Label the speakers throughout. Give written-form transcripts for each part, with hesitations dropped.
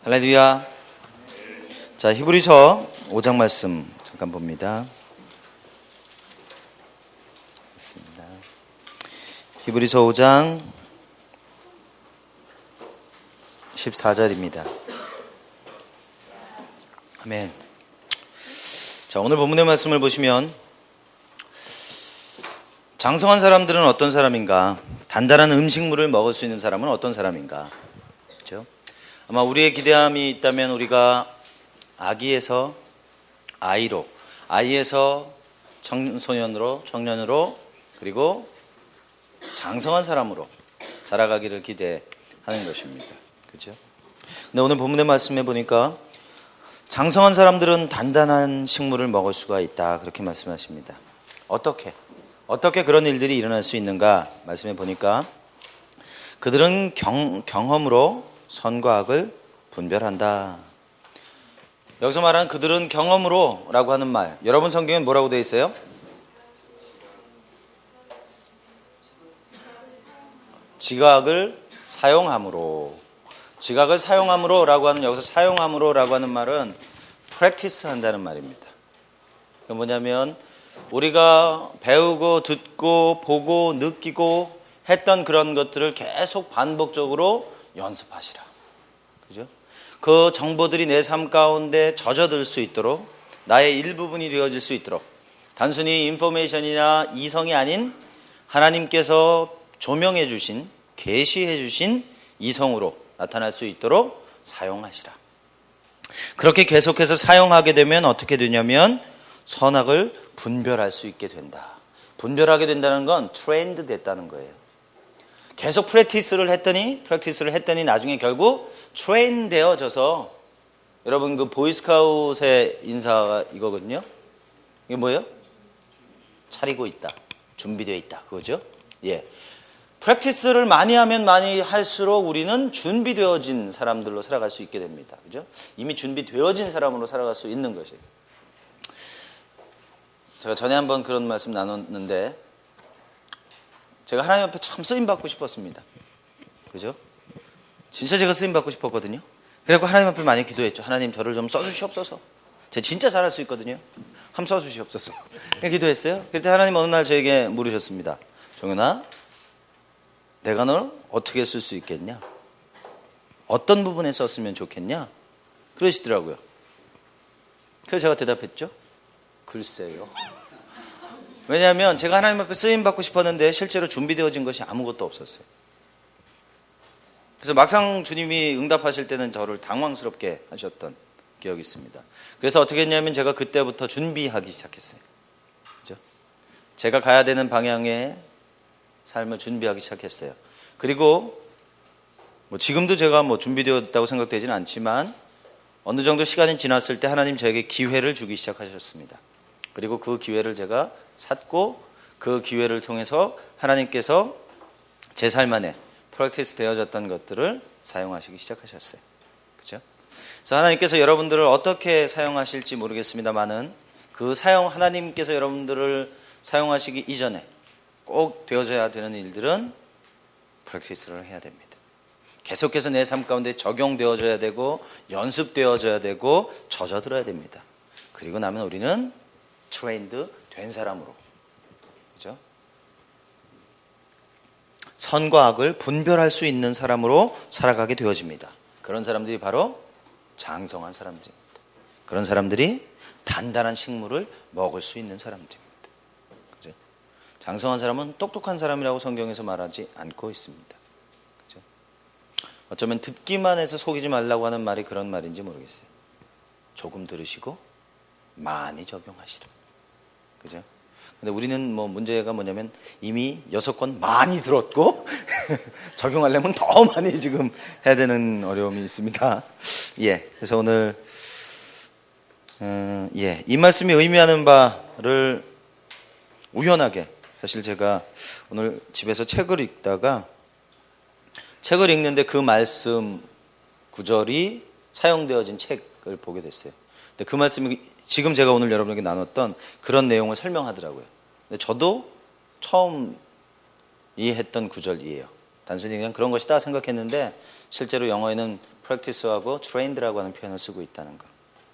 Speaker 1: 할렐루야. 자, 히브리서 5장 말씀 잠깐 봅니다. 있습니다. 히브리서 5장 14절입니다. 아멘. 자, 오늘 본문의 말씀을 보시면 장성한 사람들은 어떤 사람인가? 단단한 음식물을 먹을 수 있는 사람은 어떤 사람인가? 그렇죠? 아마 우리의 기대함이 있다면 우리가 아기에서 아이로, 아이에서 청소년으로, 청년으로, 그리고 장성한 사람으로 자라가기를 기대하는 것입니다. 그렇죠? 근데 오늘 본문의 말씀에 보니까 장성한 사람들은 단단한 식물을 먹을 수가 있다, 그렇게 말씀하십니다. 어떻게 그런 일들이 일어날 수 있는가? 말씀해 보니까 그들은 경험으로 선과 악을 분별한다. 여기서 말하는 그들은 경험으로 라고 하는 말, 여러분 성경엔 뭐라고 되어 있어요? 지각을 사용함으로 라고 하는, 여기서 사용함으로 라고 하는 말은 practice 한다는 말입니다. 그게 뭐냐면 우리가 배우고 듣고 보고 느끼고 했던 그런 것들을 계속 반복적으로 연습하시라. 그죠? 그 정보들이 내 삶 가운데 젖어들 수 있도록, 나의 일부분이 되어질 수 있도록, 단순히 인포메이션이나 이성이 아닌 하나님께서 조명해 주신, 계시해 주신 이성으로 나타날 수 있도록 사용하시라. 그렇게 계속해서 사용하게 되면 어떻게 되냐면 선악을 분별할 수 있게 된다. 분별하게 된다는 건 트레인드 됐다는 거예요. 계속 프랙티스를 했더니 나중에 결국 트레인 되어져서, 여러분 그 보이스카웃의 인사가 이거거든요. 이게 뭐예요? 차리고 있다, 준비되어 있다, 그거죠? 예. 프랙티스를 많이 하면 많이 할수록 우리는 준비되어진 사람들로 살아갈 수 있게 됩니다. 그죠? 이미 준비되어진 사람으로 살아갈 수 있는 것이에요. 제가 전에 한번 그런 말씀 나눴는데, 제가 하나님 앞에 참 쓰임받고 싶었습니다. 그죠? 진짜 제가 쓰임받고 싶었거든요. 그래서 하나님 앞에 많이 기도했죠. 하나님 저를 좀 써주시옵소서. 제가 진짜 잘할 수 있거든요. 한번 써주시옵소서. 기도했어요. 그때 하나님 어느 날 저에게 물으셨습니다. 종현아, 내가 널 어떻게 쓸 수 있겠냐? 어떤 부분에 썼으면 좋겠냐? 그러시더라고요. 그래서 제가 대답했죠. 글쎄요. 왜냐하면 제가 하나님 앞에 쓰임받고 싶었는데 실제로 준비되어진 것이 아무것도 없었어요. 그래서 막상 주님이 응답하실 때는 저를 당황스럽게 하셨던 기억이 있습니다. 그래서 어떻게 했냐면 제가 그때부터 준비하기 시작했어요. 그죠? 제가 가야 되는 방향의 삶을 준비하기 시작했어요. 그리고 지금도 제가 준비되었다고 생각되지는 않지만 어느 정도 시간이 지났을 때 하나님 저에게 기회를 주기 시작하셨습니다. 그리고 그 기회를 제가 찾고 그 기회를 통해서 하나님께서 제 삶 안에 프랙티스 되어졌던 것들을 사용하시기 시작하셨어요. 그렇죠? 그래서 하나님께서 여러분들을 어떻게 사용하실지 모르겠습니다만은 하나님께서 여러분들을 사용하시기 이전에 꼭 되어져야 되는 일들은 프랙티스를 해야 됩니다. 계속해서 내 삶 가운데 적용되어져야 되고 연습되어져야 되고 젖어들어야 됩니다. 그리고 나면 우리는 트레인드 된 사람으로, 그죠? 선과 악을 분별할 수 있는 사람으로 살아가게 되어집니다. 그런 사람들이 바로 장성한 사람들입니다. 그런 사람들이 단단한 식물을 먹을 수 있는 사람들입니다. 그죠? 장성한 사람은 똑똑한 사람이라고 성경에서 말하지 않고 있습니다. 그죠? 어쩌면 듣기만 해서 속이지 말라고 하는 말이 그런 말인지 모르겠어요. 조금 들으시고 많이 적용하시라. 그죠? 근데 우리는 문제가 뭐냐면 이미 6권 많이 들었고 적용하려면 더 많이 지금 해야 되는 어려움이 있습니다. 예. 그래서 오늘 이 말씀이 의미하는 바를 우연하게, 사실 제가 오늘 집에서 책을 읽다가 책을 읽는데 그 말씀 구절이 사용되어진 책을 보게 됐어요. 근데 그 말씀이 지금 제가 오늘 여러분에게 나눴던 그런 내용을 설명하더라고요. 근데 저도 처음 이해했던 구절이에요. 단순히 그냥 그런 것이다 생각했는데 실제로 영어에는 practice하고 trained라고 하는 표현을 쓰고 있다는 거.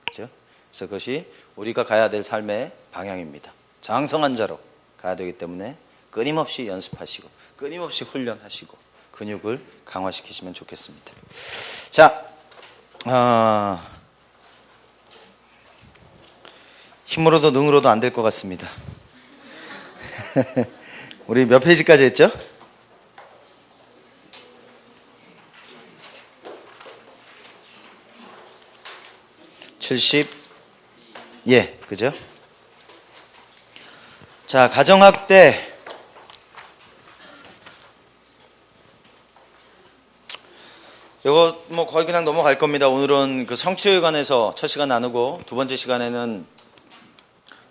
Speaker 1: 그죠? 그래서 그것이 우리가 가야 될 삶의 방향입니다. 장성한 자로 가야 되기 때문에 끊임없이 연습하시고 끊임없이 훈련하시고 근육을 강화시키시면 좋겠습니다. 자, 힘으로도 능으로도 안 될 것 같습니다. 우리 몇 페이지까지 했죠? 예, 그죠? 자, 가정학대. 이거 뭐 거의 그냥 넘어갈 겁니다. 오늘은 그 성취에 관해서 첫 시간 나누고 두 번째 시간에는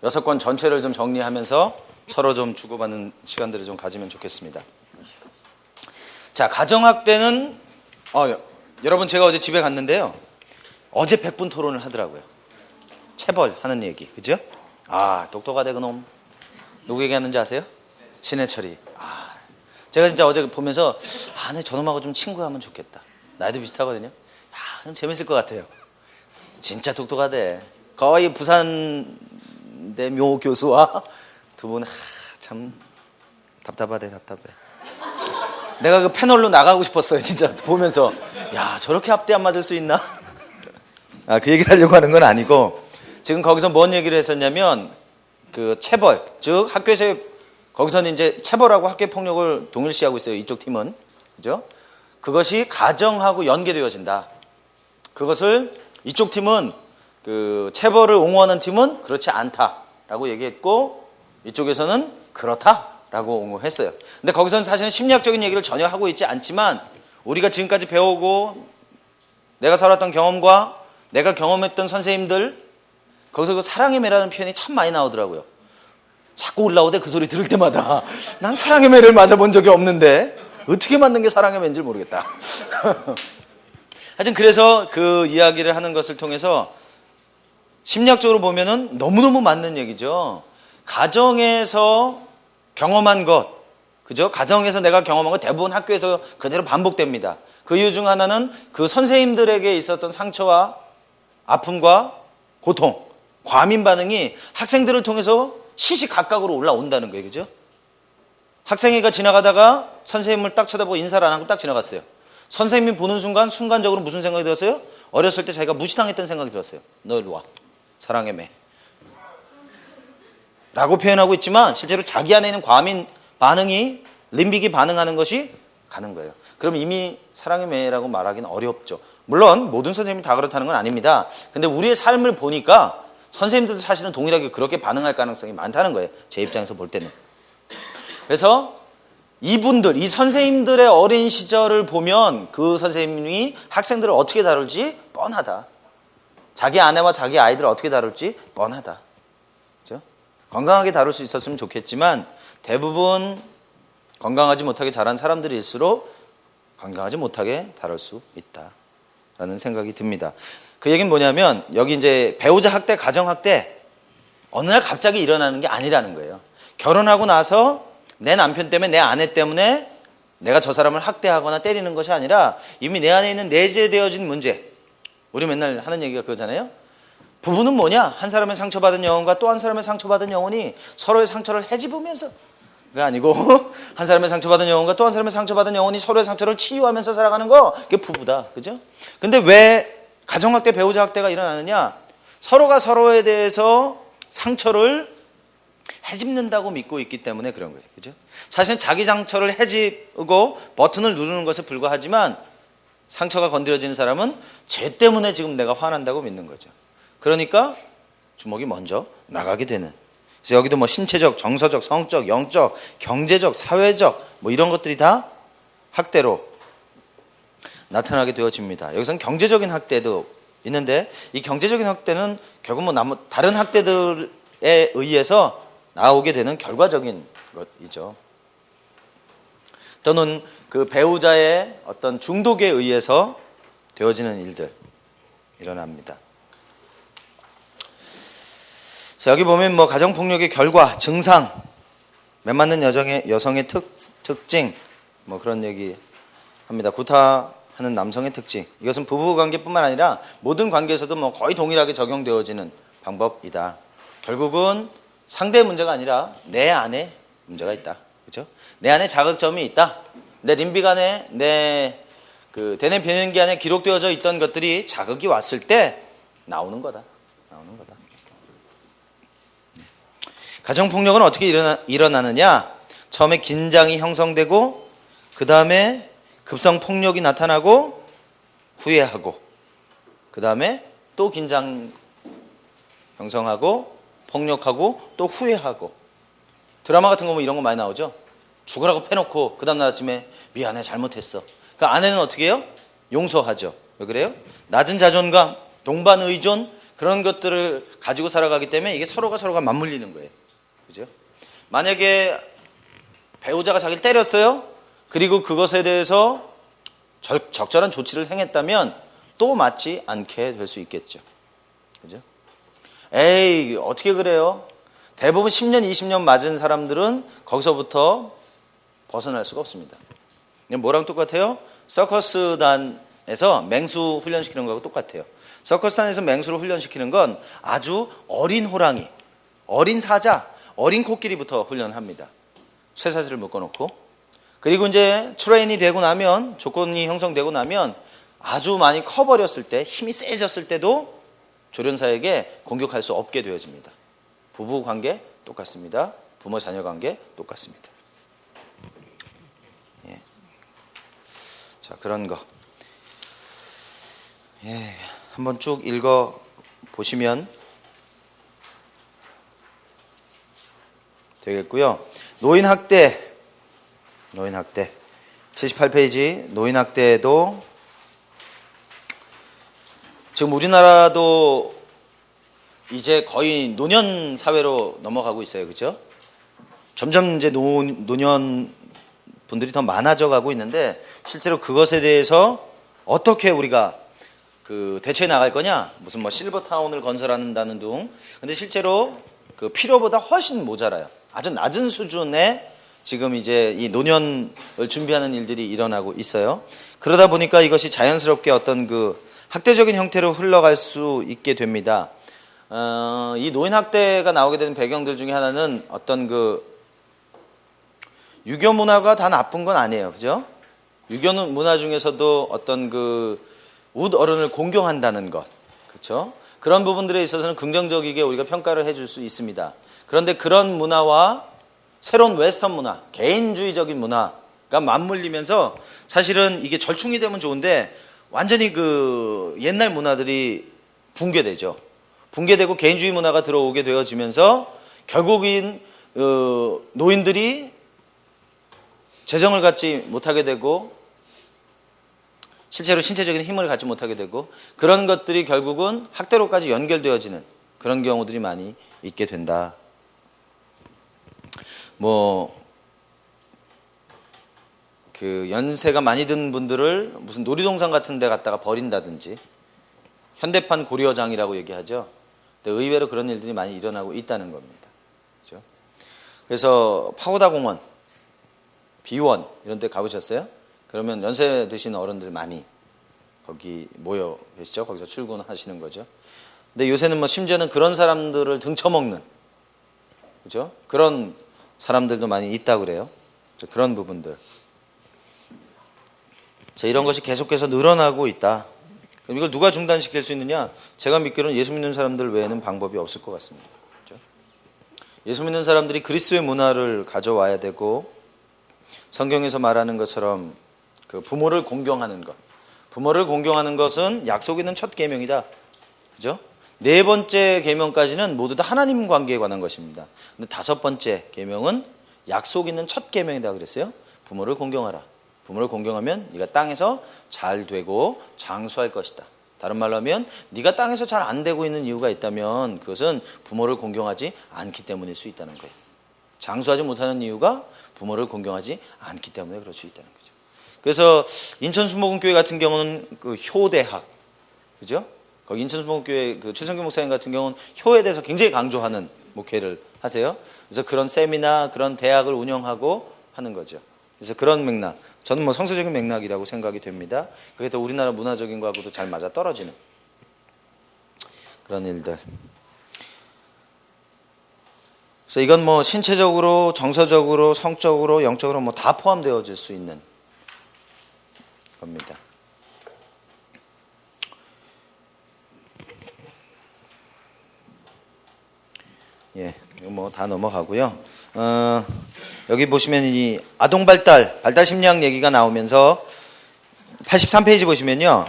Speaker 1: 6권 전체를 좀 정리하면서 서로 좀 주고받는 시간들을 좀 가지면 좋겠습니다. 자, 가정학대는 여러분 제가 어제 집에 갔는데요. 어제 100분 토론을 하더라고요. 체벌하는 얘기, 그죠? 똑똑하대 그놈. 누구 얘기하는지 아세요? 신해철이. 제가 진짜 어제 보면서 내 저놈하고 좀 친구하면 좋겠다. 나이도 비슷하거든요. 그럼 재밌을 것 같아요. 진짜 똑똑하대. 거의 부산대 묘 교수와 두 분 참 답답해. 내가 그 패널로 나가고 싶었어요. 진짜 보면서 저렇게 앞뒤 안 맞을 수 있나? 그 얘기를 하려고 하는 건 아니고 지금 거기서 뭔 얘기를 했었냐면 그 체벌, 즉 학교에서 거기서는 이제 체벌하고 학교 폭력을 동일시하고 있어요. 이쪽 팀은. 그죠? 그것이 가정하고 연계되어진다. 그것을 이쪽 팀은 그 체벌을 옹호하는 팀은 그렇지 않다라고 얘기했고 이쪽에서는 그렇다라고 옹호했어요. 근데 거기서는 사실은 심리학적인 얘기를 전혀 하고 있지 않지만 우리가 지금까지 배우고 내가 살았던 경험과 내가 경험했던 선생님들 거기서 그 사랑의 매라는 표현이 참 많이 나오더라고요. 자꾸 올라오대 그 소리 들을 때마다 난 사랑의 매를 맞아본 적이 없는데 어떻게 맞는 게 사랑의 매인지 모르겠다. 하여튼 그래서 그 이야기를 하는 것을 통해서 심리학적으로 보면은 너무너무 맞는 얘기죠. 가정에서 경험한 것, 그죠? 가정에서 내가 경험한 것 대부분 학교에서 그대로 반복됩니다. 그 이유 중 하나는 그 선생님들에게 있었던 상처와 아픔과 고통, 과민 반응이 학생들을 통해서 시시각각으로 올라온다는 거예요. 그죠? 학생회가 지나가다가 선생님을 딱 쳐다보고 인사를 안 하고 딱 지나갔어요. 선생님이 보는 순간적으로 무슨 생각이 들었어요? 어렸을 때 자기가 무시당했던 생각이 들었어요. 너 일로 와. 사랑의 매. 라고 표현하고 있지만 실제로 자기 안에 있는 과민 반응이 림빅이 반응하는 것이 가는 거예요. 그럼 이미 사랑의 매라고 말하기는 어렵죠. 물론 모든 선생님이 다 그렇다는 건 아닙니다. 근데 우리의 삶을 보니까 선생님들도 사실은 동일하게 그렇게 반응할 가능성이 많다는 거예요. 제 입장에서 볼 때는. 그래서 이분들, 이 선생님들의 어린 시절을 보면 그 선생님이 학생들을 어떻게 다룰지 뻔하다. 자기 아내와 자기 아이들을 어떻게 다룰지 뻔하다. 그렇죠? 건강하게 다룰 수 있었으면 좋겠지만 대부분 건강하지 못하게 자란 사람들일수록 건강하지 못하게 다룰 수 있다라는 생각이 듭니다. 그 얘기는 뭐냐면 여기 이제 배우자 학대, 가정 학대 어느 날 갑자기 일어나는 게 아니라는 거예요. 결혼하고 나서 내 남편 때문에 내 아내 때문에 내가 저 사람을 학대하거나 때리는 것이 아니라 이미 내 안에 있는 내재되어진 문제. 우리 맨날 하는 얘기가 그거잖아요. 부부는 뭐냐? 한 사람의 상처받은 영혼과 또 한 사람의 상처받은 영혼이 서로의 상처를 헤집으면서 그게 아니고 한 사람의 상처받은 영혼과 또 한 사람의 상처받은 영혼이 서로의 상처를 치유하면서 살아가는 거 그게 부부다. 그죠? 근데 왜 가정학대, 배우자학대가 일어나느냐? 서로가 서로에 대해서 상처를 헤집는다고 믿고 있기 때문에 그런 거예요. 그죠? 사실은 자기 상처를 헤집고 버튼을 누르는 것에 불과하지만 상처가 건드려지는 사람은 쟤 때문에 지금 내가 화난다고 믿는 거죠. 그러니까 주먹이 먼저 나가게 되는. 그래서 여기도 뭐 신체적, 정서적, 성적, 영적, 경제적, 사회적 뭐 이런 것들이 다 학대로 나타나게 되어집니다. 여기서는 경제적인 학대도 있는데 이 경제적인 학대는 결국 뭐 다른 학대들에 의해서 나오게 되는 결과적인 것이죠. 또는 그 배우자의 어떤 중독에 의해서 되어지는 일들 일어납니다. 자, 여기 보면 뭐 가정폭력의 결과, 증상, 맺맞는 여성의 특징 뭐 그런 얘기 합니다. 구타 하는 남성의 특징. 이것은 부부 관계뿐만 아니라 모든 관계에서도 뭐 거의 동일하게 적용되어지는 방법이다. 결국은 상대의 문제가 아니라 내 안에 문제가 있다. 그렇죠? 내 안에 자극점이 있다. 내 림빅 안에, 내 대뇌 변연기 안에 기록되어져 있던 것들이 자극이 왔을 때 나오는 거다. 나오는 거다. 가정폭력은 어떻게 일어나느냐? 처음에 긴장이 형성되고 그 다음에 급성폭력이 나타나고 후회하고 그 다음에 또 긴장 형성하고 폭력하고 또 후회하고. 드라마 같은 거 보면 이런 거 많이 나오죠. 죽으라고 패놓고 그 다음날 아침에 미안해 잘못했어. 그 아내는 어떻게 해요? 용서하죠. 왜 그래요? 낮은 자존감, 동반의존 그런 것들을 가지고 살아가기 때문에 이게 서로가 맞물리는 거예요. 그죠? 만약에 배우자가 자기를 때렸어요. 그리고 그것에 대해서 적절한 조치를 행했다면 또 맞지 않게 될 수 있겠죠. 그죠? 에이, 어떻게 그래요? 대부분 10년, 20년 맞은 사람들은 거기서부터 벗어날 수가 없습니다. 뭐랑 똑같아요? 서커스단에서 맹수 훈련시키는 거하고 똑같아요. 서커스단에서 맹수를 훈련시키는 건 아주 어린 호랑이, 어린 사자, 어린 코끼리부터 훈련합니다. 쇠사슬을 묶어놓고. 그리고 이제 트레인이 되고 나면, 조건이 형성되고 나면 아주 많이 커버렸을 때, 힘이 세졌을 때도 조련사에게 공격할 수 없게 되어집니다. 부부 관계 똑같습니다. 부모 자녀 관계 똑같습니다. 예. 자, 그런 거. 예. 한번 쭉 읽어 보시면 되겠고요. 노인학대 78페이지. 노인학대도 지금 우리나라도 이제 거의 노년 사회로 넘어가고 있어요. 그렇죠? 점점 이제 노년 분들이 더 많아져 가고 있는데 실제로 그것에 대해서 어떻게 우리가 대처해 나갈 거냐? 무슨 뭐 실버타운을 건설한다는 둥. 근데 실제로 그 필요보다 훨씬 모자라요. 아주 낮은 수준의 지금 이제 이 노년을 준비하는 일들이 일어나고 있어요. 그러다 보니까 이것이 자연스럽게 어떤 학대적인 형태로 흘러갈 수 있게 됩니다. 이 노인학대가 나오게 되는 배경들 중에 하나는 어떤 유교 문화가 다 나쁜 건 아니에요. 그죠? 유교 문화 중에서도 어떤 웃 어른을 공경한다는 것. 그렇죠? 그런 부분들에 있어서는 긍정적이게 우리가 평가를 해줄 수 있습니다. 그런데 그런 문화와 새로운 웨스턴 문화, 개인주의적인 문화가 맞물리면서 사실은 이게 절충이 되면 좋은데 완전히 옛날 문화들이 붕괴되죠. 붕괴되고 개인주의 문화가 들어오게 되어지면서 결국인 노인들이 재정을 갖지 못하게 되고 실제로 신체적인 힘을 갖지 못하게 되고 그런 것들이 결국은 학대로까지 연결되어지는 그런 경우들이 많이 있게 된다. 연세가 많이 든 분들을 무슨 놀이동산 같은 데 갖다가 버린다든지 현대판 고려장이라고 얘기하죠. 근데 의외로 그런 일들이 많이 일어나고 있다는 겁니다. 그렇죠? 그래서 파고다 공원, 비원 이런 데 가보셨어요? 그러면 연세 드신 어른들 많이 거기 모여 계시죠? 거기서 출근하시는 거죠. 근데 요새는 심지어는 그런 사람들을 등쳐먹는, 그죠? 그런 사람들도 많이 있다고 그래요. 그런 부분들. 자, 이런 것이 계속해서 늘어나고 있다. 그럼 이걸 누가 중단시킬 수 있느냐? 제가 믿기로는 예수 믿는 사람들 외에는 방법이 없을 것 같습니다. 그렇죠? 예수 믿는 사람들이 그리스도의 문화를 가져와야 되고 성경에서 말하는 것처럼 부모를 공경하는 것. 부모를 공경하는 것은 약속 있는 첫 계명이다. 그죠? 네 번째 계명까지는 모두 다 하나님 관계에 관한 것입니다. 근데 다섯 번째 계명은 약속 있는 첫 계명이다 그랬어요. 부모를 공경하라. 부모를 공경하면 네가 땅에서 잘 되고 장수할 것이다. 다른 말로 하면 네가 땅에서 잘 안 되고 있는 이유가 있다면 그것은 부모를 공경하지 않기 때문일 수 있다는 거예요. 장수하지 못하는 이유가 부모를 공경하지 않기 때문에 그럴 수 있다는 거죠. 그래서 인천순복음교회 같은 경우는 효대학, 그죠? 거기 인천순복음교회 최성규 목사님 같은 경우는 효에 대해서 굉장히 강조하는 목회를 하세요. 그래서 그런 세미나, 그런 대학을 운영하고 하는 거죠. 그래서 그런 맥락. 저는 뭐 성서적인 맥락이라고 생각이 됩니다. 그게 또 우리나라 문화적인 거하고도 잘 맞아 떨어지는 그런 일들. 그래서 이건 뭐 신체적으로, 정서적으로, 성적으로, 영적으로 뭐 다 포함되어질 수 있는 겁니다. 예, 이거 뭐 다 넘어가고요. 여기 보시면 이 아동 발달 심리학 얘기가 나오면서 83페이지 보시면요.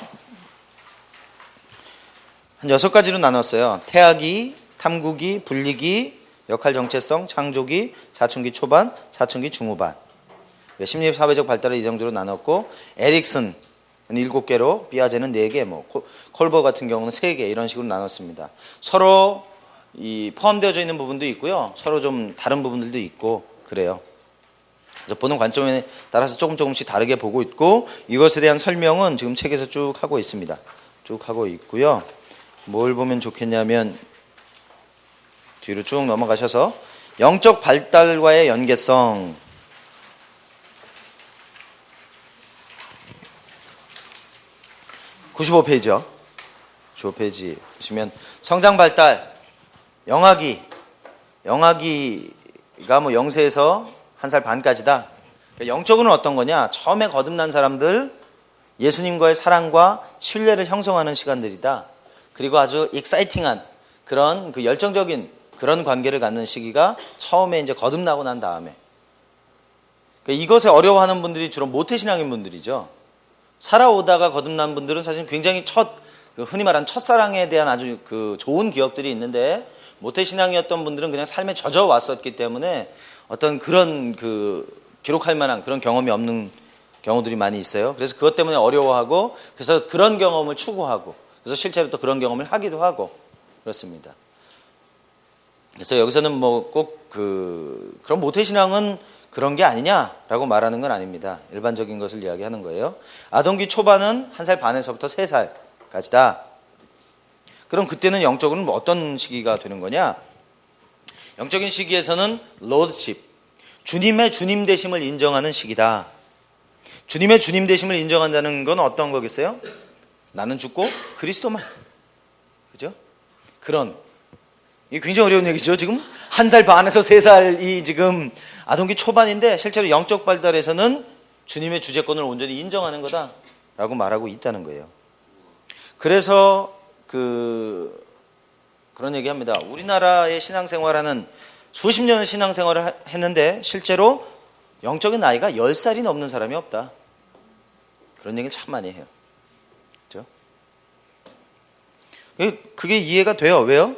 Speaker 1: 한 6가지로 나눴어요. 태아기, 탐구기, 분리기, 역할 정체성, 창조기, 사춘기 초반, 사춘기 중후반. 심리 사회적 발달을 이 정도로 나눴고, 에릭슨 7개로, 비아제는 4개, 뭐 콜버 같은 경우는 3개 이런 식으로 나눴습니다. 서로 이 포함되어져 있는 부분도 있고요. 서로 좀 다른 부분들도 있고 그래요. 그래서 보는 관점에 따라서 조금씩 다르게 보고 있고, 이것에 대한 설명은 지금 책에서 쭉 하고 있습니다. 쭉 하고 있고요. 뭘 보면 좋겠냐면 뒤로 쭉 넘어가셔서 영적 발달과의 연계성, 95페이지요. 95페이지 보시면 성장 발달, 영아기가 뭐 0세에서 1살 반까지다. 영적으로는 어떤 거냐? 처음에 거듭난 사람들 예수님과의 사랑과 신뢰를 형성하는 시간들이다. 그리고 아주 익사이팅한 그런 그 열정적인 그런 관계를 갖는 시기가 처음에 이제 거듭나고 난 다음에. 이것에 어려워하는 분들이 주로 모태신앙인 분들이죠. 살아오다가 거듭난 분들은 사실 굉장히 흔히 말하는 첫사랑에 대한 아주 그 좋은 기억들이 있는데, 모태신앙이었던 분들은 그냥 삶에 젖어왔었기 때문에 어떤 그런 기록할 만한 그런 경험이 없는 경우들이 많이 있어요. 그래서 그것 때문에 어려워하고, 그래서 그런 경험을 추구하고, 그래서 실제로 또 그런 경험을 하기도 하고 그렇습니다. 그래서 여기서는 뭐 꼭 그런 모태신앙은 그런 게 아니냐라고 말하는 건 아닙니다. 일반적인 것을 이야기하는 거예요. 아동기 초반은 1살 반에서부터 3살까지다. 그럼 그때는 영적으로는 어떤 시기가 되는 거냐? 영적인 시기에서는 로드십, 주님의 주님 되심을 인정하는 시기다. 주님의 주님 되심을 인정한다는 건 어떤 거겠어요? 나는 죽고 그리스도만. 그죠? 이게 굉장히 어려운 얘기죠. 지금 1살 반에서 3살이 지금 아동기 초반인데, 실제로 영적 발달에서는 주님의 주재권을 온전히 인정하는 거다라고 말하고 있다는 거예요. 그래서 그런 얘기합니다. 우리나라의 신앙생활하는 수십 년 신앙생활을 했는데 실제로 영적인 나이가 10살이 넘는 사람이 없다. 그런 얘기를 참 많이 해요. 그렇죠? 그게 이해가 돼요. 왜요?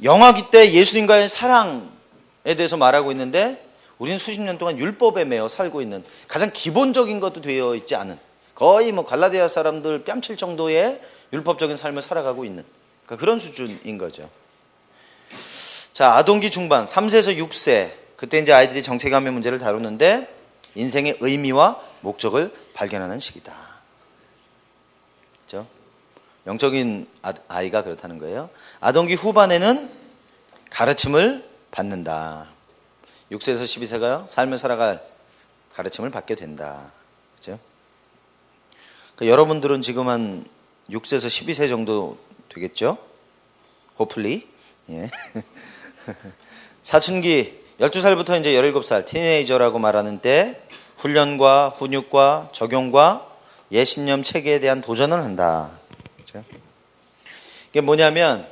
Speaker 1: 영아기 때 예수님과의 사랑에 대해서 말하고 있는데, 우리는 수십 년 동안 율법에 매여 살고 있는, 가장 기본적인 것도 되어 있지 않은, 거의 뭐 갈라디아 사람들 뺨칠 정도의 율법적인 삶을 살아가고 있는, 그러니까 그런 수준인 거죠. 자, 아동기 중반 3세에서 6세, 그때 이제 아이들이 정체감의 문제를 다루는데 인생의 의미와 목적을 발견하는 시기다. 그렇죠? 영적인 아이가 그렇다는 거예요. 아동기 후반에는 가르침을 받는다. 6세에서 12세가 삶을 살아갈 가르침을 받게 된다. 그렇죠? 그러니까 여러분들은 지금 한 6세에서 12세 정도 되겠죠? Hopefully. 예. 사춘기 12살부터 이제 17살 티네이저라고 말하는 때 훈련과 훈육과 적용과 예신념 체계에 대한 도전을 한다. 그렇죠? 이게 뭐냐면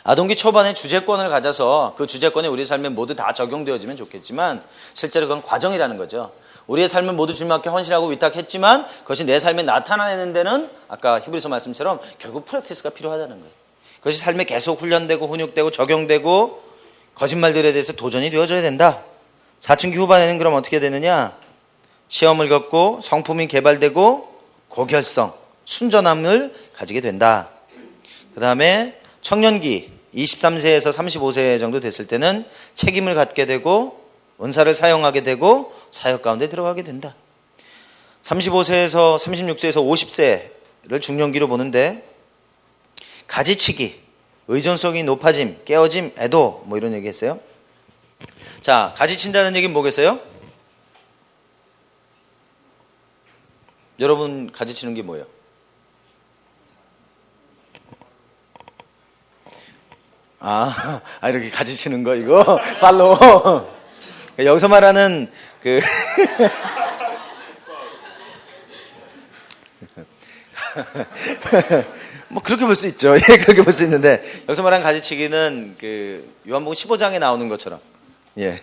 Speaker 1: 아동기 초반에 주재권을 가져서 그 주재권이 우리 삶에 모두 다 적용되어지면 좋겠지만, 실제로 그건 과정이라는 거죠. 우리의 삶을 모두 주님께 헌신하고 위탁했지만 그것이 내 삶에 나타나는 데는 아까 히브리서 말씀처럼 결국 프랙티스가 필요하다는 거예요. 그것이 삶에 계속 훈련되고 훈육되고 적용되고 거짓말들에 대해서 도전이 되어져야 된다. 사춘기 후반에는 그럼 어떻게 되느냐? 시험을 겪고 성품이 개발되고 고결성, 순전함을 가지게 된다. 그 다음에 청년기 23세에서 35세 정도 됐을 때는 책임을 갖게 되고 은사를 사용하게 되고 사역 가운데 들어가게 된다. 35세에서 36세에서 50세를 중년기로 보는데 가지치기, 의존성이 높아짐, 깨어짐, 애도 뭐 이런 얘기 했어요. 자, 가지친다는 얘기는 뭐겠어요? 여러분 가지치는 게 뭐예요? 이렇게 가지치는 거 이거 팔로우. 여기서 말하는 그 뭐 그렇게 볼 수 있죠. 예, 그렇게 볼 수 있는데 여기서 말하는 가지치기는 그 요한복음 15장에 나오는 것처럼, 예,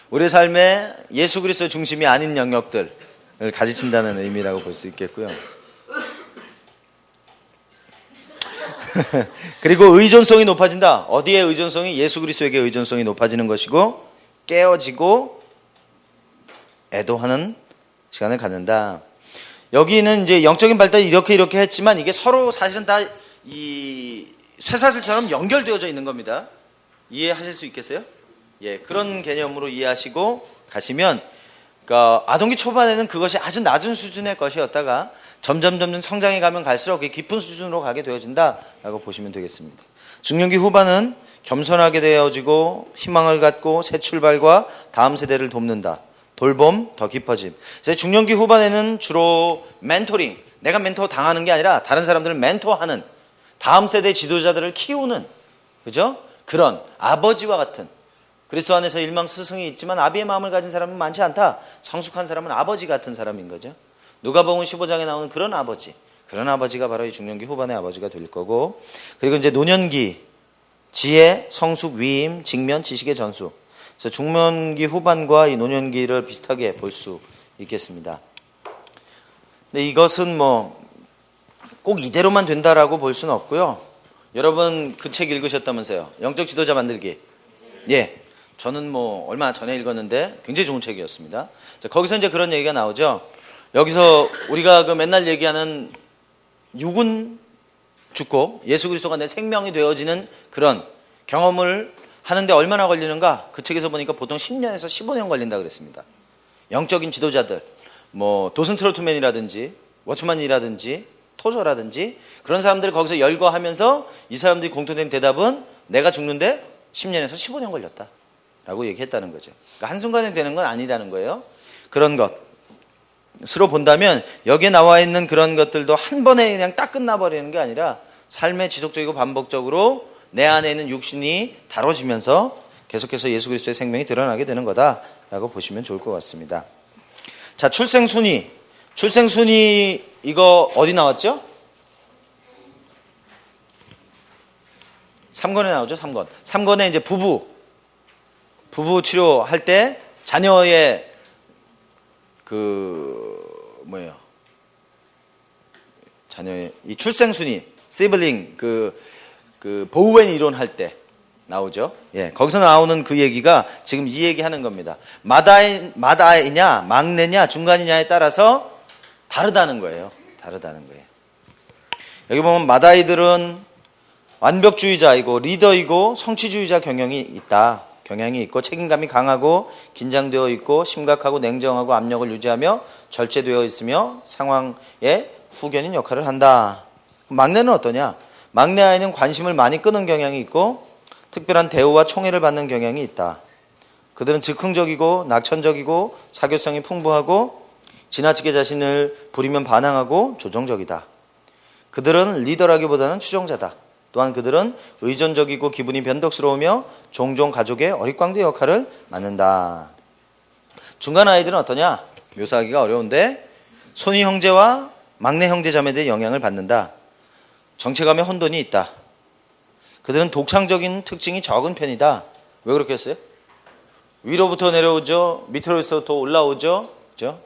Speaker 1: 우리의 삶에 예수 그리스도 중심이 아닌 영역들을 가지친다는 의미라고 볼 수 있겠고요. 그리고 의존성이 높아진다. 어디에 의존성이? 예수 그리스도에게 의존성이 높아지는 것이고, 깨어지고 애도하는 시간을 갖는다. 여기는 이제 영적인 발달이 이렇게 했지만 이게 서로 사실은 다 이 쇠사슬처럼 연결되어져 있는 겁니다. 이해하실 수 있겠어요? 예, 그런 개념으로 이해하시고 가시면, 그러니까 아동기 초반에는 그것이 아주 낮은 수준의 것이었다가 점점 성장해 가면 갈수록 깊은 수준으로 가게 되어진다라고 보시면 되겠습니다. 중년기 후반은 겸손하게 되어지고 희망을 갖고 새 출발과 다음 세대를 돕는다. 돌봄, 더 깊어짐. 이제 중년기 후반에는 주로 멘토링, 내가 멘토 당하는 게 아니라 다른 사람들을 멘토하는, 다음 세대 지도자들을 키우는, 그죠? 그런 아버지와 같은, 그리스도 안에서 일망 스승이 있지만 아비의 마음을 가진 사람은 많지 않다. 성숙한 사람은 아버지 같은 사람인 거죠. 누가복음 15장에 나오는 그런 아버지가 바로 이 중년기 후반의 아버지가 될 거고, 그리고 이제 노년기, 지혜, 성숙, 위임, 직면, 지식의 전수. 그래서 중년기 후반과 이 노년기를 비슷하게 볼 수 있겠습니다. 근데 이것은 뭐 꼭 이대로만 된다라고 볼 수는 없고요. 여러분 그 책 읽으셨다면서요? 영적 지도자 만들기. 예. 저는 뭐 얼마 전에 읽었는데 굉장히 좋은 책이었습니다. 자, 거기서 이제 그런 얘기가 나오죠. 여기서 우리가 그 맨날 얘기하는 육은 죽고 예수 그리스도가 내 생명이 되어지는 그런 경험을 하는데 얼마나 걸리는가? 그 책에서 보니까 보통 10년에서 15년 걸린다 그랬습니다. 영적인 지도자들, 뭐 도슨 트로트맨이라든지 워치만이라든지 토저라든지 그런 사람들 거기서 열거하면서 이 사람들이 공통된 대답은 내가 죽는데 10년에서 15년 걸렸다 라고 얘기했다는 거죠. 그러니까 한순간에 되는 건 아니라는 거예요. 그런 것으로 본다면 여기에 나와 있는 그런 것들도 한 번에 그냥 딱 끝나버리는 게 아니라 삶의 지속적이고 반복적으로 내 안에 있는 육신이 다뤄지면서 계속해서 예수 그리스도의 생명이 드러나게 되는 거다라고 보시면 좋을 것 같습니다. 자, 출생순위 이거 어디 나왔죠? 3권에 나오죠. 3권에 이제 부부 치료할 때 자녀의 자녀의 이 출생순위, 시블링 그 보우엔 이론 할 때 나오죠. 예, 거기서 나오는 그 얘기가 지금 이 얘기하는 겁니다. 마다이냐, 막내냐, 중간이냐에 따라서 다르다는 거예요. 여기 보면 마다이들은 완벽주의자이고 리더이고 성취주의자 경향이 있고 책임감이 강하고 긴장되어 있고 심각하고 냉정하고 압력을 유지하며 절제되어 있으며 상황에 후견인 역할을 한다. 막내는 어떠냐? 막내 아이는 관심을 많이 끄는 경향이 있고 특별한 대우와 총애를 받는 경향이 있다. 그들은 즉흥적이고 낙천적이고 사교성이 풍부하고 지나치게 자신을 부리면 반항하고 조정적이다. 그들은 리더라기보다는 추종자다. 또한 그들은 의존적이고 기분이 변덕스러우며 종종 가족의 어릿광대 역할을 맡는다. 중간 아이들은 어떠냐? 묘사하기가 어려운데 손위 형제와 막내 형제 자매들의 영향을 받는다. 정체감에 혼돈이 있다. 그들은 독창적인 특징이 적은 편이다. 왜 그렇게 했어요? 위로부터 내려오죠. 밑으로부터 올라오죠. 그죠?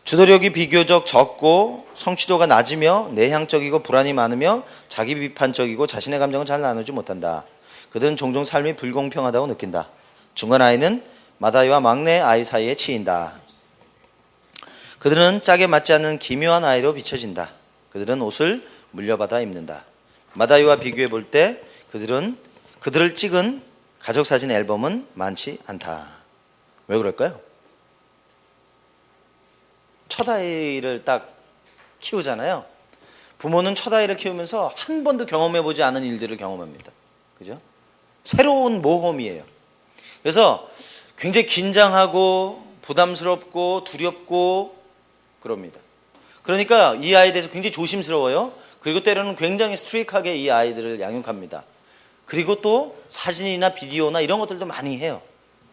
Speaker 1: 주도력이 비교적 적고 성취도가 낮으며 내향적이고 불안이 많으며 자기 비판적이고 자신의 감정을 잘 나누지 못한다. 그들은 종종 삶이 불공평하다고 느낀다. 중간 아이는 마다이와 막내 아이 사이에 치인다. 그들은 짝에 맞지 않는 기묘한 아이로 비춰진다. 그들은 옷을 물려받아 입는다. 마다이와 비교해 볼 때 그들을 찍은 가족사진 앨범은 많지 않다. 왜 그럴까요? 첫 아이를 딱 키우잖아요. 부모는 첫 아이를 키우면서 한 번도 경험해보지 않은 일들을 경험합니다. 그죠? 새로운 모험이에요. 그래서 굉장히 긴장하고 부담스럽고 두렵고 그럽니다. 그러니까 이 아이에 대해서 굉장히 조심스러워요. 그리고 때로는 굉장히 스트릭하게 이 아이들을 양육합니다. 그리고 또 사진이나 비디오나 이런 것들도 많이 해요.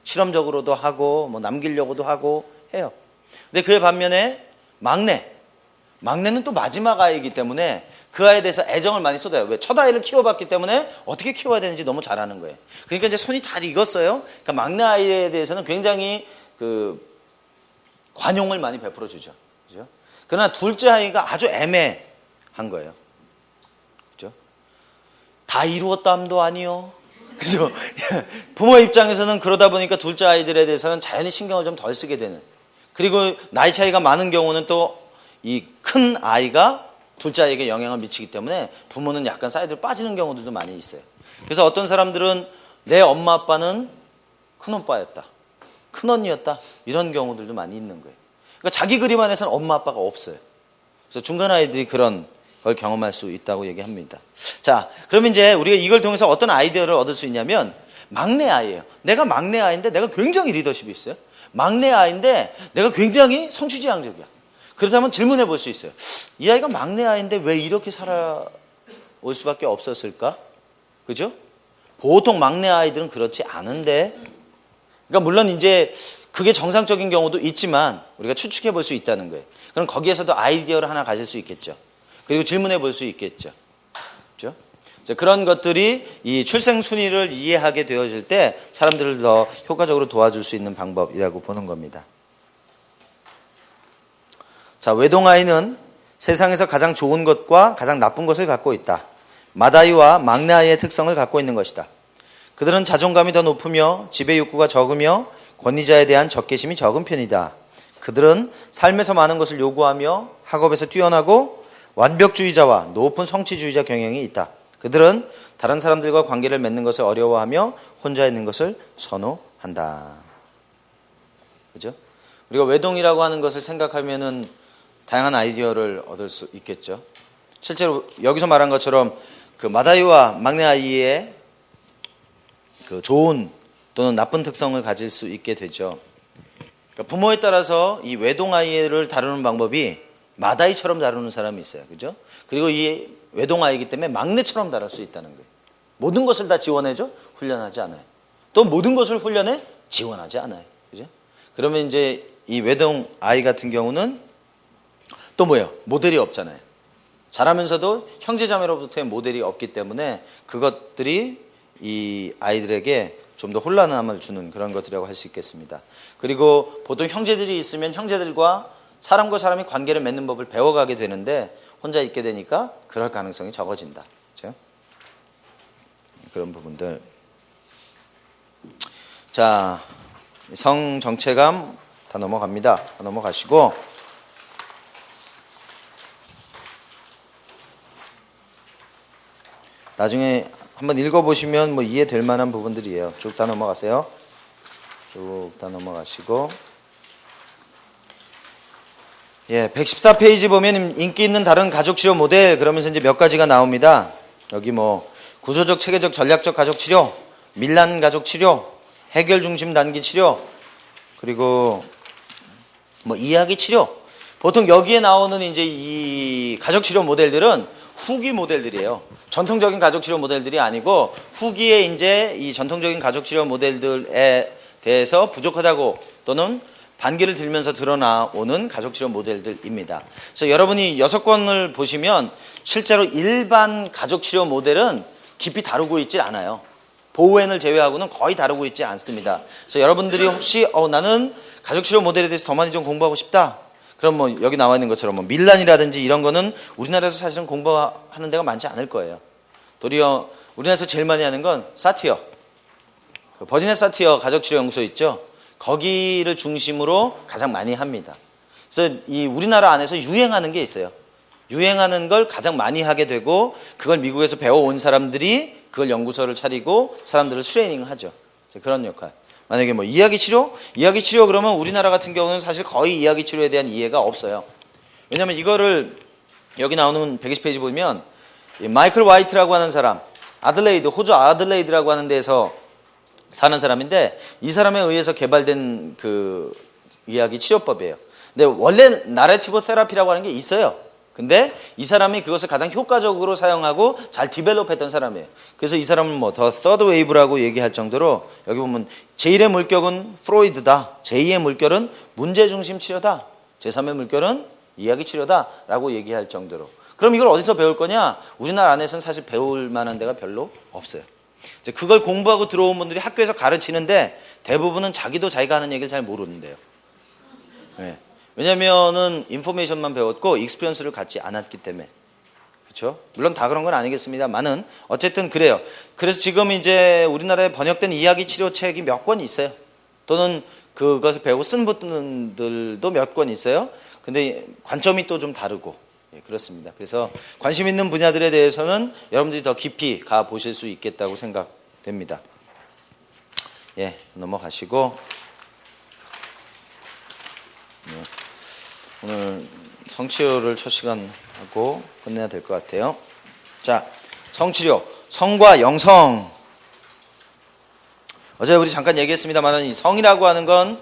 Speaker 1: 실험적으로도 하고 뭐 남기려고도 하고 해요. 근데 그에 반면에 막내는 또 마지막 아이이기 때문에 그 아이에 대해서 애정을 많이 쏟아요. 왜? 첫 아이를 키워봤기 때문에 어떻게 키워야 되는지 너무 잘 아는 거예요. 그러니까 이제 손이 잘 익었어요. 그러니까 막내 아이에 대해서는 굉장히 관용을 많이 베풀어 주죠. 그죠? 그러나 둘째 아이가 아주 애매한 거예요. 그죠? 다 이루었담도 아니요. 그죠? 부모 입장에서는 그러다 보니까 둘째 아이들에 대해서는 자연히 신경을 좀 덜 쓰게 되는. 그리고 나이 차이가 많은 경우는 또 이 큰 아이가 둘째 아이에게 영향을 미치기 때문에 부모는 약간 사이드로 빠지는 경우들도 많이 있어요. 그래서 어떤 사람들은 내 엄마 아빠는 큰 오빠였다, 큰 언니였다, 이런 경우들도 많이 있는 거예요. 그러니까 자기 그림 안에서는 엄마 아빠가 없어요. 그래서 중간 아이들이 그런 걸 경험할 수 있다고 얘기합니다. 자, 그러면 이제 우리가 이걸 통해서 어떤 아이디어를 얻을 수 있냐면, 막내 아이예요. 내가 막내 아이인데 내가 굉장히 리더십이 있어요. 막내 아이인데 내가 굉장히 성취지향적이야. 그렇다면 질문해 볼 수 있어요. 이 아이가 막내 아이인데 왜 이렇게 살아올 수밖에 없었을까? 그죠? 보통 막내 아이들은 그렇지 않은데, 그러니까 물론 이제 그게 정상적인 경우도 있지만 우리가 추측해 볼 수 있다는 거예요. 그럼 거기에서도 아이디어를 하나 가질 수 있겠죠. 그리고 질문해 볼 수 있겠죠. 그렇죠? 그런 것들이 이 출생 순위를 이해하게 되어질 때 사람들을 더 효과적으로 도와줄 수 있는 방법이라고 보는 겁니다. 자, 외동아이는 세상에서 가장 좋은 것과 가장 나쁜 것을 갖고 있다. 맏아이와 막내아이의 특성을 갖고 있는 것이다. 그들은 자존감이 더 높으며 지배 욕구가 적으며 권위자에 대한 적개심이 적은 편이다. 그들은 삶에서 많은 것을 요구하며 학업에서 뛰어나고 완벽주의자와 높은 성취주의자 경향이 있다. 그들은 다른 사람들과 관계를 맺는 것을 어려워하며 혼자 있는 것을 선호한다. 그죠? 우리가 외동이라고 하는 것을 생각하면은 다양한 아이디어를 얻을 수 있겠죠. 실제로 여기서 말한 것처럼 그 맏아이와 막내 아이의 그 좋은 또는 나쁜 특성을 가질 수 있게 되죠. 그러니까 부모에 따라서 이 외동 아이를 다루는 방법이 맏아이처럼 다루는 사람이 있어요. 그죠? 그리고 이 외동 아이이기 때문에 막내처럼 다룰 수 있다는 거예요. 모든 것을 다 지원해줘? 훈련하지 않아요. 또 모든 것을 훈련해? 지원하지 않아요. 그죠? 그러면 이제 이 외동 아이 같은 경우는 또 뭐예요? 모델이 없잖아요. 자라면서도 형제자매로부터의 모델이 없기 때문에 그것들이 이 아이들에게 좀 더 혼란함을 주는 그런 것들이라고 할 수 있겠습니다. 그리고 보통 형제들이 있으면 형제들과 사람과 사람이 관계를 맺는 법을 배워가게 되는데 혼자 있게 되니까 그럴 가능성이 적어진다. 그렇죠? 그런 부분들. 자, 성정체감 다 넘어갑니다. 다 넘어가시고 나중에 한번 읽어보시면 뭐 이해될 만한 부분들이에요. 쭉 다 넘어가세요. 쭉 다 넘어가시고 114페이지 보면 인기 있는 다른 가족치료 모델 그러면서 이제 몇 가지가 나옵니다. 여기 뭐 구조적, 체계적, 전략적 가족치료, 밀란 가족치료, 해결 중심 단기 치료, 그리고 뭐 이야기 치료. 보통 여기에 나오는 이제 이 가족치료 모델들은 후기 모델들이에요. 전통적인 가족치료 모델들이 아니고 후기에 이제 이 전통적인 가족치료 모델들에 대해서 부족하다고 또는 반기를 들면서 드러나오는 가족치료 모델들입니다. 그래서 여러분이 6권을 보시면 실제로 일반 가족치료 모델은 깊이 다루고 있지 않아요. 보우엔을 제외하고는 거의 다루고 있지 않습니다. 그래서 여러분들이 혹시 나는 가족치료 모델에 대해서 더 많이 좀 공부하고 싶다. 그럼 뭐 여기 나와 있는 것처럼 뭐 밀란이라든지 이런 거는 우리나라에서 사실은 공부하는 데가 많지 않을 거예요. 도리어 우리나라에서 제일 많이 하는 건 사티어, 버지니아 사티어 가족치료 연구소 있죠. 거기를 중심으로 가장 많이 합니다. 그래서 이 우리나라 안에서 유행하는 게 있어요. 유행하는 걸 가장 많이 하게 되고 그걸 미국에서 배워온 사람들이 그걸 연구소를 차리고 사람들을 트레이닝하죠. 그런 역할. 만약에 뭐 이야기 치료 그러면 우리나라 같은 경우는 사실 거의 이야기 치료에 대한 이해가 없어요. 왜냐하면 이거를 여기 나오는 120페이지 보면 마이클 화이트라고 하는 사람, 아들레이드, 호주 아들레이드라고 하는 데서 사는 사람인데 이 사람에 의해서 개발된 그 이야기 치료법이에요. 근데 원래 나레티브 테라피라고 하는 게 있어요. 근데 이 사람이 그것을 가장 효과적으로 사용하고 잘 디벨롭했던 사람이에요. 그래서 이 사람은 뭐 더 서드 웨이브라고 얘기할 정도로 여기 보면 제1의 물결은 프로이드다. 제2의 물결은 문제중심 치료다. 제3의 물결은 이야기 치료다라고 얘기할 정도로. 그럼 이걸 어디서 배울 거냐? 우리나라 안에서는 사실 배울 만한 데가 별로 없어요. 이제 그걸 공부하고 들어온 분들이 학교에서 가르치는데 대부분은 자기도 자기가 하는 얘기를 잘 모르는데요. 네. 왜냐면은 인포메이션만 배웠고 익스피리언스를 갖지 않았기 때문에. 그렇죠? 물론 다 그런 건 아니겠습니다만은 어쨌든 그래요. 그래서 지금 이제 우리나라에 번역된 이야기 치료책이 몇 권 있어요. 또는 그것을 배우고 쓴 분들도 몇 권 있어요. 근데 관점이 또 좀 다르고 그렇습니다. 그래서 관심 있는 분야들에 대해서는 여러분들이 더 깊이 가 보실 수 있겠다고 생각됩니다. 예, 넘어가시고 오늘 성치료를 첫 시간 하고 끝내야 될 것 같아요. 자, 성치료, 성과 영성. 어제 우리 잠깐 얘기했습니다만 이 성이라고 하는 건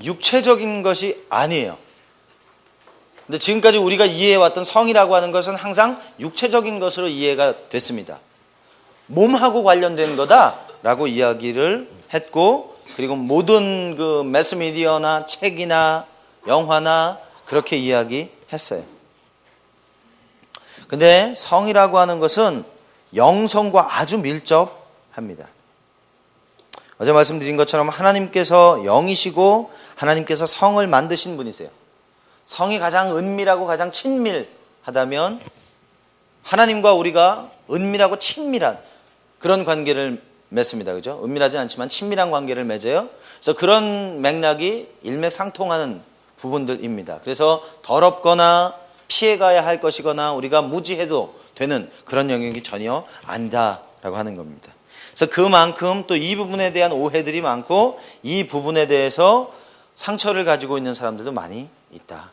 Speaker 1: 육체적인 것이 아니에요. 근데 지금까지 우리가 이해해왔던 성이라고 하는 것은 항상 육체적인 것으로 이해가 됐습니다. 몸하고 관련된 거다라고 이야기를 했고, 그리고 모든 그 매스미디어나 책이나 영화나 그렇게 이야기했어요. 근데 성이라고 하는 것은 영성과 아주 밀접합니다. 어제 말씀드린 것처럼 하나님께서 영이시고 하나님께서 성을 만드신 분이세요. 성이 가장 은밀하고 가장 친밀하다면 하나님과 우리가 은밀하고 친밀한 그런 관계를 맺습니다. 그죠? 은밀하지 않지만 친밀한 관계를 맺어요. 그래서 그런 맥락이 일맥상통하는 부분들입니다. 그래서 더럽거나 피해가야 할 것이거나 우리가 무지해도 되는 그런 영역이 전혀 아니다라고 하는 겁니다. 그래서 그만큼 또 이 부분에 대한 오해들이 많고 이 부분에 대해서 상처를 가지고 있는 사람들도 많이 있다.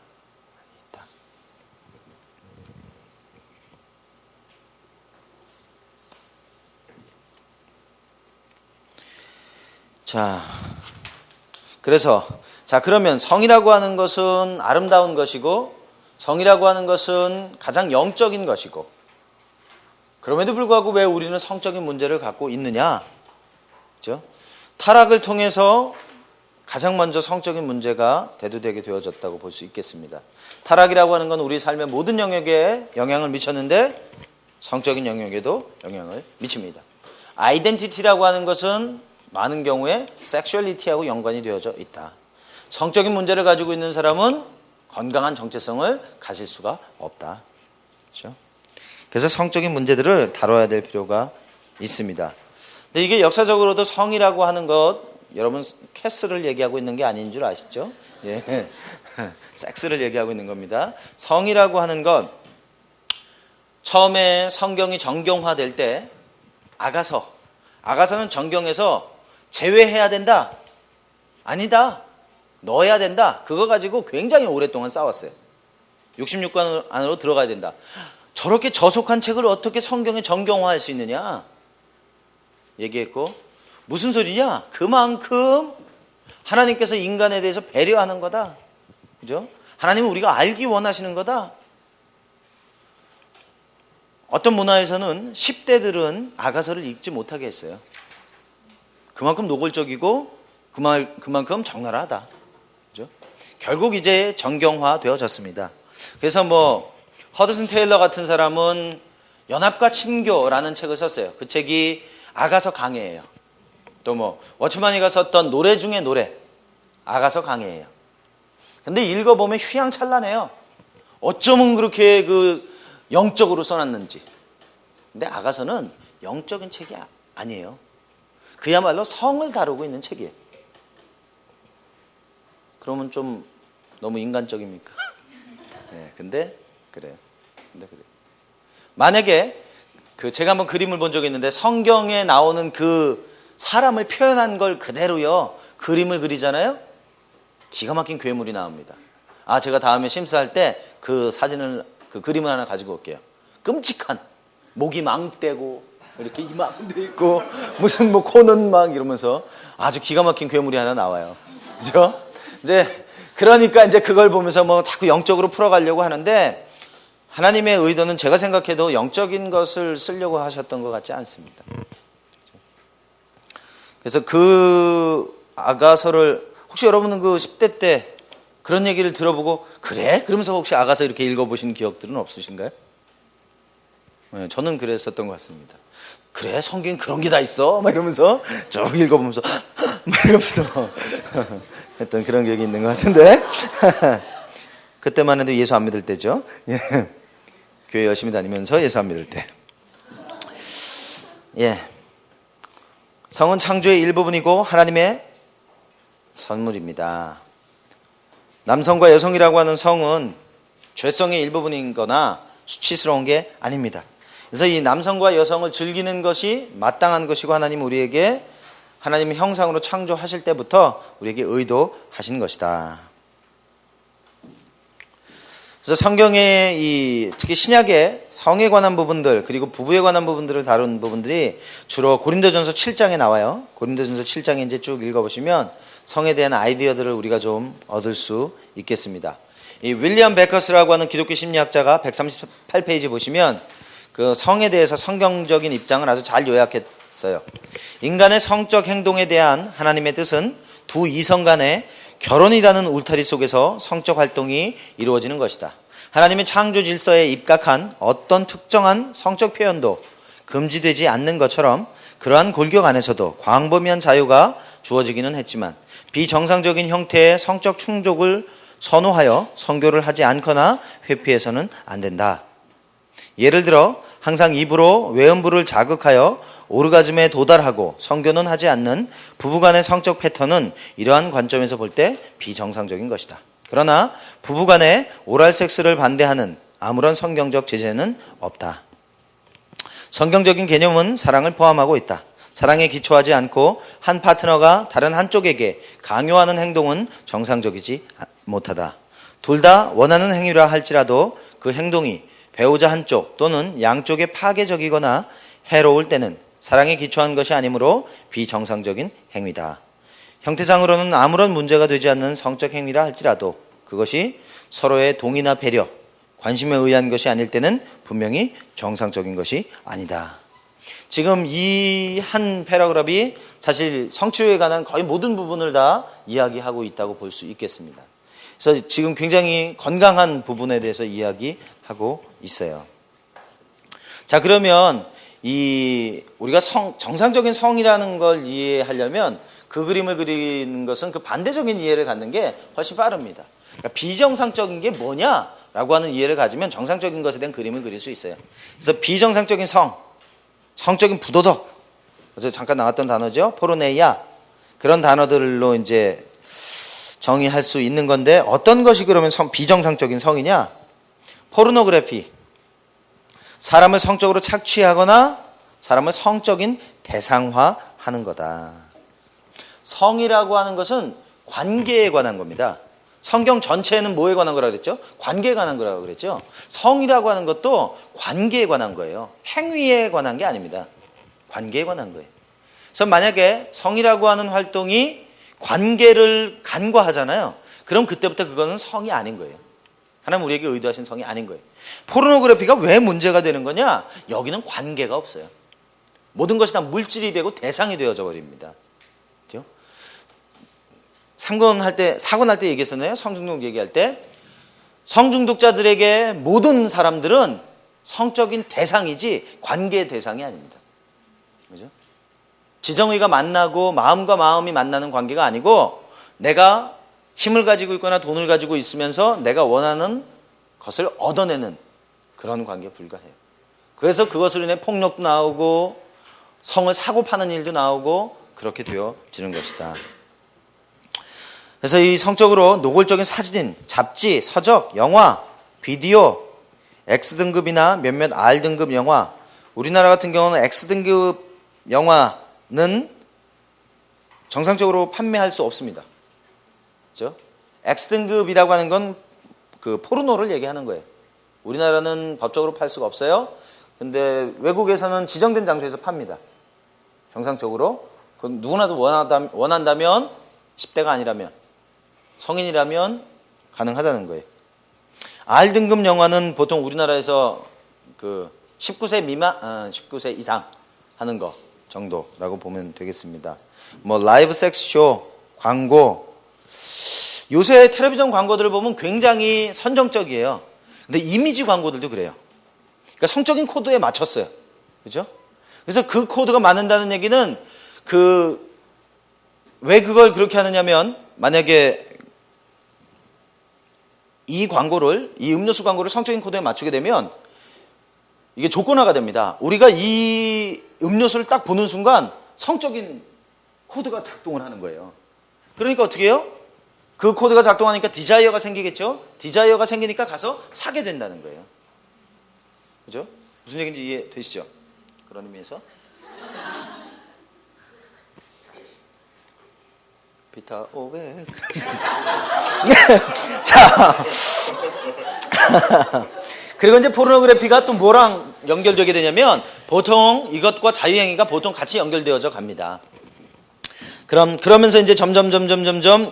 Speaker 1: 자, 그래서 그러면 성이라고 하는 것은 아름다운 것이고 성이라고 하는 것은 가장 영적인 것이고 그럼에도 불구하고 왜 우리는 성적인 문제를 갖고 있느냐? 그렇죠? 타락을 통해서 가장 먼저 성적인 문제가 대두되게 되어졌다고 볼 수 있겠습니다. 타락이라고 하는 건 우리 삶의 모든 영역에 영향을 미쳤는데 성적인 영역에도 영향을 미칩니다. 아이덴티티라고 하는 것은 많은 경우에 섹슈얼리티하고 연관이 되어져 있다. 성적인 문제를 가지고 있는 사람은 건강한 정체성을 가질 수가 없다. 그렇죠? 그래서 성적인 문제들을 다뤄야 될 필요가 있습니다. 근데 이게 역사적으로도 성이라고 하는 것, 여러분 캐스를 얘기하고 있는 게 아닌 줄 아시죠? 예. 섹스를 얘기하고 있는 겁니다. 성이라고 하는 것, 처음에 성경이 정경화될 때 아가서는 정경에서 제외해야 된다. 아니다. 넣어야 된다. 그거 가지고 굉장히 오랫동안 싸웠어요. 66권 안으로 들어가야 된다. 저렇게 저속한 책을 어떻게 성경에 정경화할 수 있느냐 얘기했고, 무슨 소리냐? 그만큼 하나님께서 인간에 대해서 배려하는 거다. 그죠? 하나님은 우리가 알기 원하시는 거다. 어떤 문화에서는 10대들은 아가서를 읽지 못하게 했어요. 그만큼 노골적이고 그만큼 적나라하다. 그죠? 결국 이제 정경화 되어졌습니다. 그래서 허드슨 테일러 같은 사람은 연합과 친교라는 책을 썼어요. 그 책이 아가서 강해예요. 또 워츠만이가 썼던 노래 중에 노래, 아가서 강해예요. 근데 읽어보면 휘황찬란해요. 어쩌면 그렇게 영적으로 써놨는지. 근데 아가서는 영적인 책이 아니에요. 그야말로 성을 다루고 있는 책이에요. 그러면 좀 너무 인간적입니까? 네, 근데 그래요. 만약에 제가 한번 그림을 본 적이 있는데 성경에 나오는 그 사람을 표현한 걸 그대로요 그림을 그리잖아요. 기가 막힌 괴물이 나옵니다. 제가 다음에 심사할 때 그 사진을 그 그림을 하나 가지고 올게요. 끔찍한 목이 망대고 이렇게 이만도 있고 무슨 코는 막 이러면서 아주 기가 막힌 괴물이 하나 나와요. 그죠? 이제 그러니까 이제 그걸 보면서 뭐 자꾸 영적으로 풀어가려고 하는데 하나님의 의도는 제가 생각해도 영적인 것을 쓰려고 하셨던 것 같지 않습니다. 그래서 그 아가서를 혹시 여러분은 그 10대 때 그런 얘기를 들어보고 그래? 그러면서 혹시 아가서 이렇게 읽어보신 기억들은 없으신가요? 네, 저는 그랬었던 것 같습니다. 그래? 성경 그런 게 다 있어? 막 이러면서 쭉 읽어보면서 막 이러면서 했던 그런 기억이 있는 것 같은데 그때만 해도 예수 안 믿을 때죠. 예. 교회 열심히 다니면서 예수 안 믿을 때. 예. 성은 창조의 일부분이고 하나님의 선물입니다. 남성과 여성이라고 하는 성은 죄성의 일부분인 거나 수치스러운 게 아닙니다. 그래서 이 남성과 여성을 즐기는 것이 마땅한 것이고 하나님 우리에게 하나님의 형상으로 창조하실 때부터 우리에게 의도하신 것이다. 그래서 성경의 특히 신약의 성에 관한 부분들 그리고 부부에 관한 부분들을 다룬 부분들이 주로 고린도전서 7장에 나와요. 고린도전서 7장에 이제 쭉 읽어보시면 성에 대한 아이디어들을 우리가 좀 얻을 수 있겠습니다. 이 윌리엄 베커스라고 하는 기독교 심리학자가 138페이지 보시면 그 성에 대해서 성경적인 입장을 아주 잘 요약했어요. 인간의 성적 행동에 대한 하나님의 뜻은 두 이성 간의 결혼이라는 울타리 속에서 성적 활동이 이루어지는 것이다. 하나님의 창조 질서에 입각한 어떤 특정한 성적 표현도 금지되지 않는 것처럼 그러한 골격 안에서도 광범위한 자유가 주어지기는 했지만 비정상적인 형태의 성적 충족을 선호하여 성교를 하지 않거나 회피해서는 안 된다. 예를 들어 항상 입으로 외음부를 자극하여 오르가즘에 도달하고 성교는 하지 않는 부부간의 성적 패턴은 이러한 관점에서 볼 때 비정상적인 것이다. 그러나 부부간의 오랄 섹스를 반대하는 아무런 성경적 제재는 없다. 성경적인 개념은 사랑을 포함하고 있다. 사랑에 기초하지 않고 한 파트너가 다른 한쪽에게 강요하는 행동은 정상적이지 못하다. 둘 다 원하는 행위라 할지라도 그 행동이 배우자 한쪽 또는 양쪽에 파괴적이거나 해로울 때는 사랑에 기초한 것이 아니므로 비정상적인 행위다. 형태상으로는 아무런 문제가 되지 않는 성적 행위라 할지라도 그것이 서로의 동의나 배려, 관심에 의한 것이 아닐 때는 분명히 정상적인 것이 아니다. 지금 이 한 패러그래프이 사실 성취에 관한 거의 모든 부분을 다 이야기하고 있다고 볼 수 있겠습니다. 그래서 지금 굉장히 건강한 부분에 대해서 이야기하고 있어요. 자, 그러면 우리가 정상적인 성이라는 걸 이해하려면 그 그림을 그리는 것은 그 반대적인 이해를 갖는 게 훨씬 빠릅니다. 그러니까 비정상적인 게 뭐냐라고 하는 이해를 가지면 정상적인 것에 대한 그림을 그릴 수 있어요. 그래서 비정상적인 성적인 부도덕, 그래서 잠깐 나왔던 단어죠. 포르네이아, 그런 단어들로 이제 정의할 수 있는 건데 어떤 것이 그러면 비정상적인 성이냐? 포르노그래피, 사람을 성적으로 착취하거나 사람을 성적인 대상화하는 거다. 성이라고 하는 것은 관계에 관한 겁니다. 성경 전체에는 뭐에 관한 거라고 그랬죠? 관계에 관한 거라고 그랬죠? 성이라고 하는 것도 관계에 관한 거예요. 행위에 관한 게 아닙니다. 관계에 관한 거예요. 그래서 만약에 성이라고 하는 활동이 관계를 간과하잖아요. 그럼 그때부터 그거는 성이 아닌 거예요. 하나님 우리에게 의도하신 성이 아닌 거예요. 포르노그래피가 왜 문제가 되는 거냐? 여기는 관계가 없어요. 모든 것이 다 물질이 되고 대상이 되어져 버립니다. 그렇죠? 사고 날 때 얘기했었나요? 성중독 얘기할 때 성중독자들에게 모든 사람들은 성적인 대상이지 관계의 대상이 아닙니다. 그죠? 지정의가 만나고 마음과 마음이 만나는 관계가 아니고 내가 힘을 가지고 있거나 돈을 가지고 있으면서 내가 원하는 것을 얻어내는 그런 관계에 불과해요. 그래서 그것으로 인해 폭력도 나오고 성을 사고 파는 일도 나오고 그렇게 되어지는 것이다. 그래서 이 성적으로 노골적인 사진, 잡지, 서적, 영화, 비디오, X등급이나 몇몇 R등급 영화, 우리나라 같은 경우는 X등급 영화는 정상적으로 판매할 수 없습니다. 그렇죠? X등급이라고 하는 건 그 포르노를 얘기하는 거예요. 우리나라는 법적으로 팔 수가 없어요. 근데 외국에서는 지정된 장소에서 팝니다. 정상적으로. 그건 누구나도 원한다면 10대가 아니라면 성인이라면 가능하다는 거예요. R등급 영화는 보통 우리나라에서 그 19세 미만, 19세 이상 하는 거 정도라고 보면 되겠습니다. 뭐 라이브 섹스 쇼, 광고, 요새 텔레비전 광고들을 보면 굉장히 선정적이에요. 근데 이미지 광고들도 그래요. 그러니까 성적인 코드에 맞췄어요. 그죠? 그래서 그 코드가 맞는다는 얘기는 왜 그걸 그렇게 하느냐면, 만약에 이 음료수 광고를 성적인 코드에 맞추게 되면 이게 조건화가 됩니다. 우리가 이 음료수를 딱 보는 순간 성적인 코드가 작동을 하는 거예요. 그러니까 어떻게 해요? 그 코드가 작동하니까 디자이어가 생기겠죠? 디자이어가 생기니까 가서 사게 된다는 거예요. 그죠? 무슨 얘기인지 이해되시죠? 그런 의미에서. 비타 500. 자. 그리고 이제 포르노그래피가 또 뭐랑 연결되게 되냐면, 보통 이것과 자유행위가 보통 같이 연결되어져 갑니다. 그러면서 이제 점점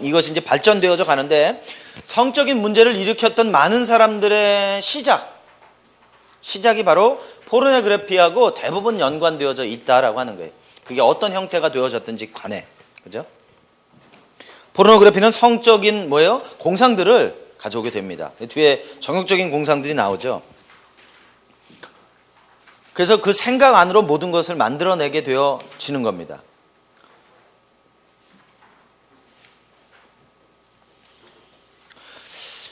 Speaker 1: 이것이 이제 발전되어져 가는데, 성적인 문제를 일으켰던 많은 사람들의 시작이 바로 포르노그래피하고 대부분 연관되어져 있다라고 하는 거예요. 그게 어떤 형태가 되어졌든지 간에. 그죠? 포르노그래피는 성적인 공상들을 가져오게 됩니다. 뒤에 정욕적인 공상들이 나오죠. 그래서 그 생각 안으로 모든 것을 만들어내게 되어지는 겁니다.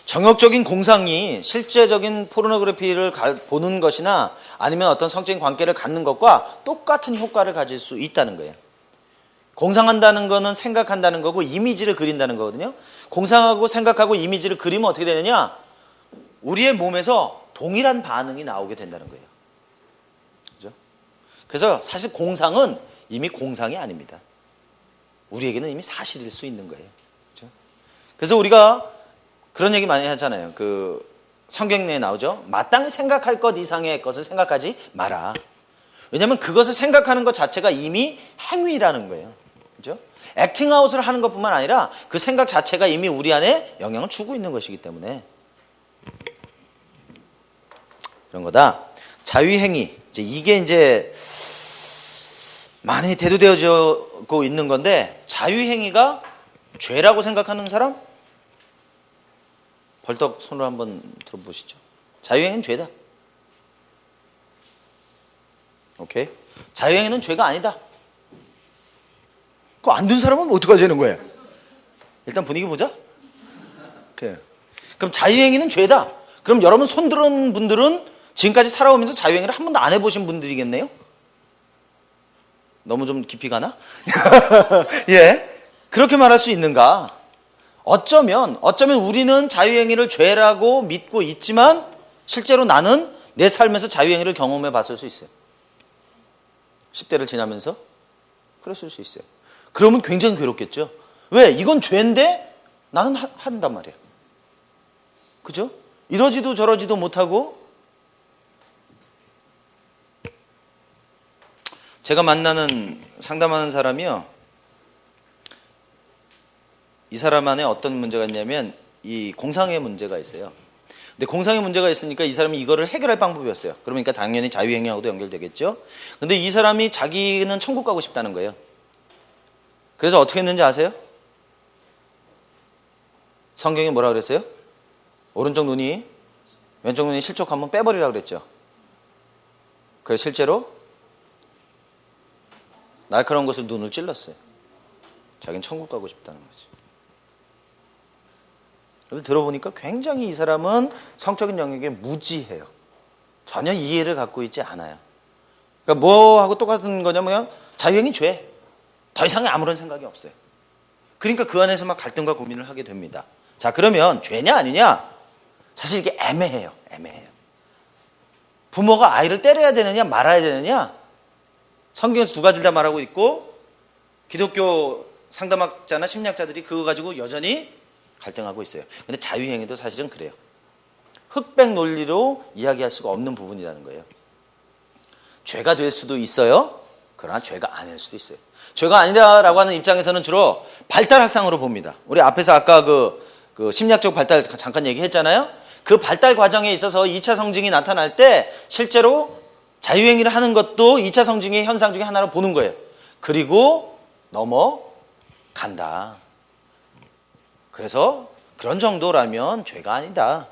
Speaker 1: 정욕적인 공상이 실제적인 포르노그래피를 보는 것이나 아니면 어떤 성적인 관계를 갖는 것과 똑같은 효과를 가질 수 있다는 거예요. 공상한다는 거는 생각한다는 거고 이미지를 그린다는 거거든요. 공상하고 생각하고 이미지를 그리면 어떻게 되느냐? 우리의 몸에서 동일한 반응이 나오게 된다는 거예요. 그죠? 그래서 사실 공상은 이미 공상이 아닙니다. 우리에게는 이미 사실일 수 있는 거예요. 그죠? 그래서 우리가 그런 얘기 많이 하잖아요. 성경 내에 나오죠. 마땅히 생각할 것 이상의 것을 생각하지 마라. 왜냐하면 그것을 생각하는 것 자체가 이미 행위라는 거예요. 그죠? 액팅아웃을 하는 것뿐만 아니라 그 생각 자체가 이미 우리 안에 영향을 주고 있는 것이기 때문에 그런 거다. 자유행위, 이게 이제 많이 대두되어지고 있는 건데, 자유행위가 죄라고 생각하는 사람? 벌떡 손을 한번 들어보시죠. 자유행위는 죄다. 오케이? 자유행위는 죄가 아니다. 그거 안 든 사람은 어떡하지 하는 거예요? 일단 분위기 보자. 오케이. 그럼 자유행위는 죄다. 그럼 여러분 손 들은 분들은 지금까지 살아오면서 자유행위를 한 번도 안 해보신 분들이겠네요? 너무 좀 깊이 가나? 예. 그렇게 말할 수 있는가? 어쩌면 우리는 자유행위를 죄라고 믿고 있지만 실제로 나는 내 삶에서 자유행위를 경험해 봤을 수 있어요. 10대를 지나면서 그랬을 수 있어요. 그러면 굉장히 괴롭겠죠. 왜? 이건 죄인데 나는 한단 말이에요. 그죠? 이러지도 저러지도 못하고. 제가 상담하는 사람이요, 이 사람 안에 어떤 문제가 있냐면 이 공상의 문제가 있어요. 근데 공상의 문제가 있으니까 이 사람이 이거를 해결할 방법이었어요. 그러니까 당연히 자유행위하고도 연결되겠죠. 근데 이 사람이 자기는 천국 가고 싶다는 거예요. 그래서 어떻게 했는지 아세요? 성경에 뭐라 그랬어요? 오른쪽 눈이 왼쪽 눈이 실족 한번 빼버리라고 그랬죠. 그래서 실제로 날카로운 것을 눈을 찔렀어요. 자기는 천국 가고 싶다는 거지. 들어보니까 굉장히 이 사람은 성적인 영역에 무지해요. 전혀 이해를 갖고 있지 않아요. 그러니까 뭐하고 똑같은 거냐면 자유행위 죄. 더 이상의 아무런 생각이 없어요. 그러니까 그 안에서 막 갈등과 고민을 하게 됩니다. 자, 그러면 죄냐 아니냐? 사실 이게 애매해요. 부모가 아이를 때려야 되느냐 말아야 되느냐? 성경에서 두 가지를 다 말하고 있고 기독교 상담학자나 심리학자들이 그거 가지고 여전히 갈등하고 있어요. 근데 자유행위도 사실은 그래요. 흑백 논리로 이야기할 수가 없는 부분이라는 거예요. 죄가 될 수도 있어요. 그러나 죄가 아닐 수도 있어요. 죄가 아니다라고 하는 입장에서는 주로 발달학상으로 봅니다. 우리 앞에서 아까 그 심리학적 발달 잠깐 얘기했잖아요. 그 발달 과정에 있어서 2차 성징이 나타날 때 실제로 자유행위를 하는 것도 2차 성징의 현상 중에 하나로 보는 거예요. 그리고 넘어간다. 그래서 그런 정도라면 죄가 아니다.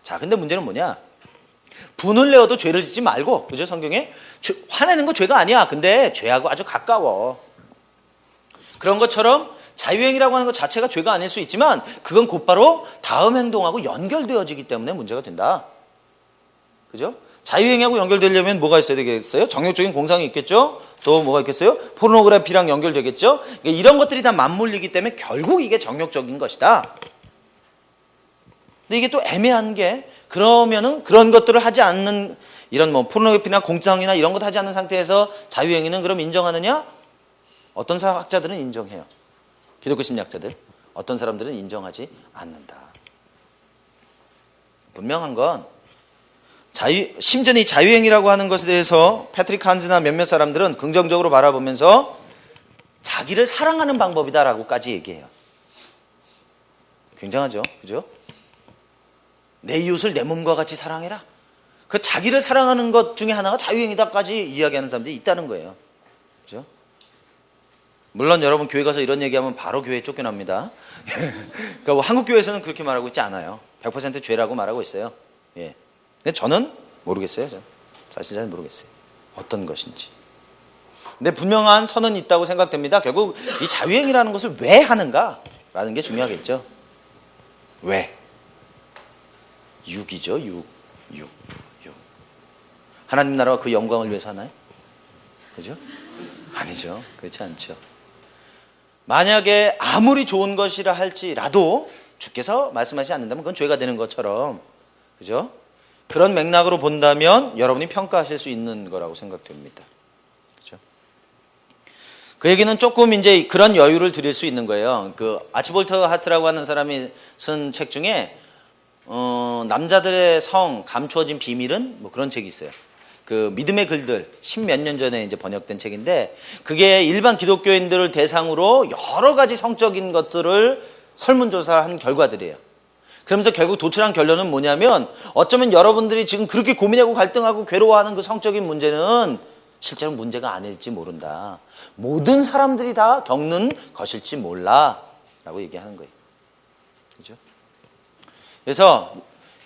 Speaker 1: 자, 근데 문제는 뭐냐? 분을 내어도 죄를 짓지 말고, 그죠? 성경에 화내는 거 죄가 아니야. 근데 죄하고 아주 가까워. 그런 것처럼 자유행위라고 하는 것 자체가 죄가 아닐 수 있지만 그건 곧바로 다음 행동하고 연결되어지기 때문에 문제가 된다. 그죠? 자유행위하고 연결되려면 뭐가 있어야 되겠어요? 정욕적인 공상이 있겠죠? 또 뭐가 있겠어요? 포르노그래피랑 연결되겠죠? 이런 것들이 다 맞물리기 때문에 결국 이게 정욕적인 것이다. 근데 이게 또 애매한 게, 그러면은 그런 것들을 하지 않는, 이런 뭐 포르노그래피나 공상이나 이런 것 하지 않는 상태에서 자유행위는 그럼 인정하느냐? 어떤 학자들은 인정해요. 기독교 심리학자들. 어떤 사람들은 인정하지 않는다. 분명한 건 심지어 이 자유행위라고 하는 것에 대해서 패트릭 한즈나 몇몇 사람들은 긍정적으로 바라보면서 자기를 사랑하는 방법이다라고까지 얘기해요. 굉장하죠, 그죠? 내 이웃을 내 몸과 같이 사랑해라. 그 자기를 사랑하는 것 중에 하나가 자유행위다까지 이야기하는 사람들이 있다는 거예요. 그죠? 물론 여러분 교회 가서 이런 얘기하면 바로 교회에 쫓겨납니다. 그러니까 뭐 한국 교회에서는 그렇게 말하고 있지 않아요. 100% 죄라고 말하고 있어요. 예. 근데 저는 모르겠어요. 사실 잘 모르겠어요. 어떤 것인지. 근데 분명한 선은 있다고 생각됩니다. 결국 이 자유행위라는 것을 왜 하는가라는 게 중요하겠죠. 왜? 육이죠. 육. 하나님 나라와 그 영광을 위해서 하나요? 그죠? 아니죠. 그렇지 않죠. 만약에 아무리 좋은 것이라 할지라도 주께서 말씀하시지 않는다면 그건 죄가 되는 것처럼, 그죠? 그런 맥락으로 본다면 여러분이 평가하실 수 있는 거라고 생각됩니다. 그죠? 그 얘기는 조금 이제 그런 여유를 드릴 수 있는 거예요. 그 아치볼트 하트라고 하는 사람이 쓴 책 중에 남자들의 성 감추어진 비밀은 뭐 그런 책이 있어요. 그 믿음의 글들 10몇 년 전에 이제 번역된 책인데, 그게 일반 기독교인들을 대상으로 여러 가지 성적인 것들을 설문조사한 결과들이에요. 그러면서 결국 도출한 결론은 뭐냐면, 어쩌면 여러분들이 지금 그렇게 고민하고 갈등하고 괴로워하는 그 성적인 문제는 실제로 문제가 아닐지 모른다. 모든 사람들이 다 겪는 것일지 몰라 라고 얘기하는 거예요. 그죠? 그래서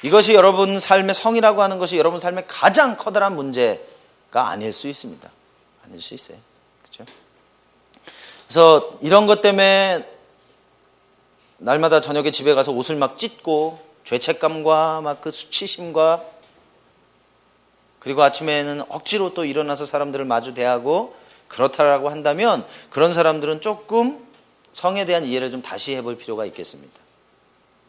Speaker 1: 이것이 여러분 삶의 성이라고 하는 것이 여러분 삶의 가장 커다란 문제가 아닐 수 있습니다. 아닐 수 있어요. 그렇죠? 그래서 이런 것 때문에 날마다 저녁에 집에 가서 옷을 막 찢고 죄책감과 막 그 수치심과, 그리고 아침에는 억지로 또 일어나서 사람들을 마주 대하고 그렇다라고 한다면 그런 사람들은 조금 성에 대한 이해를 좀 다시 해볼 필요가 있겠습니다.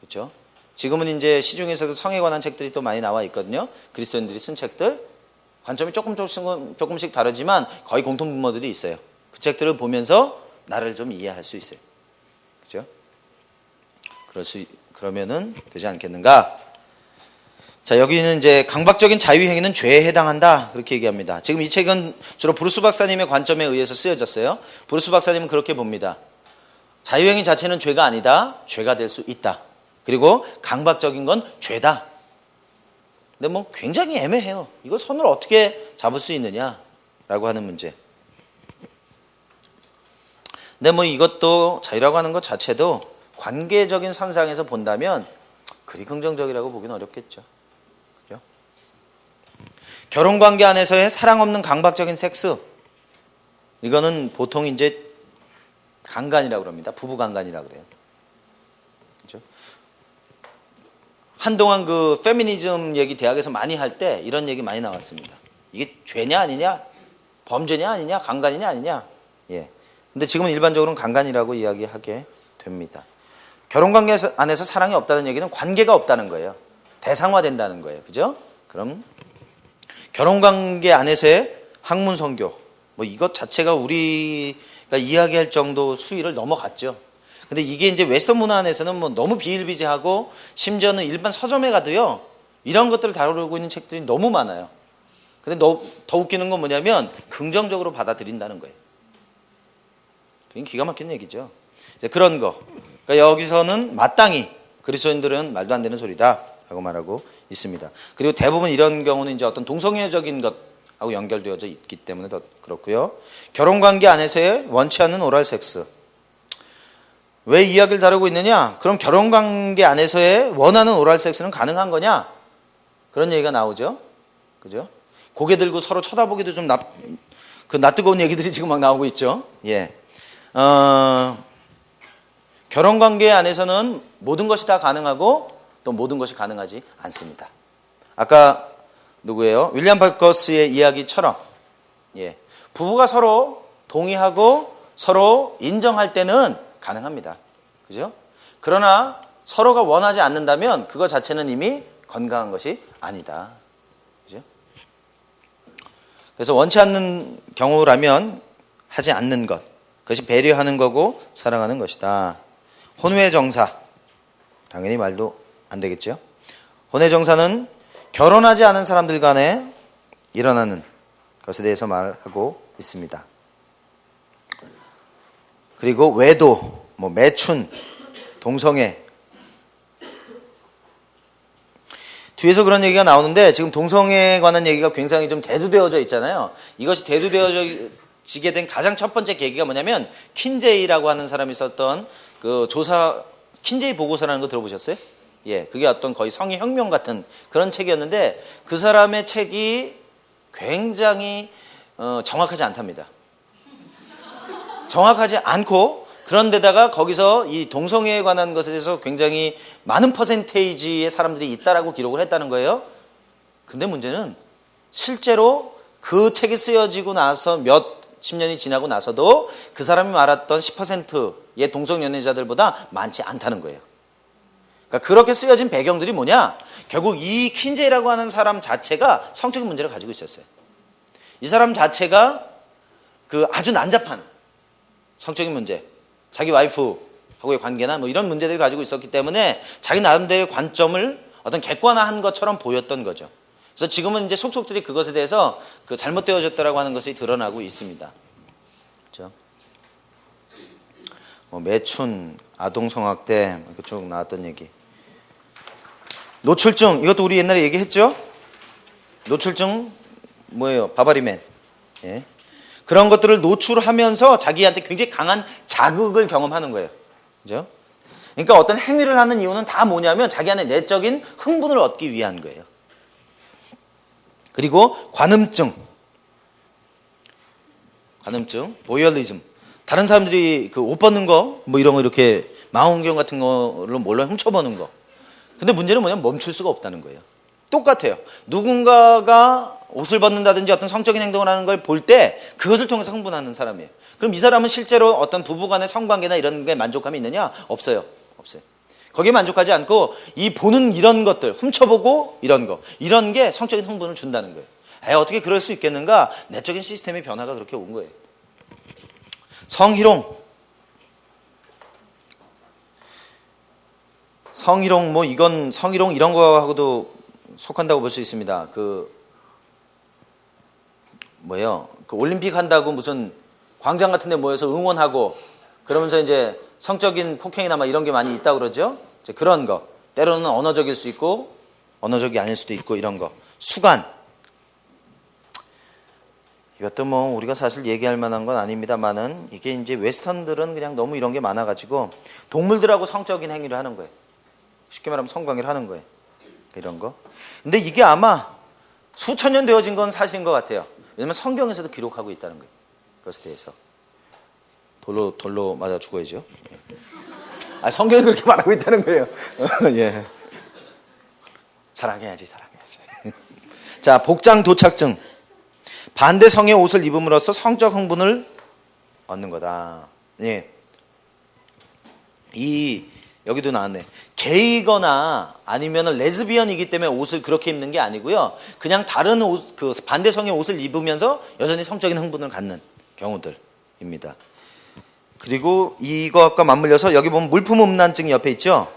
Speaker 1: 그렇죠? 지금은 이제 시중에서도 성에 관한 책들이 또 많이 나와 있거든요. 그리스도인들이 쓴 책들. 관점이 조금씩 다르지만 거의 공통분모들이 있어요. 그 책들을 보면서 나를 좀 이해할 수 있어요. 그렇죠? 그러면은 되지 않겠는가? 자, 여기는 이제 강박적인 자유행위는 죄에 해당한다. 그렇게 얘기합니다. 지금 이 책은 주로 브루스 박사님의 관점에 의해서 쓰여졌어요. 브루스 박사님은 그렇게 봅니다. 자유행위 자체는 죄가 아니다. 죄가 될 수 있다. 그리고 강박적인 건 죄다. 근데 뭐 굉장히 애매해요. 이거 선을 어떻게 잡을 수 있느냐라고 하는 문제. 근데 뭐 이것도 자유라고 하는 것 자체도 관계적인 선상에서 본다면 그리 긍정적이라고 보기는 어렵겠죠. 그죠? 결혼관계 안에서의 사랑 없는 강박적인 섹스. 이거는 보통 이제 강간이라고 합니다. 부부강간이라고 그래요. 한동안 그 페미니즘 얘기 대학에서 많이 할 때 이런 얘기 많이 나왔습니다. 이게 죄냐 아니냐? 범죄냐 아니냐? 강간이냐 아니냐? 예. 근데 지금은 일반적으로는 강간이라고 이야기하게 됩니다. 결혼관계 안에서 사랑이 없다는 얘기는 관계가 없다는 거예요. 대상화된다는 거예요. 그죠? 그럼 결혼관계 안에서의 학문성교, 뭐 이것 자체가 우리가 이야기할 정도 수위를 넘어갔죠. 근데 이게 이제 웨스턴 문화 안에서는 뭐 너무 비일비재하고, 심지어는 일반 서점에 가도요, 이런 것들을 다루고 있는 책들이 너무 많아요. 근데 더 웃기는 건 뭐냐면 긍정적으로 받아들인다는 거예요. 그게 기가 막힌 얘기죠. 이제 그런 거. 그러니까 여기서는 마땅히 그리스도인들은 말도 안 되는 소리다라고 말하고 있습니다. 그리고 대부분 이런 경우는 이제 어떤 동성애적인 것하고 연결되어져 있기 때문에 더 그렇고요. 결혼 관계 안에서의 원치 않는 오랄 섹스. 왜 이야기를 다루고 있느냐? 그럼 결혼 관계 안에서의 원하는 오랄 섹스는 가능한 거냐? 그런 얘기가 나오죠. 그죠? 고개 들고 서로 쳐다보기도 좀 낯뜨거운 얘기들이 지금 막 나오고 있죠. 예. 결혼 관계 안에서는 모든 것이 다 가능하고 또 모든 것이 가능하지 않습니다. 아까 누구예요? 윌리엄 바커스의 이야기처럼, 예. 부부가 서로 동의하고 서로 인정할 때는 가능합니다. 그죠? 그러나 서로가 원하지 않는다면 그거 자체는 이미 건강한 것이 아니다. 그죠? 그래서 원치 않는 경우라면 하지 않는 것. 그것이 배려하는 거고 사랑하는 것이다. 혼외 정사. 당연히 말도 안 되겠죠. 혼외 정사는 결혼하지 않은 사람들 간에 일어나는 것에 대해서 말하고 있습니다. 그리고 외도, 매춘, 동성애. 뒤에서 그런 얘기가 나오는데 지금 동성애에 관한 얘기가 굉장히 좀 대두되어져 있잖아요. 이것이 대두되어지게 된 가장 첫 번째 계기가 뭐냐면 킨제이라고 하는 사람이 있었던 그 조사, 킨제이 보고서라는 거 들어보셨어요? 예, 그게 어떤 거의 성의 혁명 같은 그런 책이었는데 그 사람의 책이 굉장히 정확하지 않답니다. 정확하지 않고 그런데다가 거기서 이 동성애에 관한 것에 대해서 굉장히 많은 퍼센테이지의 사람들이 있다라고 기록을 했다는 거예요. 근데 문제는 실제로 그 책이 쓰여지고 나서 몇십 년이 지나고 나서도 그 사람이 말했던 10%의 동성연애자들보다 많지 않다는 거예요. 그러니까 그렇게 쓰여진 배경들이 뭐냐? 결국 이 킨제이라고 하는 사람 자체가 성적인 문제를 가지고 있었어요. 이 사람 자체가 그 아주 난잡한 성적인 문제, 자기 와이프하고의 관계나 이런 문제들을 가지고 있었기 때문에 자기 나름대로의 관점을 어떤 객관화한 것처럼 보였던 거죠. 그래서 지금은 이제 속속들이 그것에 대해서 그 잘못되어졌다라고 하는 것이 드러나고 있습니다. 그렇죠? 매춘, 아동성학대 이렇게 쭉 나왔던 얘기. 노출증, 이것도 우리 옛날에 얘기했죠? 노출증 뭐예요? 바바리맨. 예. 그런 것들을 노출하면서 자기한테 굉장히 강한 자극을 경험하는 거예요. 그죠? 그러니까 어떤 행위를 하는 이유는 다 뭐냐면 자기 안에 내적인 흥분을 얻기 위한 거예요. 그리고 관음증, 보이얼리즘. 다른 사람들이 그 옷 벗는 거, 이런 거 이렇게 망원경 같은 거로 몰래 훔쳐보는 거. 근데 문제는 뭐냐면 멈출 수가 없다는 거예요. 똑같아요. 누군가가 옷을 벗는다든지 어떤 성적인 행동을 하는 걸 볼 때 그것을 통해서 흥분하는 사람이에요. 그럼 이 사람은 실제로 어떤 부부간의 성관계나 이런 게 만족감이 있느냐? 없어요. 거기에 만족하지 않고 이 보는 이런 것들, 훔쳐보고 이런 게 성적인 흥분을 준다는 거예요. 어떻게 그럴 수 있겠는가? 내적인 시스템의 변화가 그렇게 온 거예요. 성희롱 이건 성희롱 이런 거하고도 속한다고 볼 수 있습니다. 그 올림픽 한다고 무슨 광장 같은 데 모여서 응원하고 그러면서 이제 성적인 폭행이나 이런 게 많이 있다고 그러죠. 이제 그런 거. 때로는 언어적일 수 있고 언어적이 아닐 수도 있고 이런 거. 수간. 이것도 우리가 사실 얘기할 만한 건 아닙니다만은 이게 이제 웨스턴들은 그냥 너무 이런 게 많아가지고 동물들하고 성적인 행위를 하는 거예요. 쉽게 말하면 성관계를 하는 거예요. 이런 거. 근데 이게 아마 수천 년 되어진 건 사실인 것 같아요. 왜냐면 성경에서도 기록하고 있다는 거예요. 그것에 대해서. 돌로 맞아 죽어야죠. 성경이 그렇게 말하고 있다는 거예요. 예. 사랑해야지. 자, 복장 도착증. 반대 성의 옷을 입음으로써 성적 흥분을 얻는 거다. 예. 여기도 나왔네. 게이거나 아니면 레즈비언이기 때문에 옷을 그렇게 입는 게 아니고요. 그냥 다른 옷, 그 반대성의 옷을 입으면서 여전히 성적인 흥분을 갖는 경우들입니다. 그리고 이것과 맞물려서 여기 보면 물품음란증이 옆에 있죠.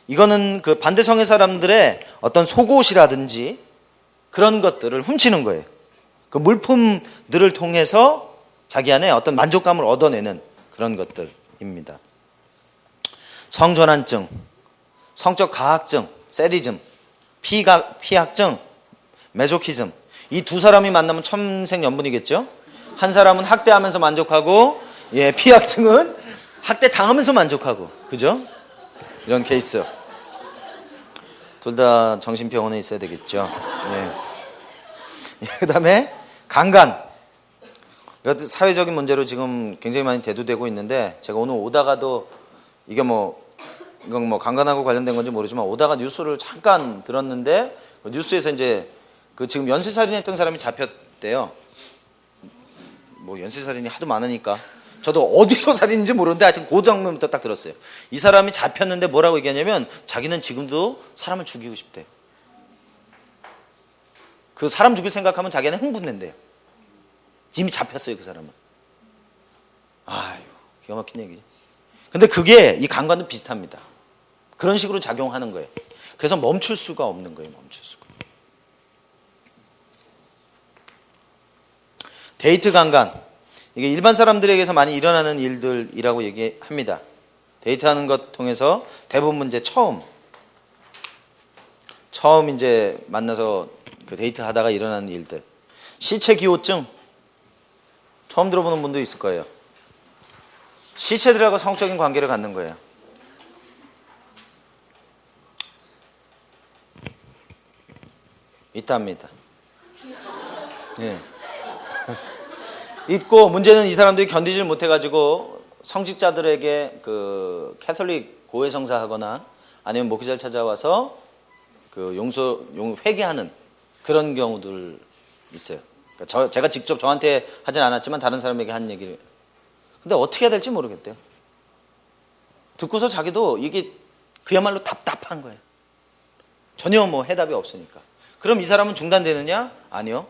Speaker 1: 이거는 그 반대성의 사람들의 어떤 속옷이라든지 그런 것들을 훔치는 거예요. 그 물품들을 통해서 자기 안에 어떤 만족감을 얻어내는 그런 것들입니다. 성전환증. 성적 가학증, 세디즘, 피학증, 메조키즘. 이 두 사람이 만나면 천생연분이겠죠. 한 사람은 학대하면서 만족하고, 피학증은 학대 당하면서 만족하고, 그죠? 이런 케이스. 둘 다 정신병원에 있어야 되겠죠. 그 다음에 강간. 이것도 사회적인 문제로 지금 굉장히 많이 대두되고 있는데, 제가 오늘 오다가도 이건 뭐 강간하고 관련된 건지 모르지만 오다가 뉴스를 잠깐 들었는데, 그 뉴스에서 이제 그 지금 연쇄살인했던 사람이 잡혔대요. 뭐 연쇄살인이 하도 많으니까 저도 어디서 살인인지 모르는데 하여튼 그 장면부터 딱 들었어요. 이 사람이 잡혔는데 뭐라고 얘기하냐면 자기는 지금도 사람을 죽이고 싶대. 그 사람 죽일 생각하면 자기는 흥분된대요. 이미 잡혔어요, 그 사람은. 아유, 기가 막힌 얘기지. 근데 그게 이 강간도 비슷합니다. 그런 식으로 작용하는 거예요. 그래서 멈출 수가 없는 거예요, 멈출 수가. 데이트 강간. 이게 일반 사람들에게서 많이 일어나는 일들이라고 얘기합니다. 데이트하는 것 통해서 대부분 이제 처음 이제 만나서 그 데이트 하다가 일어나는 일들. 시체 기호증. 처음 들어보는 분도 있을 거예요. 시체들하고 성적인 관계를 갖는 거예요. 있답니다. 예. 있고, 문제는 이 사람들이 견디질 못해가지고 성직자들에게 그 캐톨릭 고해 성사하거나 아니면 목회자를 찾아와서 그 회개하는 그런 경우들 있어요. 그러니까 제가 직접 저한테 하진 않았지만 다른 사람에게 한 얘기를. 근데 어떻게 해야 될지 모르겠대요. 듣고서 자기도 이게 그야말로 답답한 거예요. 전혀 뭐 해답이 없으니까. 그럼 이 사람은 중단되느냐? 아니요.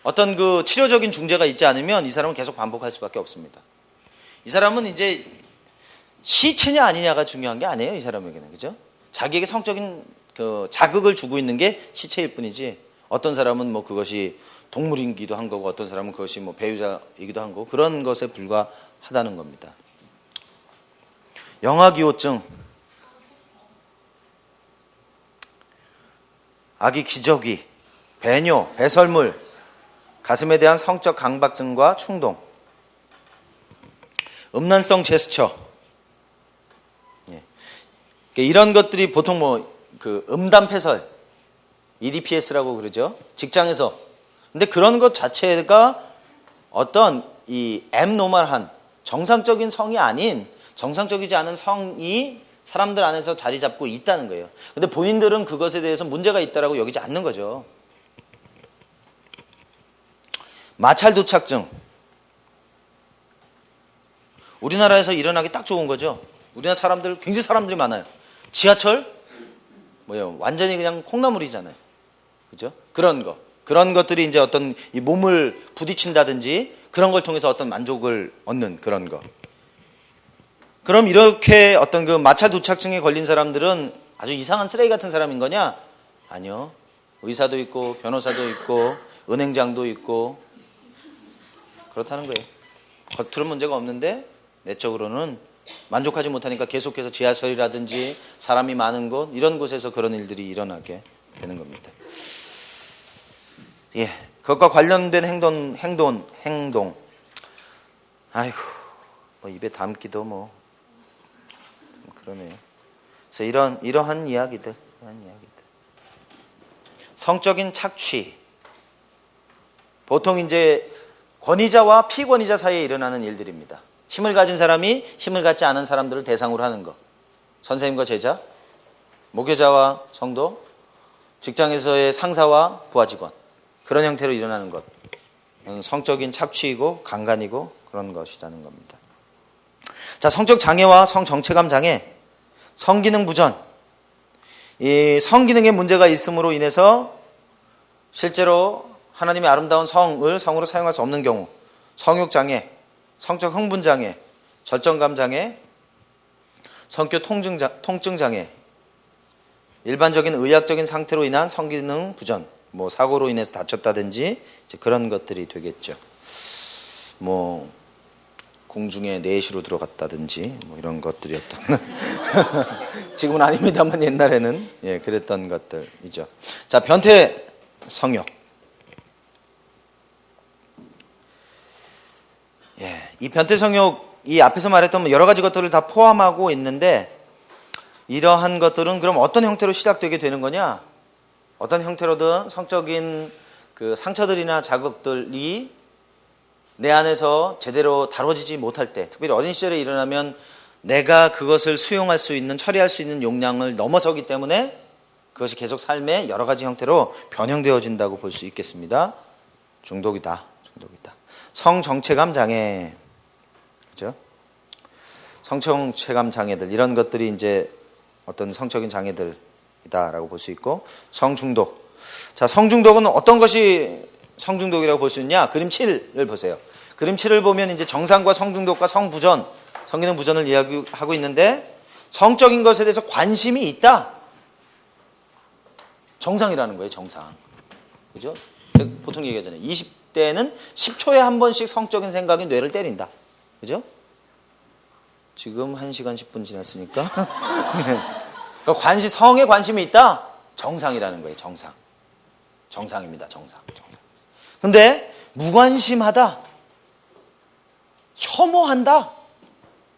Speaker 1: 어떤 그 치료적인 중재가 있지 않으면 이 사람은 계속 반복할 수밖에 없습니다. 이 사람은 이제 시체냐 아니냐가 중요한 게 아니에요, 이 사람에게는. 그죠? 자기에게 성적인 그 자극을 주고 있는 게 시체일 뿐이지, 어떤 사람은 뭐 그것이 동물이기도 한 거고, 어떤 사람은 그것이 뭐 배우자이기도 한 거고, 그런 것에 불과하다는 겁니다. 영아기호증. 아기 기저귀, 배뇨, 배설물, 가슴에 대한 성적 강박증과 충동, 음란성 제스처. 이런 것들이 보통 뭐 그 음담패설, EDPS라고 그러죠. 직장에서. 근데 그런 것 자체가 어떤 이 abnormal한 정상적인 성이 아닌, 정상적이지 않은 성이 사람들 안에서 자리 잡고 있다는 거예요. 근데 본인들은 그것에 대해서 문제가 있다라고 여기지 않는 거죠. 마찰 도착증. 우리나라에서 일어나기 딱 좋은 거죠. 우리나라 사람들, 굉장히 사람들이 많아요. 지하철? 완전히 그냥 콩나물이잖아요. 그죠? 그런 것들이 이제 어떤 이 몸을 부딪힌다든지 그런 걸 통해서 어떤 만족을 얻는 그런 거. 그럼 이렇게 어떤 그 마찰 도착증에 걸린 사람들은 아주 이상한 쓰레기 같은 사람인 거냐? 아니요. 의사도 있고, 변호사도 있고, 은행장도 있고, 그렇다는 거예요. 겉으로는 문제가 없는데 내적으로는 만족하지 못하니까 계속해서 지하철이라든지 사람이 많은 곳, 이런 곳에서 그런 일들이 일어나게 되는 겁니다. 예, 그것과 관련된 행동. 아이고, 뭐 입에 담기도 뭐 좀 그러네요. 그래서 이러한 이야기들. 성적인 착취. 보통 이제 권위자와 피권위자 사이에 일어나는 일들입니다. 힘을 가진 사람이 힘을 갖지 않은 사람들을 대상으로 하는 것. 선생님과 제자, 목회자와 성도, 직장에서의 상사와 부하 직원. 그런 형태로 일어나는 것. 성적인 착취이고 강간이고 그런 것이라는 겁니다. 자, 성적 장애와 성정체감 장애, 성기능 부전. 이 성기능에 문제가 있음으로 인해서 실제로 하나님의 아름다운 성을 성으로 사용할 수 없는 경우, 성욕 장애, 성적 흥분 장애, 절정감 장애, 성교 통증 장애, 일반적인 의학적인 상태로 인한 성기능 부전, 뭐 사고로 인해서 다쳤다든지 이제 그런 것들이 되겠죠. 뭐 궁중에 내시로 들어갔다든지 뭐 이런 것들이었던 지금은 아닙니다만 옛날에는 예, 그랬던 것들이죠. 자, 변태 성욕. 예, 이 변태 성욕, 이 앞에서 말했던 여러 가지 것들을 다 포함하고 있는데, 이러한 것들은 그럼 어떤 형태로 시작되게 되는 거냐? 어떤 형태로든 성적인 그 상처들이나 자극들이 내 안에서 제대로 다뤄지지 못할 때, 특별히 어린 시절에 일어나면 내가 그것을 수용할 수 있는, 처리할 수 있는 용량을 넘어서기 때문에 그것이 계속 삶의 여러 가지 형태로 변형되어진다고 볼 수 있겠습니다. 중독이다. 성정체감 장애, 그죠? 성정체감 장애들, 이런 것들이 이제 어떤 성적인 장애들이다라고 볼 수 있고, 성중독. 자, 성중독은 어떤 것이 성중독이라고 볼 수 있냐? 그림 7을 보세요. 그림 7을 보면 이제 정상과 성중독과 성부전, 성기능 부전을 이야기하고 있는데, 성적인 것에 대해서 관심이 있다. 정상이라는 거예요, 정상. 그죠? 보통 얘기하잖아요. 20대는 10초에 한 번씩 성적인 생각이 뇌를 때린다. 그죠? 지금 1시간 10분 지났으니까. 그러니까 성에 관심이 있다? 정상이라는 거예요, 정상. 정상입니다, 정상. 근데 무관심하다, 혐오한다,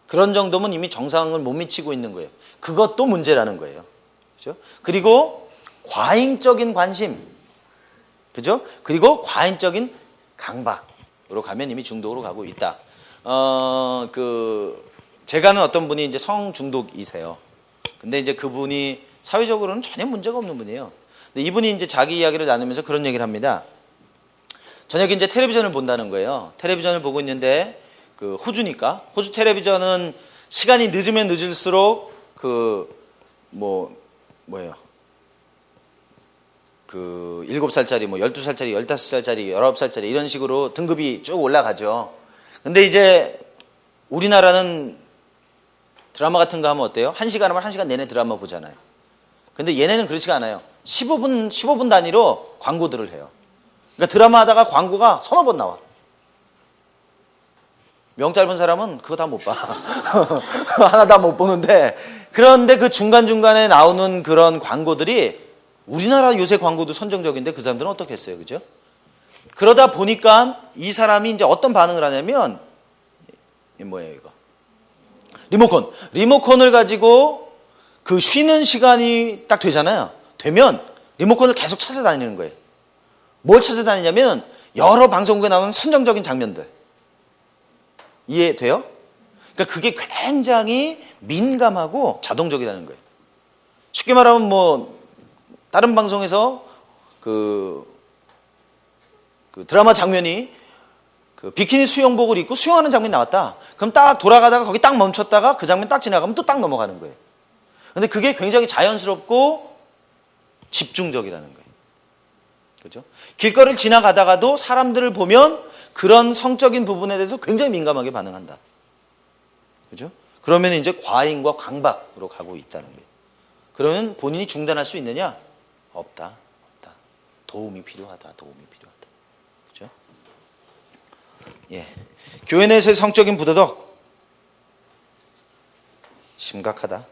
Speaker 1: 그런 정도면 이미 정상을 못 미치고 있는 거예요. 그것도 문제라는 거예요. 그죠? 그리고 과잉적인 관심, 그죠? 그리고 과잉적인 강박으로 가면 이미 중독으로 가고 있다. 제가 아는 어떤 분이 이제 성중독이세요. 근데 이제 그분이 사회적으로는 전혀 문제가 없는 분이에요. 근데 이분이 이제 자기 이야기를 나누면서 그런 얘기를 합니다. 저녁에 이제 텔레비전을 본다는 거예요. 텔레비전을 보고 있는데, 그 호주니까, 호주 텔레비전은 시간이 늦으면 늦을수록 뭐예요? 7살짜리, 12살짜리, 15살짜리, 19살짜리 이런 식으로 등급이 쭉 올라가죠. 근데 이제 우리나라는 드라마 같은 거 하면 어때요? 1시간 하면 1시간 내내 드라마 보잖아요. 근데 얘네는 그렇지가 않아요. 15분 단위로 광고들을 해요. 그러니까 드라마 하다가 광고가 서너 번 나와. 명 짧은 사람은 그거 다 못 봐. 하나 다 못 보는데, 그런데 그 중간중간에 나오는 그런 광고들이, 우리나라 요새 광고도 선정적인데 그 사람들은 어떻게 했어요, 그죠? 그러다 보니까 이 사람이 이제 어떤 반응을 하냐면, 뭐예요 이거? 리모컨을 가지고 그 쉬는 시간이 딱 되잖아요. 되면 리모컨을 계속 찾아다니는 거예요. 뭘 찾아다니냐면 여러 방송국에 나오는 선정적인 장면들. 이해돼요? 그러니까 그게 굉장히 민감하고 자동적이라는 거예요. 쉽게 말하면 다른 방송에서 그 드라마 장면이 그 비키니 수영복을 입고 수영하는 장면이 나왔다. 그럼 딱 돌아가다가 거기 딱 멈췄다가 그 장면 딱 지나가면 또 딱 넘어가는 거예요. 근데 그게 굉장히 자연스럽고 집중적이라는 거예요. 그죠? 길거리를 지나가다가도 사람들을 보면 그런 성적인 부분에 대해서 굉장히 민감하게 반응한다. 그죠? 그러면 이제 과잉과 강박으로 가고 있다는 거예요. 그러면 본인이 중단할 수 있느냐? 없다. 도움이 필요하다. 그죠? 예. 교회 내에서의 성적인 부도덕. 심각하다.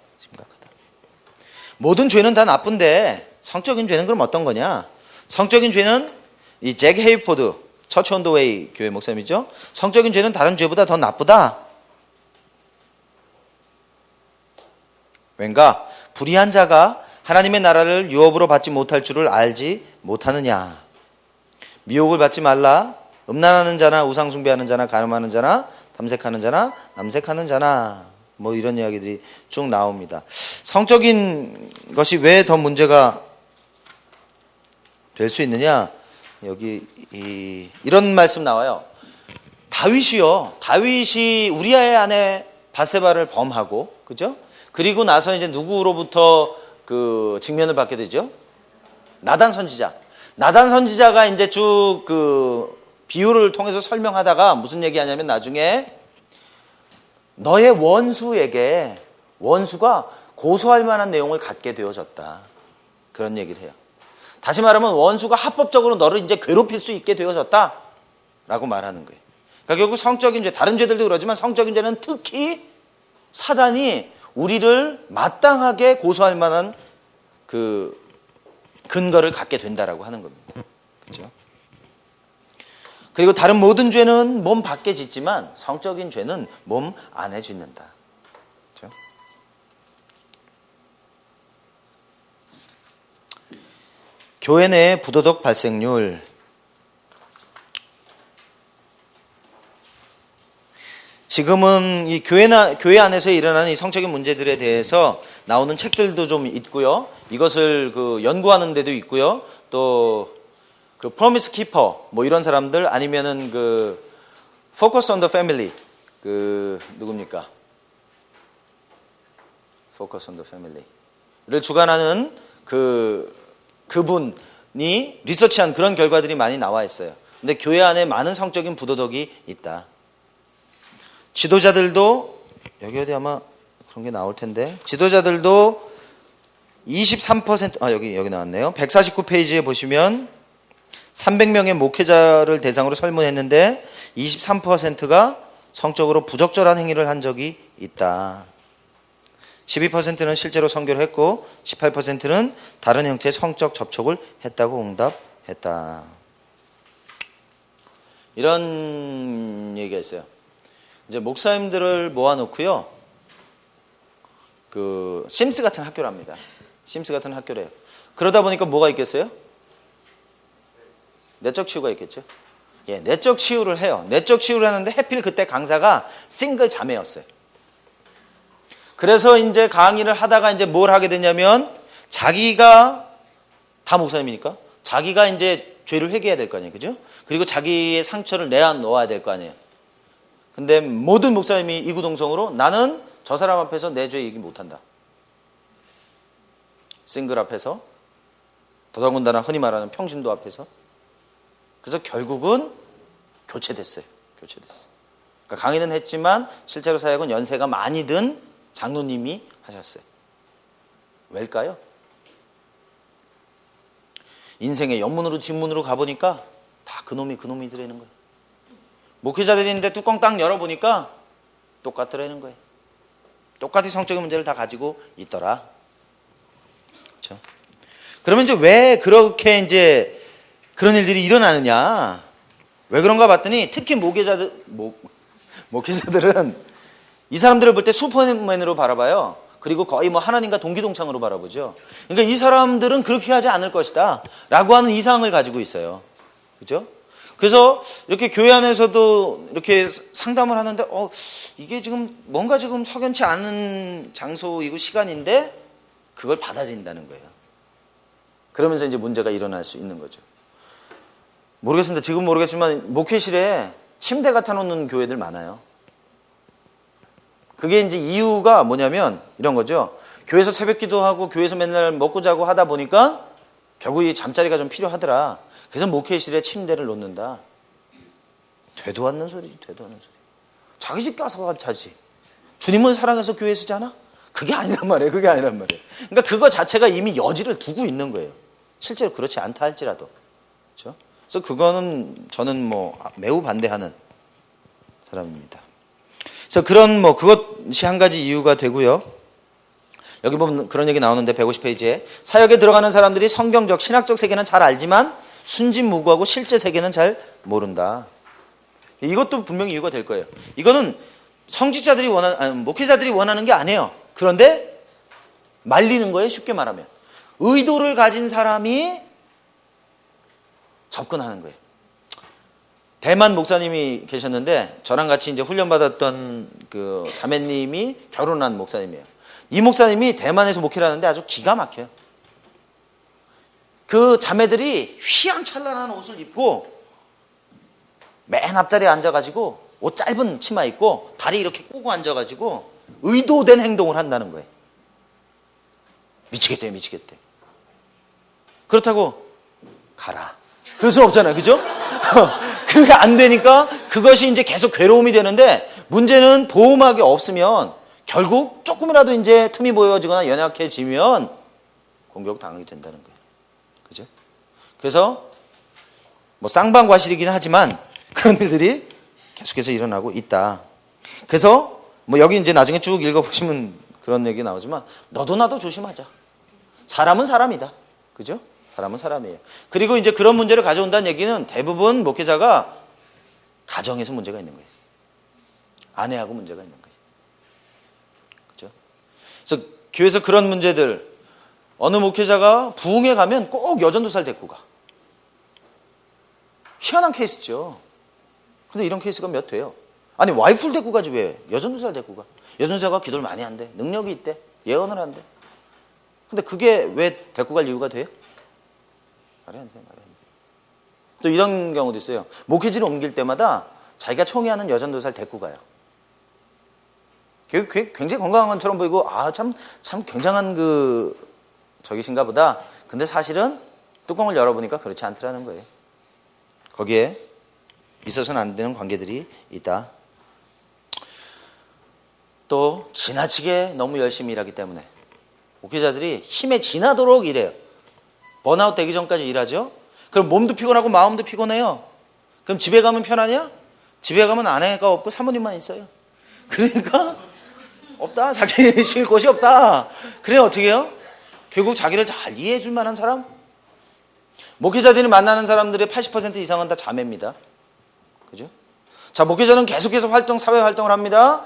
Speaker 1: 모든 죄는 다 나쁜데 성적인 죄는 그럼 어떤 거냐? 성적인 죄는 이 잭 헤이포드 처치 온 더 웨이 교회 목사님이죠. 성적인 죄는 다른 죄보다 더 나쁘다. 왠가? 불의한 자가 하나님의 나라를 유업으로 받지 못할 줄을 알지 못하느냐. 미혹을 받지 말라. 음란하는 자나 우상숭배하는 자나 간음하는 자나 탐색하는 자나 남색하는 자나, 뭐 이런 이야기들이 쭉 나옵니다. 성적인 것이 왜 더 문제가 될 수 있느냐? 여기 이런 말씀 나와요. 다윗이 우리아의 아내 바세바를 범하고, 그죠? 그리고 나서 이제 누구로부터 그 직면을 받게 되죠? 나단 선지자가 이제 쭉 그 비유를 통해서 설명하다가 무슨 얘기하냐면 나중에 너의 원수가 고소할 만한 내용을 갖게 되어졌다. 그런 얘기를 해요. 다시 말하면 원수가 합법적으로 너를 이제 괴롭힐 수 있게 되어졌다. 라고 말하는 거예요. 그러니까 결국 성적인 죄, 다른 죄들도 그러지만 성적인 죄는 특히 사단이 우리를 마땅하게 고소할 만한 그 근거를 갖게 된다라고 하는 겁니다. 그렇죠? 그리고 다른 모든 죄는 몸 밖에 짓지만 성적인 죄는 몸 안에 짓는다. 그렇죠? 교회 내 부도덕 발생률. 지금은 이 교회 안에서 일어나는 이 성적인 문제들에 대해서 나오는 책들도 좀 있고요. 이것을 그 연구하는 데도 있고요. 또 그 프로미스 키퍼 뭐 이런 사람들 아니면은 그 포커스 온 더 패밀리 그 누굽니까? 포커스 온 더 패밀리를 주관하는 그분이 리서치한 그런 결과들이 많이 나와 있어요. 근데 교회 안에 많은 성적인 부도덕이 있다. 지도자들도 여기 어디 아마 그런 게 나올 텐데 지도자들도 23% 여기 나왔네요. 149페이지에 보시면 300명의 목회자를 대상으로 설문했는데 23%가 성적으로 부적절한 행위를 한 적이 있다. 12%는 실제로 선교를 했고 18%는 다른 형태의 성적 접촉을 했다고 응답했다. 이런 얘기가 있어요. 이제 목사님들을 모아놓고요. 그 심스 같은 학교를 합니다. 심스 같은 학교래요. 그러다 보니까 뭐가 있겠어요? 내적 치유가 있겠죠. 예, 내적 치유를 해요. 내적 치유를 하는데 하필 그때 강사가 싱글 자매였어요. 그래서 이제 강의를 하다가 이제 뭘 하게 되냐면 자기가 다 목사님이니까 자기가 이제 죄를 회개해야 될 거 아니에요. 그죠? 그리고 자기의 상처를 내어놓아야 될 거 아니에요. 근데 모든 목사님이 이구동성으로 나는 저 사람 앞에서 내 죄 얘기 못한다. 싱글 앞에서 더더군다나 흔히 말하는 평신도 앞에서. 그래서 결국은 교체됐어요. 그러니까 강의는 했지만 실제로 사역은 연세가 많이 든 장로님이 하셨어요. 왜일까요? 인생의 옆문으로 뒷문으로 가보니까 다 그놈이 되라는 거예요. 목회자들인데 뚜껑 딱 열어보니까 똑같더라는 거예요. 똑같이 성적인 문제를 다 가지고 있더라. 그렇죠? 그러면 이제 왜 그렇게 이제 그런 일들이 일어나느냐? 왜 그런가 봤더니 특히 목회자들은 이 사람들을 볼 때 슈퍼맨으로 바라봐요. 그리고 거의 뭐 하나님과 동기동창으로 바라보죠. 그러니까 이 사람들은 그렇게 하지 않을 것이다 라고 하는 이상을 가지고 있어요. 그죠? 그래서 이렇게 교회 안에서도 이렇게 상담을 하는데 이게 지금 뭔가 지금 석연치 않은 장소이고 시간인데 그걸 받아들인다는 거예요. 그러면서 이제 문제가 일어날 수 있는 거죠. 모르겠습니다. 지금 모르겠지만 목회실에 침대 갖다 놓는 교회들 많아요. 그게 이제 이유가 뭐냐면 이런 거죠. 교회에서 새벽 기도하고 교회에서 맨날 먹고 자고 하다 보니까 결국 이 잠자리가 좀 필요하더라. 그래서 목회실에 침대를 놓는다. 되도 않는 소리지, 되도 않는 소리. 자기 집 가서 자지. 주님을 사랑해서 교회에 쓰잖아? 그게 아니란 말이에요. 그러니까 그거 자체가 이미 여지를 두고 있는 거예요. 실제로 그렇지 않다 할지라도. 그렇죠? 그래서 그거는 저는 뭐 매우 반대하는 사람입니다. 그래서 그런 그것이 한 가지 이유가 되고요. 여기 보면 그런 얘기 나오는데 150페이지에 사역에 들어가는 사람들이 성경적, 신학적 세계는 잘 알지만 순진무구하고 실제 세계는 잘 모른다. 이것도 분명히 이유가 될 거예요. 이거는 성직자들이 목회자들이 원하는 게 아니에요. 그런데 말리는 거예요. 쉽게 말하면. 의도를 가진 사람이 접근하는 거예요. 대만 목사님이 계셨는데 저랑 같이 이제 훈련받았던 그 자매님이 결혼한 목사님이에요. 이 목사님이 대만에서 목회를 하는데 아주 기가 막혀요. 그 자매들이 휘황찬란한 옷을 입고 맨 앞자리에 앉아가지고 옷 짧은 치마 입고 다리 이렇게 꼬고 앉아가지고 의도된 행동을 한다는 거예요. 미치겠대. 그렇다고 가라. 그럴 수는 없잖아요. 그죠? 그게 안 되니까 그것이 이제 계속 괴로움이 되는데 문제는 보호막이 없으면 결국 조금이라도 이제 틈이 보여지거나 연약해지면 공격당하게 된다는 거예요. 그죠? 그래서 뭐 쌍방과실이긴 하지만 그런 일들이 계속해서 일어나고 있다. 그래서 뭐 여기 이제 나중에 쭉 읽어보시면 그런 얘기 나오지만 너도 나도 조심하자. 사람은 사람이다. 그죠? 사람은 사람이에요. 그리고 이제 그런 문제를 가져온다는 얘기는 대부분 목회자가 가정에서 문제가 있는 거예요. 아내하고 문제가 있는 거예요. 그죠? 그래서 교회에서 그런 문제들, 어느 목회자가 부흥회 가면 꼭 여전도사를 데리고 가. 희한한 케이스죠. 근데 이런 케이스가 몇 돼요. 아니 와이프를 데리고 가지 왜 여전도사를 데리고 가. 여전도사가 기도를 많이 한대. 능력이 있대. 예언을 한대. 근데 그게 왜 데리고 갈 이유가 돼요? 말이 안 돼. 말이 안 돼. 또 이런 경우도 있어요. 목회지를 옮길 때마다 자기가 총회하는 여전도사를 데리고 가요. 굉장히 건강한 것처럼 보이고 참 굉장한 저기신가 보다. 근데 사실은 뚜껑을 열어보니까 그렇지 않더라는 거예요. 거기에 있어서는 안 되는 관계들이 있다. 또 지나치게 너무 열심히 일하기 때문에 목회자들이 힘에 지나도록 일해요. 번아웃 되기 전까지 일하죠. 그럼 몸도 피곤하고 마음도 피곤해요. 그럼 집에 가면 편하냐? 집에 가면 아내가 없고 사모님만 있어요. 그러니까 없다. 자기 쉴 곳이 없다. 그래 어떻게 해요? 결국 자기를 잘 이해해 줄 만한 사람? 목회자들이 만나는 사람들의 80% 이상은 다 자매입니다. 그죠? 자, 목회자는 계속해서 사회 활동을 합니다.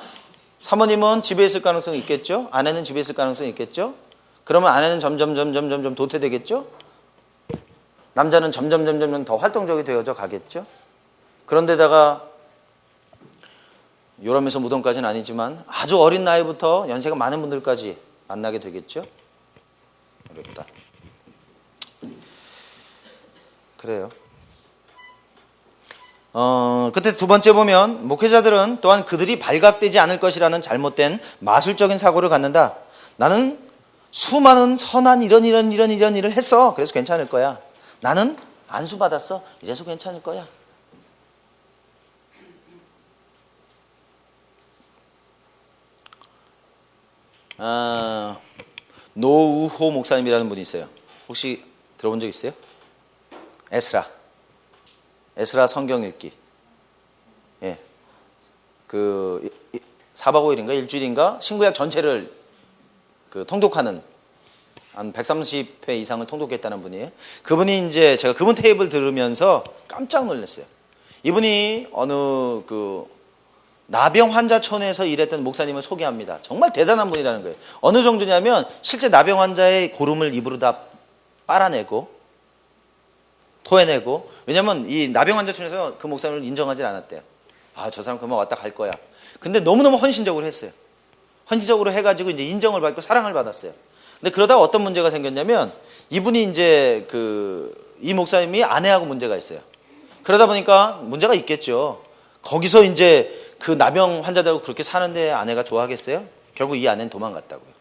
Speaker 1: 사모님은 집에 있을 가능성이 있겠죠? 아내는 집에 있을 가능성이 있겠죠? 그러면 아내는 점점 도태되겠죠? 남자는 점점 더 활동적이 되어져 가겠죠? 그런데다가 요람에서 무덤까지는 아니지만 아주 어린 나이부터 연세가 많은 분들까지 만나게 되겠죠? 어렵다. 그래요. 끝에서 두 번째 보면 목회자들은 또한 그들이 발각되지 않을 것이라는 잘못된 마술적인 사고를 갖는다. 나는 수많은 선한 이런 일을 했어. 그래서 괜찮을 거야. 나는 안수 받았어. 이래서 괜찮을 거야. 노우호 목사님이라는 분이 있어요. 혹시 들어본 적 있어요? 에스라 성경 읽기. 예. 4박 5일인가 일주일인가 신구약 전체를 통독하는 한 130회 이상을 통독했다는 분이에요. 그분이 이제 제가 그분 테이프를 들으면서 깜짝 놀랐어요. 이분이 어느 나병 환자촌에서 일했던 목사님을 소개합니다. 정말 대단한 분이라는 거예요. 어느 정도냐면 실제 나병 환자의 고름을 입으로 다 빨아내고 토해내고, 왜냐면 이 나병 환자촌에서 그 목사님을 인정하지 않았대요. 저 사람 그만 왔다 갈 거야. 근데 너무너무 헌신적으로 했어요. 헌신적으로 해가지고 이제 인정을 받고 사랑을 받았어요. 근데 그러다가 어떤 문제가 생겼냐면 이분이 이제 이 목사님이 아내하고 문제가 있어요. 그러다 보니까 문제가 있겠죠. 거기서 이제 그 나병 환자들하고 그렇게 사는데 아내가 좋아하겠어요? 결국 이 아내는 도망갔다고요.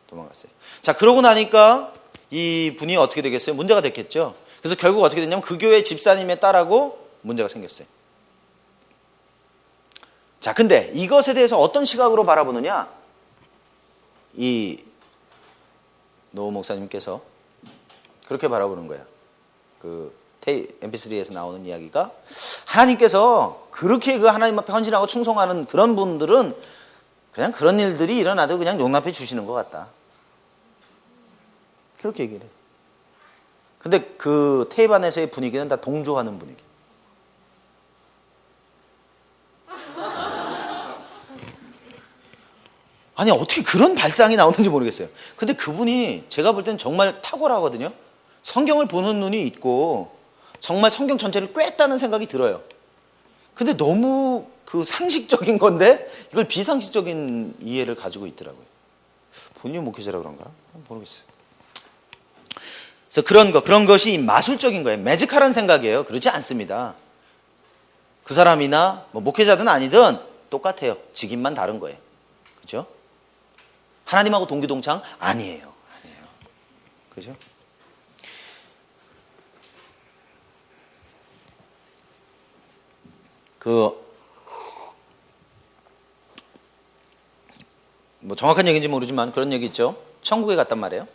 Speaker 1: 도망갔어요. 자, 그러고 나니까 이 분이 어떻게 되겠어요? 문제가 됐겠죠. 그래서 결국 어떻게 됐냐면 그 교회 집사님의 딸하고 문제가 생겼어요. 자, 근데 이것에 대해서 어떤 시각으로 바라보느냐? 이 노 목사님께서 그렇게 바라보는 거예요. MP3에서 나오는 이야기가 하나님께서 그렇게 하나님 앞에 헌신하고 충성하는 그런 분들은 그냥 그런 일들이 일어나도 그냥 용납해 주시는 것 같다. 그렇게 얘기를 해요. 근데 그 테이프 안에서의 분위기는 다 동조하는 분위기. 아니 어떻게 그런 발상이 나오는지 모르겠어요. 근데 그분이 제가 볼 때는 정말 탁월하거든요. 성경을 보는 눈이 있고 정말 성경 전체를 꿰었다는 생각이 들어요. 근데 너무 상식적인 건데 이걸 비상식적인 이해를 가지고 있더라고요. 본인이 목회자라 그런가? 모르겠어요. 그래서 그런 것이 마술적인 거예요. 매직하라는 생각이에요. 그렇지 않습니다. 그 사람이나 목회자든 아니든 똑같아요. 직임만 다른 거예요. 그죠? 하나님하고 동기동창 아니에요. 그죠? 정확한 얘기인지 모르지만 그런 얘기 있죠. 천국에 갔단 말이에요.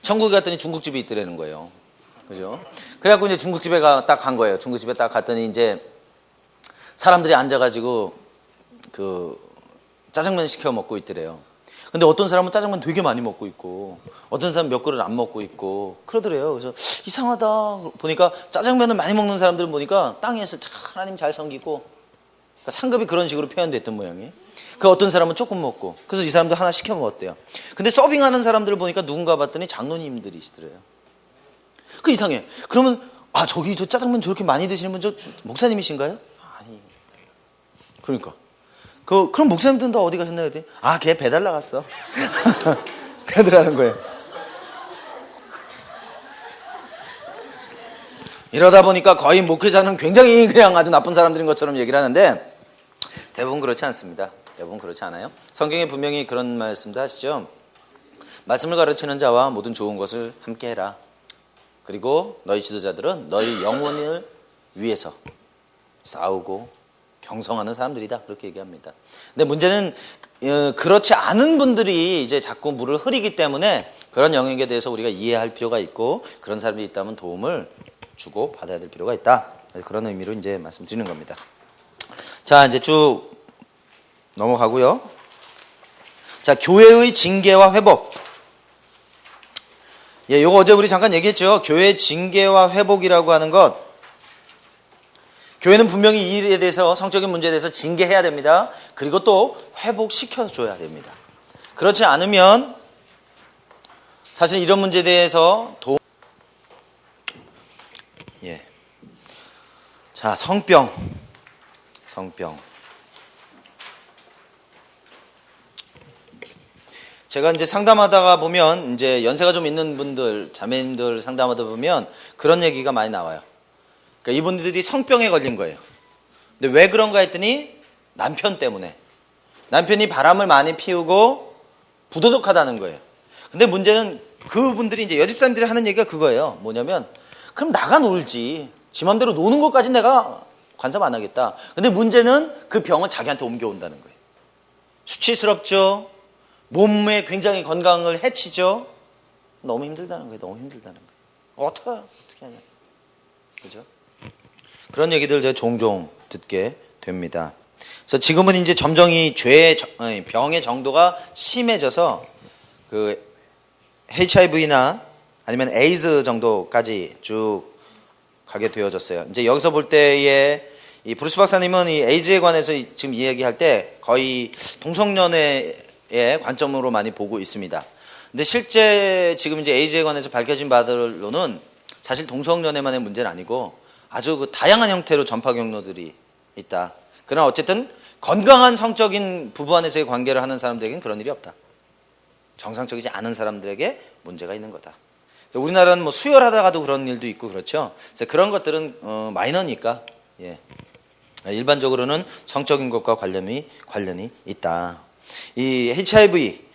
Speaker 1: 천국에 갔더니 중국집이 있더라는 거예요. 그죠? 그래갖고 이제 중국집에 딱 간 거예요. 중국집에 딱 갔더니 이제 사람들이 앉아가지고 그 짜장면 시켜 먹고 있더래요. 근데 어떤 사람은 짜장면 되게 많이 먹고 있고 어떤 사람은 몇 그릇 안 먹고 있고 그러더래요. 그래서 이상하다 보니까 짜장면을 많이 먹는 사람들은 보니까 땅에서 하나님 잘 섬기고 그러니까 상급이 그런 식으로 표현됐던 모양이에요. 그 어떤 사람은 조금 먹고 그래서 이 사람도 하나 시켜 먹었대요. 근데 서빙하는 사람들을 보니까 누군가 봤더니 장로님들이시더래요. 그 이상해. 그러면 저기 저 짜장면 저렇게 많이 드시는 분 저 목사님이신가요? 아니. 그러니까 그럼 목사님들은 다 어디 가셨나요? 그랬더니 걔 배달 나갔어. 그러더라는 거예요. 이러다 보니까 거의 목회자는 굉장히 그냥 아주 나쁜 사람들인 것처럼 얘기를 하는데 대부분 그렇지 않습니다. 대부분 그렇지 않아요. 성경에 분명히 그런 말씀도 하시죠. 말씀을 가르치는 자와 모든 좋은 것을 함께 해라. 그리고 너희 지도자들은 너희 영혼을 위해서 싸우고 경성하는 사람들이다. 그렇게 얘기합니다. 근데 문제는 그렇지 않은 분들이 이제 자꾸 물을 흐리기 때문에 그런 영역에 대해서 우리가 이해할 필요가 있고 그런 사람들이 있다면 도움을 주고 받아야 될 필요가 있다. 그런 의미로 이제 말씀드리는 겁니다. 자, 이제 쭉 넘어가고요. 자, 교회의 징계와 회복. 요거 어제 우리 잠깐 얘기했죠. 교회 징계와 회복이라고 하는 것. 교회는 분명히 이 일에 대해서 성적인 문제에 대해서 징계해야 됩니다. 그리고 또 회복시켜줘야 됩니다. 그렇지 않으면 사실 이런 문제에 대해서 자, 성병. 제가 이제 상담하다가 보면 이제 연세가 좀 있는 분들, 자매님들 상담하다 보면 그런 얘기가 많이 나와요. 그러니까 이분들이 성병에 걸린 거예요. 근데 왜 그런가 했더니 남편 때문에. 남편이 바람을 많이 피우고 부도덕하다는 거예요. 근데 문제는 그분들이 이제 여집사님들이 하는 얘기가 그거예요. 뭐냐면 그럼 나가 놀지. 지 맘대로 노는 것까지 내가 간섭 안 하겠다. 근데 문제는 그 병을 자기한테 옮겨온다는 거예요. 수치스럽죠. 몸에 굉장히 건강을 해치죠. 너무 힘들다는 거예요. 너무 힘들다는 거예요. 어떻게 하냐. 그죠? 그런 얘기들 제가 종종 듣게 됩니다. 그래서 지금은 이제 점점 이 병의 정도가 심해져서 그 HIV나 아니면 에이즈 정도까지 쭉 가게 되어졌어요. 이제 여기서 볼 때에 이 브루스 박사님은 이 에이즈에 관해서 지금 이야기할 때 거의 동성연애의 관점으로 많이 보고 있습니다. 근데 실제 지금 이제 에이즈에 관해서 밝혀진 바들로는 사실 동성연애만의 문제는 아니고 아주 그 다양한 형태로 전파 경로들이 있다. 그러나 어쨌든 건강한 성적인 부부 안에서의 관계를 하는 사람들에게는 그런 일이 없다. 정상적이지 않은 사람들에게 문제가 있는 거다. 우리나라는 뭐 수혈하다가도 그런 일도 있고 그렇죠. 그래서 그런 것들은 마이너니까 일반적으로는 성적인 것과 관련이 있다. 이 HIV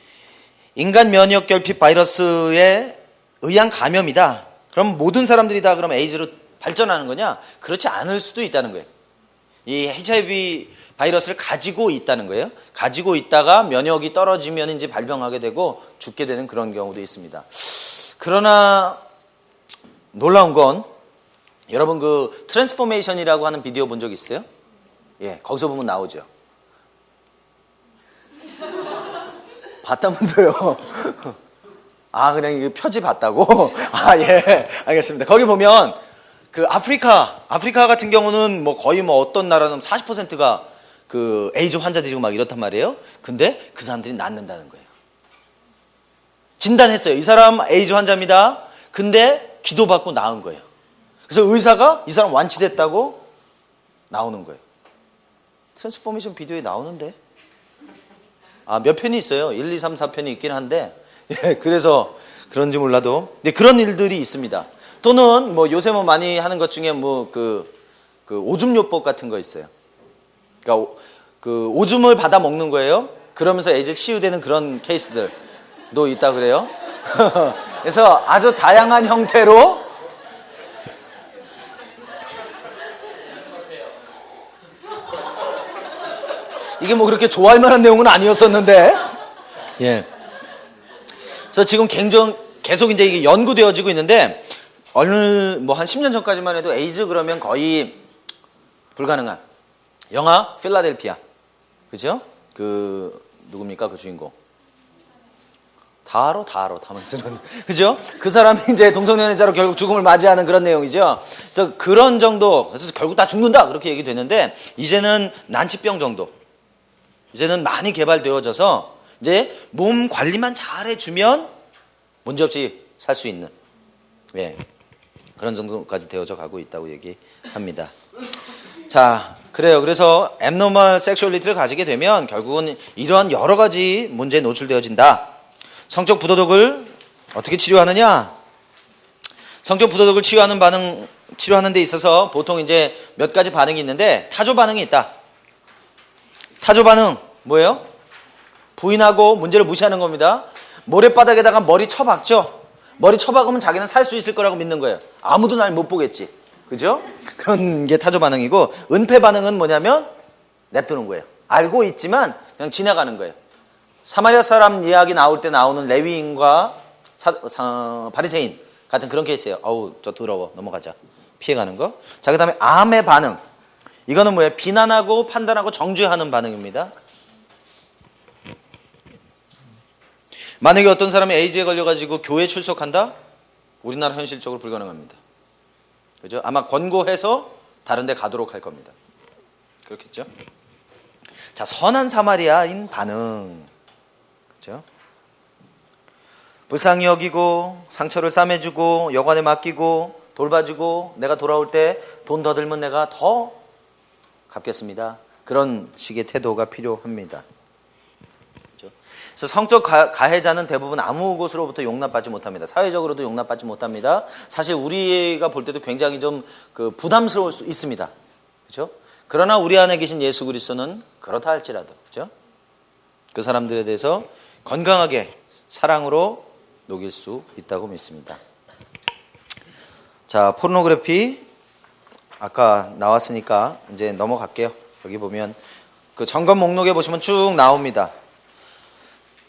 Speaker 1: 인간 면역 결핍 바이러스에 의한 감염이다. 그럼 모든 사람들이 다 그럼 에이즈로 발전하는 거냐? 그렇지 않을 수도 있다는 거예요. 이 HIV 바이러스를 가지고 있다는 거예요. 가지고 있다가 면역이 떨어지면 이제 발병하게 되고 죽게 되는 그런 경우도 있습니다. 그러나 놀라운 건 여러분 그 트랜스포메이션이라고 하는 비디오 본 적 있어요? 예, 거기서 보면 나오죠. 봤다면서요? 그냥 이거 표지 봤다고? 예, 알겠습니다. 거기 보면 그 아프리카 같은 경우는 뭐 거의 뭐 어떤 나라는 40%가 그 에이즈 환자들이고 막 이렇단 말이에요. 근데 그 사람들이 낫는다는 거예요. 진단했어요. 이 사람 에이즈 환자입니다. 근데 기도받고 나은 거예요. 그래서 의사가 이 사람 완치됐다고 나오는 거예요. 트랜스포메이션 비디오에 나오는데 몇 편이 있어요. 1, 2, 3, 4편이 있긴 한데 그래서 그런지 몰라도 근데 그런 일들이 있습니다. 또는 뭐 요새 뭐 많이 하는 것 중에 뭐 그 오줌요법 같은 거 있어요. 그러니까 그 오줌을 받아 먹는 거예요. 그러면서 에이즈 치유되는 그런 케이스들도 있다 그래요. 그래서 아주 다양한 형태로 이게 뭐 그렇게 좋아할 만한 내용은 아니었었는데 예. 그래서 지금 계속 이제 이게 연구되어지고 있는데 어느 뭐 한 10년 전까지만 해도 에이즈 그러면 거의 불가능한 영화 필라델피아. 그죠? 누굽니까? 그 주인공. 다 알아, 다만스는. 그죠? 그 사람이 이제 동성연애자로 결국 죽음을 맞이하는 그런 내용이죠. 그래서 그런 정도, 그래서 결국 다 죽는다! 그렇게 얘기되는데, 이제는 난치병 정도. 이제는 많이 개발되어져서, 이제 몸 관리만 잘 해주면 문제없이 살 수 있는, 예. 그런 정도까지 되어져 가고 있다고 얘기합니다. 자, 그래요. 그래서 abnormal sexuality를 가지게 되면 결국은 이러한 여러 가지 문제에 노출되어진다. 성적 부도덕을 어떻게 치료하느냐? 성적 부도덕을 치료하는 데 있어서 보통 이제 몇 가지 반응이 있는데 타조 반응이 있다. 타조 반응 뭐예요? 부인하고 문제를 무시하는 겁니다. 모래바닥에다가 머리 쳐박죠. 머리 쳐박으면 자기는 살 수 있을 거라고 믿는 거예요. 아무도 날 못 보겠지. 그죠? 그런 게 타조 반응이고, 은폐 반응은 뭐냐면 냅두는 거예요. 알고 있지만 그냥 지나가는 거예요. 사마리아 사람 이야기 나올 때 나오는 레위인과 바리새인 같은 그런 케이스예요. 어우, 저 더러워. 넘어가자. 피해가는 거. 자, 그 다음에 암의 반응. 이거는 뭐예요? 비난하고 판단하고 정죄하는 반응입니다. 만약에 어떤 사람이 에이즈에 걸려가지고 교회 출석한다? 우리나라 현실적으로 불가능합니다. 그죠? 아마 권고해서 다른 데 가도록 할 겁니다. 그렇겠죠? 자, 선한 사마리아인 반응. 그죠? 불쌍히 여기고 상처를 싸매주고 여관에 맡기고 돌봐주고 내가 돌아올 때 돈 더 들면 내가 더 갚겠습니다. 그런 식의 태도가 필요합니다. 그죠? 그래서 성적 가해자는 대부분 아무 곳으로부터 용납받지 못합니다. 사회적으로도 용납받지 못합니다. 사실 우리가 볼 때도 굉장히 좀 부담스러울 수 있습니다. 그죠? 그러나 우리 안에 계신 예수 그리스도는 그렇다 할지라도, 그죠? 그 사람들에 대해서 건강하게 사랑으로 녹일 수 있다고 믿습니다. 자, 포르노그래피 아까 나왔으니까 이제 넘어갈게요. 여기 보면 그 점검 목록에 보시면 쭉 나옵니다.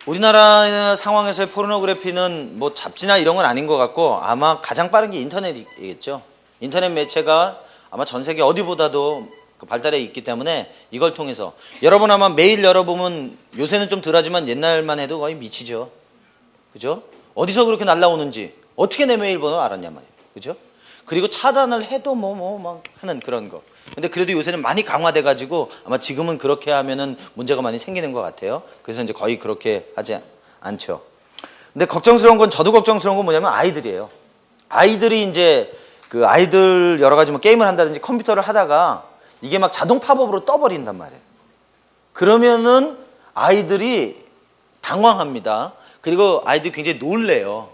Speaker 1: 우리나라 상황에서의 포르노그래피는 뭐 잡지나 이런 건 아닌 것 같고 아마 가장 빠른 게 인터넷이겠죠. 인터넷 매체가 아마 전 세계 어디보다도 발달해 있기 때문에 이걸 통해서 여러분 아마 매일 열어보면 요새는 좀 덜하지만 옛날만 해도 거의 미치죠. 그죠? 어디서 그렇게 날라오는지 어떻게 내 메일 번호 알았냐 말이에요. 그죠? 그리고 차단을 해도 막 하는 그런 거. 근데 그래도 요새는 많이 강화돼 가지고 아마 지금은 그렇게 하면은 문제가 많이 생기는 것 같아요. 그래서 이제 거의 그렇게 하지 않죠. 근데 걱정스러운 건 저도 걱정스러운 건 뭐냐면 아이들이에요. 아이들이 이제 그 아이들 여러 가지 뭐 게임을 한다든지 컴퓨터를 하다가 이게 막 자동 팝업으로 떠버린단 말이에요. 그러면은 아이들이 당황합니다. 그리고 아이들이 굉장히 놀래요.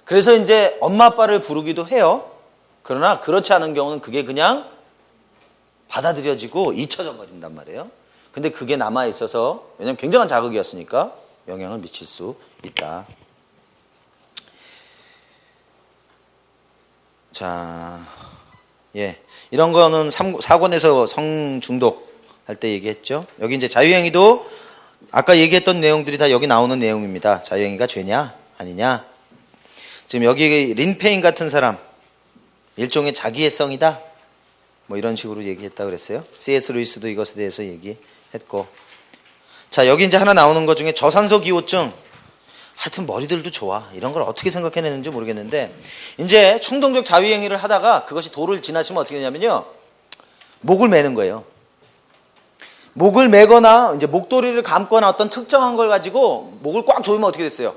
Speaker 1: 그래서 이제 엄마 아빠를 부르기도 해요. 그러나 그렇지 않은 경우는 그게 그냥 받아들여지고 잊혀져 버린단 말이에요. 근데 그게 남아있어서 왜냐하면 굉장한 자극이었으니까 영향을 미칠 수 있다. 자, 예, 이런 거는 4권에서 성중독 할 때 얘기했죠. 여기 이제 자유행위도 아까 얘기했던 내용들이 다 여기 나오는 내용입니다. 자유행위가 죄냐 아니냐. 지금 여기 린페인 같은 사람 일종의 자기애성이다 뭐 이런 식으로 얘기했다 그랬어요. C.S. 루이스도 이것에 대해서 얘기했고. 자, 여기 이제 하나 나오는 것 중에 저산소 기호증. 하여튼 머리들도 좋아. 이런 걸 어떻게 생각해내는지 모르겠는데 이제 충동적 자유행위를 하다가 그것이 도를 지나치면 어떻게 되냐면요, 목을 매는 거예요. 목을 매거나 이제 목도리를 감거나 어떤 특정한 걸 가지고 목을 꽉 조이면 어떻게 됐어요?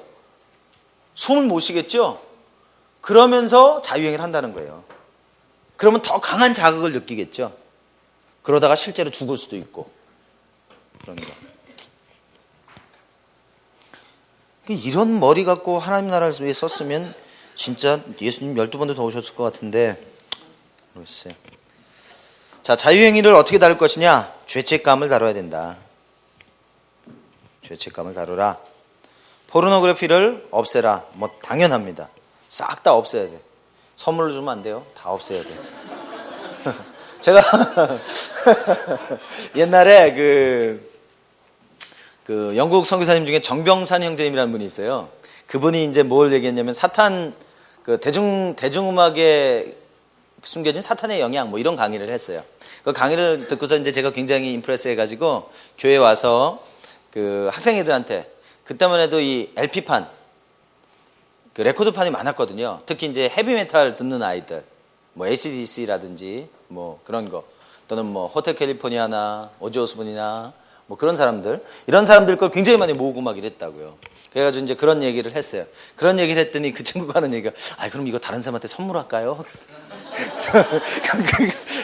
Speaker 1: 숨을 못 쉬겠죠? 그러면서 자유행위를 한다는 거예요. 그러면 더 강한 자극을 느끼겠죠? 그러다가 실제로 죽을 수도 있고 그런 거. 이런 머리 갖고 하나님 나라를 위해 썼으면 진짜 예수님 12번도 더 오셨을 것 같은데 글쎄요. 자, 자유행위를 어떻게 다룰 것이냐? 죄책감을 다뤄야 된다. 죄책감을 다루라. 포르노그래피를 없애라. 뭐 당연합니다. 싹 다 없애야 돼. 선물로 주면 안 돼요. 다 없애야 돼. 제가 옛날에 그 영국 선교사님 중에 정병산 형제님이라는 분이 있어요. 그분이 이제 뭘 얘기했냐면 사탄 그 대중음악의 숨겨진 사탄의 영향 뭐 이런 강의를 했어요. 그 강의를 듣고서 이제 제가 굉장히 임프레스 해가지고 교회 와서 그 학생애들한테 그때만 해도 이 LP판 그 레코드판이 많았거든요. 특히 이제 헤비메탈 듣는 아이들 뭐 AC/DC라든지 뭐 그런 거 또는 뭐 호텔 캘리포니아나 오지 오스본이나 뭐 그런 사람들 이런 사람들 걸 굉장히 많이 모으고 막 이랬다고요. 그래가지고 이제 그런 얘기를 했어요. 그런 얘기를 했더니 그 친구가 하는 얘기가 그럼 이거 다른 사람한테 선물할까요?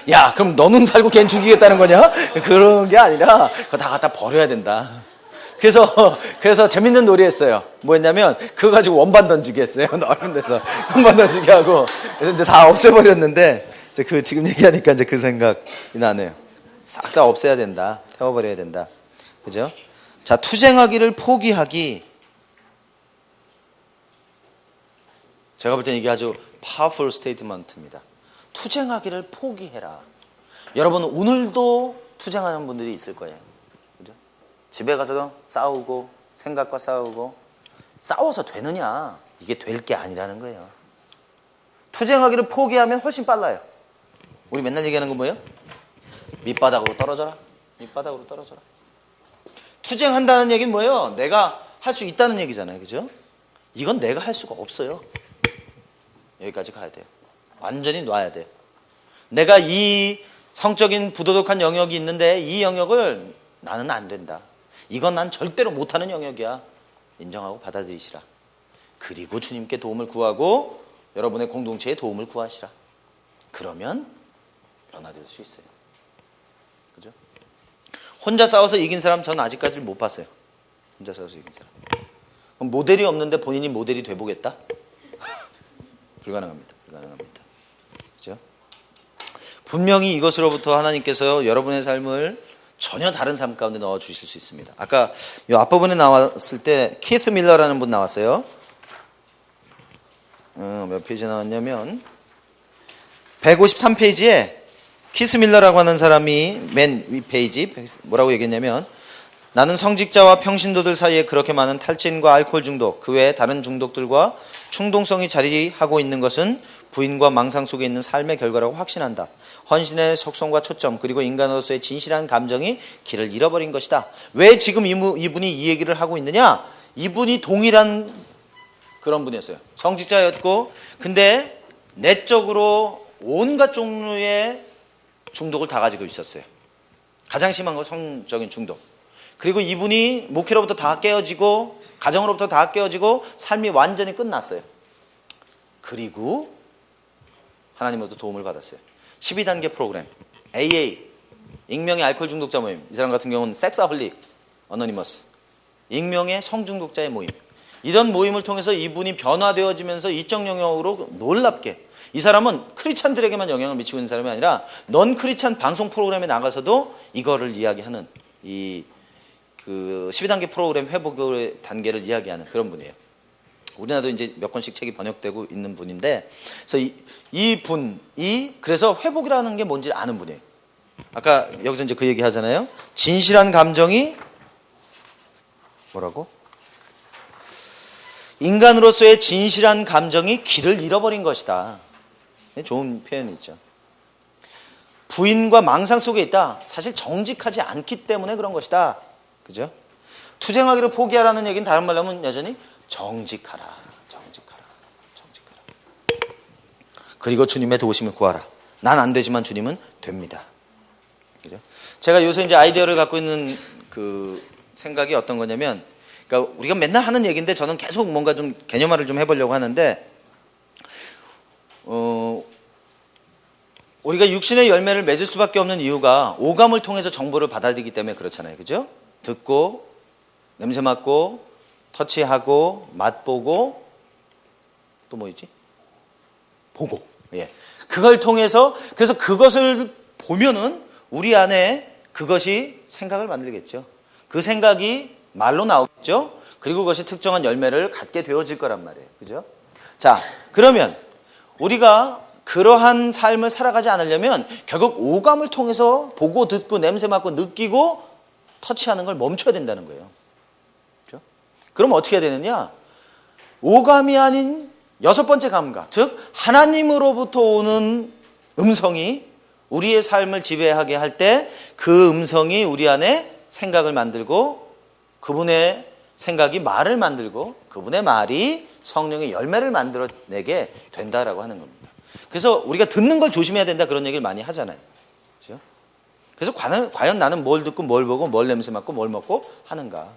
Speaker 1: 야 그럼 너는 살고 걘 죽이겠다는 거냐? 그런 게 아니라 그거 다 갖다 버려야 된다. 그래서 재밌는 놀이 했어요. 뭐였냐면 그거 가지고 원반 던지기 했어요. 넓은 데서 원반 던지기 하고 그래서 이제 다 없애버렸는데 이제 그 지금 얘기하니까 이제 그 생각이 나네요. 싹 다 없애야 된다. 태워버려야 된다. 그죠? 자, 투쟁하기를 포기하기. 제가 볼 때는 이게 아주 파워풀 스테이트먼트입니다. 투쟁하기를 포기해라. 여러분 오늘도 투쟁하는 분들이 있을 거예요. 그죠? 집에 가서 싸우고 생각과 싸우고 싸워서 되느냐? 이게 될 게 아니라는 거예요. 투쟁하기를 포기하면 훨씬 빨라요. 우리 맨날 얘기하는 건 뭐예요? 밑바닥으로 떨어져라. 밑바닥으로 떨어져라. 투쟁한다는 얘기는 뭐예요? 내가 할 수 있다는 얘기잖아요. 그죠? 이건 내가 할 수가 없어요. 여기까지 가야 돼요. 완전히 놔야 돼요. 내가 이 성적인 부도덕한 영역이 있는데 이 영역을 나는 안 된다. 이건 난 절대로 못하는 영역이야. 인정하고 받아들이시라. 그리고 주님께 도움을 구하고 여러분의 공동체에 도움을 구하시라. 그러면 변화될 수 있어요. 그죠? 혼자 싸워서 이긴 사람 저는 아직까지 못 봤어요. 혼자 싸워서 이긴 사람. 그럼 모델이 없는데 본인이 모델이 돼보겠다? 불가능합니다. 불가능합니다. 그죠? 분명히 이것으로부터 하나님께서 여러분의 삶을 전혀 다른 삶 가운데 넣어 주실 수 있습니다. 아까 이 앞부분에 나왔을 때 키스 밀러라는 분 나왔어요. 몇 페이지 나왔냐면 153페이지에 키스 밀러라고 하는 사람이 맨 윗페이지 뭐라고 얘기했냐면 나는 성직자와 평신도들 사이에 그렇게 많은 탈진과 알코올 중독 그 외에 다른 중독들과 충동성이 자리하고 있는 것은 부인과 망상 속에 있는 삶의 결과라고 확신한다. 헌신의 속성과 초점 그리고 인간으로서의 진실한 감정이 길을 잃어버린 것이다. 왜 지금 이분이 이 얘기를 하고 있느냐? 이분이 동일한 그런 분이었어요. 성직자였고 근데 내적으로 온갖 종류의 중독을 다 가지고 있었어요. 가장 심한 건 성적인 중독. 그리고 이분이 목회로부터 다 깨어지고 가정으로부터 다 깨어지고 삶이 완전히 끝났어요. 그리고 하나님으로부터 도움을 받았어요. 12단계 프로그램 AA 익명의 알코올 중독자 모임. 이 사람 같은 경우는 섹스홀릭 어노니머스 익명의 성중독자의 모임. 이런 모임을 통해서 이분이 변화되어지면서 이적 영역으로 놀랍게 이 사람은 크리스찬들에게만 영향을 미치고 있는 사람이 아니라 넌 크리스찬 방송 프로그램에 나가서도 이거를 이야기하는 그 12단계 프로그램 회복의 단계를 이야기하는 그런 분이에요. 우리나라도 이제 몇 권씩 책이 번역되고 있는 분인데, 그래서 이 분이 그래서 회복이라는 게 뭔지 아는 분이에요. 아까 여기서 이제 그 얘기 하잖아요. 진실한 감정이 뭐라고? 인간으로서의 진실한 감정이 길을 잃어버린 것이다. 좋은 표현이죠. 부인과 망상 속에 있다. 사실 정직하지 않기 때문에 그런 것이다. 그죠? 투쟁하기를 포기하라는 얘기는 다른 말로 하면 여전히 정직하라. 그리고 주님의 도우심을 구하라. 난 안 되지만 주님은 됩니다. 그죠? 제가 요새 이제 아이디어를 갖고 있는 그 생각이 어떤 거냐면, 그러니까 우리가 맨날 하는 얘기인데 저는 계속 뭔가 좀 개념화를 좀 해보려고 하는데, 우리가 육신의 열매를 맺을 수밖에 없는 이유가 오감을 통해서 정보를 받아들이기 때문에 그렇잖아요. 그죠? 듣고, 냄새 맡고, 터치하고, 맛보고, 또 뭐 있지? 보고. 예. 그걸 통해서, 그래서 그것을 보면은 우리 안에 그것이 생각을 만들겠죠. 그 생각이 말로 나오겠죠. 그리고 그것이 특정한 열매를 갖게 되어질 거란 말이에요. 그죠? 자, 그러면 우리가 그러한 삶을 살아가지 않으려면 결국 오감을 통해서 보고 듣고 냄새 맡고 느끼고 터치하는 걸 멈춰야 된다는 거예요. 그죠? 그럼 어떻게 해야 되느냐? 오감이 아닌 여섯 번째 감각, 즉 하나님으로부터 오는 음성이 우리의 삶을 지배하게 할 때 그 음성이 우리 안에 생각을 만들고 그분의 생각이 말을 만들고 그분의 말이 성령의 열매를 만들어내게 된다라고 하는 겁니다. 그래서 우리가 듣는 걸 조심해야 된다 그런 얘기를 많이 하잖아요. 그렇죠? 그래서 과연 나는 뭘 듣고 뭘 보고 뭘 냄새 맡고 뭘 먹고 하는가.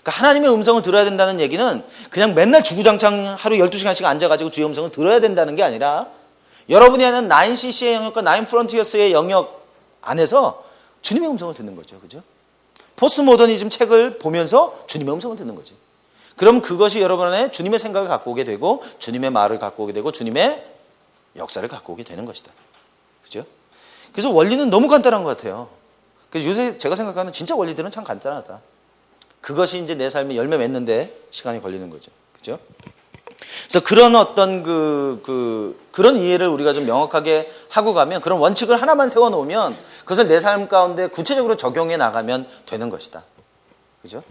Speaker 1: 그러니까 하나님의 음성을 들어야 된다는 얘기는 그냥 맨날 주구장창 하루 12시간씩 앉아가지고 주의 음성을 들어야 된다는 게 아니라 여러분이 하는 9cc의 영역과 9프론티어스의 영역 안에서 주님의 음성을 듣는 거죠. 그죠? 포스트 모더니즘 책을 보면서 주님의 음성을 듣는 거지. 그럼 그것이 여러분 안에 주님의 생각을 갖고 오게 되고 주님의 말을 갖고 오게 되고 주님의 역사를 갖고 오게 되는 것이다. 그죠? 그래서 원리는 너무 간단한 것 같아요. 그래서 요새 제가 생각하는 진짜 원리들은 참 간단하다. 그것이 이제 내 삶에 열매 맺는데 시간이 걸리는 거죠. 그죠? 그래서 그런 어떤 그런 이해를 우리가 좀 명확하게 하고 가면 그런 원칙을 하나만 세워놓으면 그것을 내 삶 가운데 구체적으로 적용해 나가면 되는 것이다. 그죠?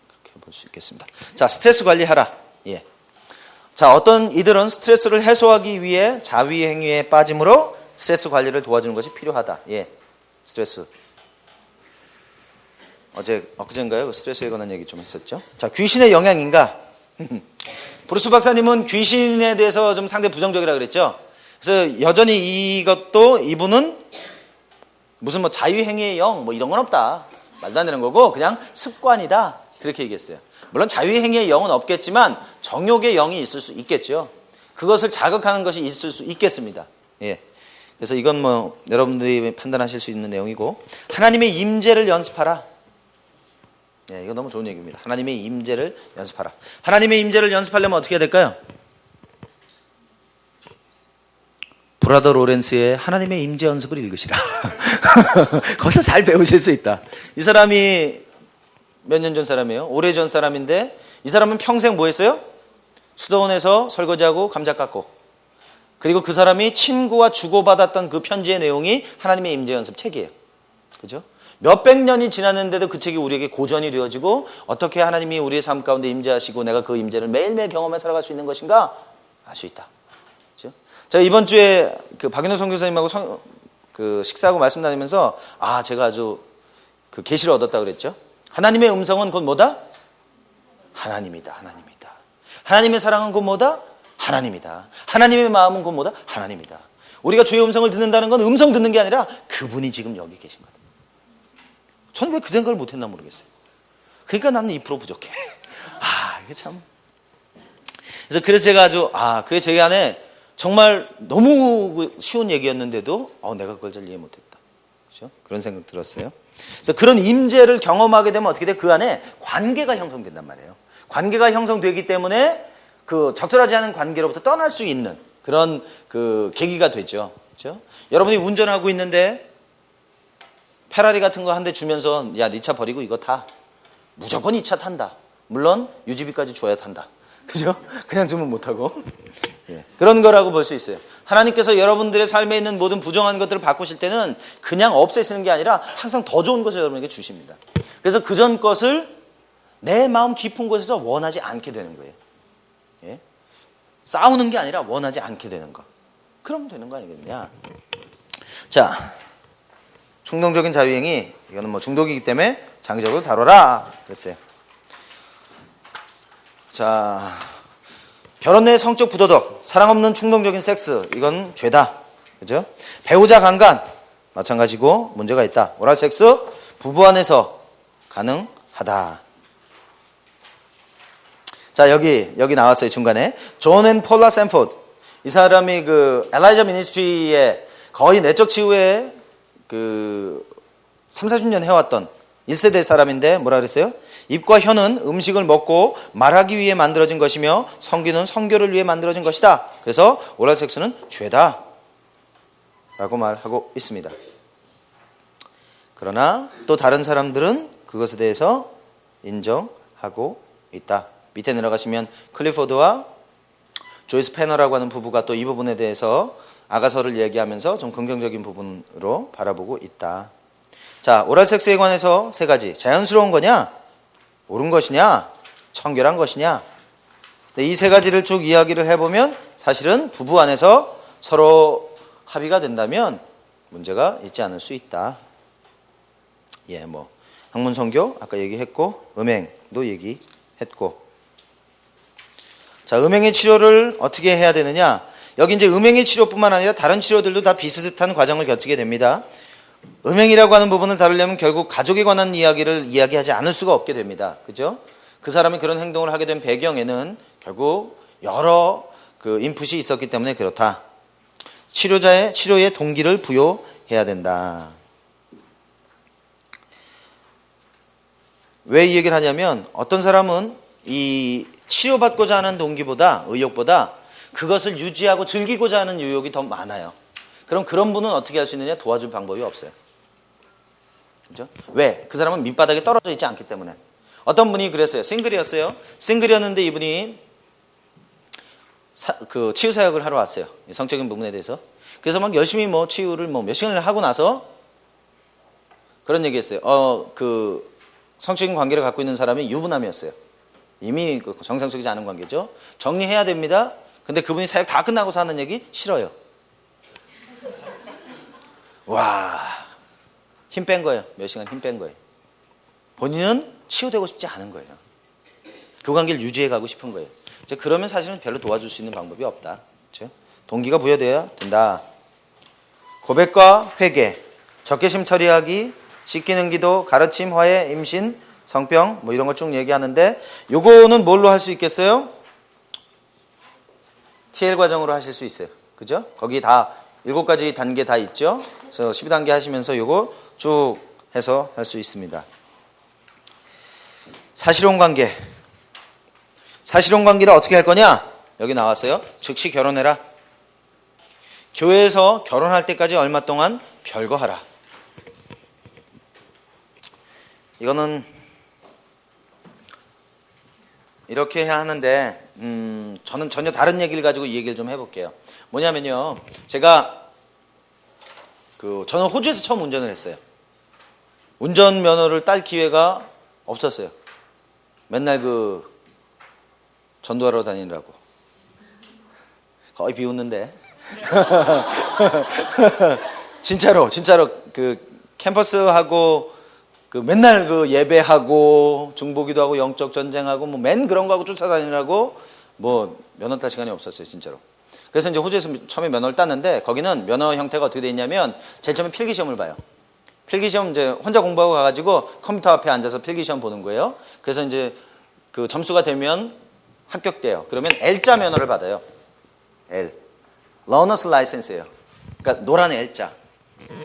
Speaker 1: 그렇게 볼 수 있겠습니다. 자, 스트레스 관리하라. 예. 자, 어떤 이들은 스트레스를 해소하기 위해 자위 행위에 빠짐으로 스트레스 관리를 도와주는 것이 필요하다. 예. 스트레스. 엊그제인가요? 그 스트레스에 관한 얘기 좀 했었죠. 자, 귀신의 영향인가? 브루스 박사님은 귀신에 대해서 좀 상당히 부정적이라 그랬죠. 그래서 여전히 이분은 무슨 뭐 자유행위의 영 뭐 이런 건 없다. 말도 안 되는 거고 그냥 습관이다. 그렇게 얘기했어요. 물론 자유행위의 영은 없겠지만 정욕의 영이 있을 수 있겠죠. 그것을 자극하는 것이 있을 수 있겠습니다. 예. 그래서 이건 뭐 여러분들이 판단하실 수 있는 내용이고 하나님의 임재를 연습하라. 예, 이거 너무 좋은 얘기입니다. 하나님의 임재를 연습하라. 하나님의 임재를 연습하려면 어떻게 해야 될까요? 브라더 로렌스의 하나님의 임재 연습을 읽으시라. 거기서 잘 배우실 수 있다. 이 사람이 몇 년 전 사람이에요? 오래전 사람인데 이 사람은 평생 뭐 했어요? 수도원에서 설거지하고 감자 깎고 그리고 그 사람이 친구와 주고받았던 그 편지의 내용이 하나님의 임재 연습 책이에요. 그죠? 몇백 년이 지났는데도 그 책이 우리에게 고전이 되어지고 어떻게 하나님이 우리의 삶 가운데 임재하시고 내가 그 임재를 매일매일 경험해 살아갈 수 있는 것인가 알 수 있다. 그렇죠? 제가 이번 주에 그 박윤호 선교사님하고 식사하고 말씀 나누면서 제가 아주 그 계시를 얻었다고 그랬죠. 하나님의 음성은 곧 뭐다? 하나님이다. 하나님이다. 하나님의 사랑은 곧 뭐다? 하나님이다. 하나님의 마음은 곧 뭐다? 하나님이다. 우리가 주의 음성을 듣는다는 건 음성 듣는 게 아니라 그분이 지금 여기 계신 거다. 저는 왜 그 생각을 못했나 모르겠어요. 그러니까 나는 2% 부족해. 이게 참. 그래서 제가 아주, 그게 제 안에 정말 너무 쉬운 얘기였는데도, 내가 그걸 잘 이해 못했다. 그죠? 그런 생각 들었어요. 그래서 그런 임재를 경험하게 되면 어떻게 돼? 그 안에 관계가 형성된단 말이에요. 관계가 형성되기 때문에 그 적절하지 않은 관계로부터 떠날 수 있는 그런 그 계기가 되죠. 그죠? 여러분이 운전하고 있는데, 페라리 같은 거 한 대 주면서 야, 네 차 버리고 이거 타. 무조건 이 차 탄다. 물론 유지비까지 줘야 탄다. 그죠? 그냥 주면 못하고. 예. 그런 거라고 볼 수 있어요. 하나님께서 여러분들의 삶에 있는 모든 부정한 것들을 바꾸실 때는 그냥 없애시는 게 아니라 항상 더 좋은 것을 여러분에게 주십니다. 그래서 그전 것을 내 마음 깊은 곳에서 원하지 않게 되는 거예요. 예? 싸우는 게 아니라 원하지 않게 되는 거. 그러면 되는 거 아니겠냐? 자. 충동적인 자유행위, 이거는 뭐 중독이기 때문에 장기적으로 다뤄라 그랬어요. 자, 결혼 내 성적 부도덕, 사랑 없는 충동적인 섹스, 이건 죄다. 그죠? 배우자 강간, 마찬가지고 문제가 있다. 오랄 섹스, 부부 안에서 가능하다. 자, 여기 나왔어요, 중간에. 존 앤 폴라 샌포드. 이 사람이 그 엘라이자 미니스트리의 거의 내적 치유에 30-40년 해왔던 1세대 사람인데 뭐라 그랬어요? 입과 혀는 음식을 먹고 말하기 위해 만들어진 것이며 성기는 성교를 위해 만들어진 것이다. 그래서 오랄 섹스는 죄다 라고 말하고 있습니다. 그러나 또 다른 사람들은 그것에 대해서 인정하고 있다. 밑에 내려가시면 클리포드와 조이스 패너라고 하는 부부가 또 이 부분에 대해서 아가서를 얘기하면서 좀 긍정적인 부분으로 바라보고 있다. 자, 오랄 섹스에 관해서 3가지. 자연스러운 거냐? 옳은 것이냐? 청결한 것이냐? 이 3가지를 쭉 이야기를 해보면 사실은 부부 안에서 서로 합의가 된다면 문제가 있지 않을 수 있다. 예, 뭐 학문 성교 아까 얘기했고 음행도 얘기했고. 자, 음행의 치료를 어떻게 해야 되느냐? 여기 이제 음행의 치료뿐만 아니라 다른 치료들도 다 비슷한 과정을 거치게 됩니다. 음행이라고 하는 부분을 다루려면 결국 가족에 관한 이야기를 이야기하지 않을 수가 없게 됩니다. 그죠? 그 사람이 그런 행동을 하게 된 배경에는 결국 여러 그 인풋이 있었기 때문에 그렇다. 치료의 동기를 부여해야 된다. 왜 이 얘기를 하냐면 어떤 사람은 이 치료받고자 하는 동기보다 의욕보다 그것을 유지하고 즐기고자 하는 유욕이 더 많아요. 그럼 그런 분은 어떻게 할 수 있느냐? 도와줄 방법이 없어요. 그죠? 왜? 그 사람은 밑바닥에 떨어져 있지 않기 때문에. 어떤 분이 그랬어요. 싱글이었어요. 싱글이었는데 이분이 그 치유 사역을 하러 왔어요. 성적인 부분에 대해서. 그래서 막 열심히 뭐 치유를 뭐 몇 시간을 하고 나서 그런 얘기했어요. 그 성적인 관계를 갖고 있는 사람이 유부남이었어요. 이미 정상적이지 않은 관계죠. 정리해야 됩니다. 근데 그분이 사역 다 끝나고서 하는 얘기 싫어요. 와, 힘 뺀 거예요. 몇 시간 힘 뺀 거예요. 본인은 치유되고 싶지 않은 거예요. 그 관계를 유지해 가고 싶은 거예요. 이제 그러면 사실은 별로 도와줄 수 있는 방법이 없다. 그렇죠? 동기가 부여돼야 된다. 고백과 회개, 적개심 처리하기, 씻기는 기도, 가르침, 화해, 임신, 성병 뭐 이런 걸 쭉 얘기하는데 요거는 뭘로 할 수 있겠어요? TL 과정으로 하실 수 있어요. 그죠? 거기 다 7가지 단계 다 있죠? 그래서 12단계 하시면서 요거 쭉 해서 할 수 있습니다. 사실혼 관계. 사실혼 관계를 어떻게 할 거냐? 여기 나왔어요. 즉시 결혼해라. 교회에서 결혼할 때까지 얼마 동안 별거하라. 이거는 이렇게 해야 하는데 저는 전혀 다른 얘기를 가지고 이 얘기를 좀 해볼게요. 뭐냐면요. 저는 호주에서 처음 운전을 했어요. 운전면허를 딸 기회가 없었어요. 맨날 전도하러 다니느라고. 거의 비웃는데. 진짜로 캠퍼스하고 맨날 예배하고 중보기도 하고 영적 전쟁하고 맨 그런 거 하고 쫓아다니느라고 면허 딸 시간이 없었어요, 진짜로. 그래서 이제 호주에서 처음에 면허를 땄는데 거기는 면허 형태가 어떻게 돼 있냐면 제일 처음에 필기시험을 봐요. 필기시험 이제 혼자 공부하고 가가지고 컴퓨터 앞에 앉아서 필기시험 보는 거예요. 그래서 이제 그 점수가 되면 합격돼요. 그러면 L자 면허를 받아요. L. Learner's License예요. 그러니까 노란 L자.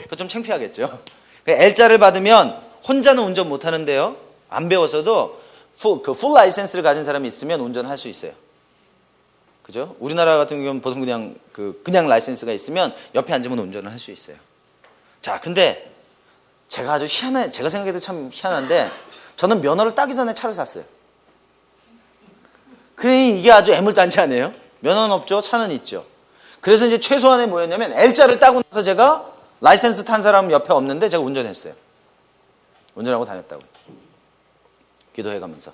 Speaker 1: 그거 좀 창피하겠죠. L자를 받으면 혼자는 운전 못 하는데요. 안 배워서도 풀 라이센스를 가진 사람이 있으면 운전할 수 있어요. 그죠? 우리나라 같은 경우는 보통 그냥 라이센스가 있으면 옆에 앉으면 운전을 할 수 있어요. 자, 근데 제가 생각해도 참 희한한데 저는 면허를 따기 전에 차를 샀어요. 그러니 이게 아주 애물단지 아니에요? 면허는 없죠, 차는 있죠. 그래서 이제 최소한의 뭐였냐면 L자를 따고 나서 제가 라이센스 탄 사람 옆에 없는데 제가 운전했어요. 운전하고 다녔다고. 기도해가면서.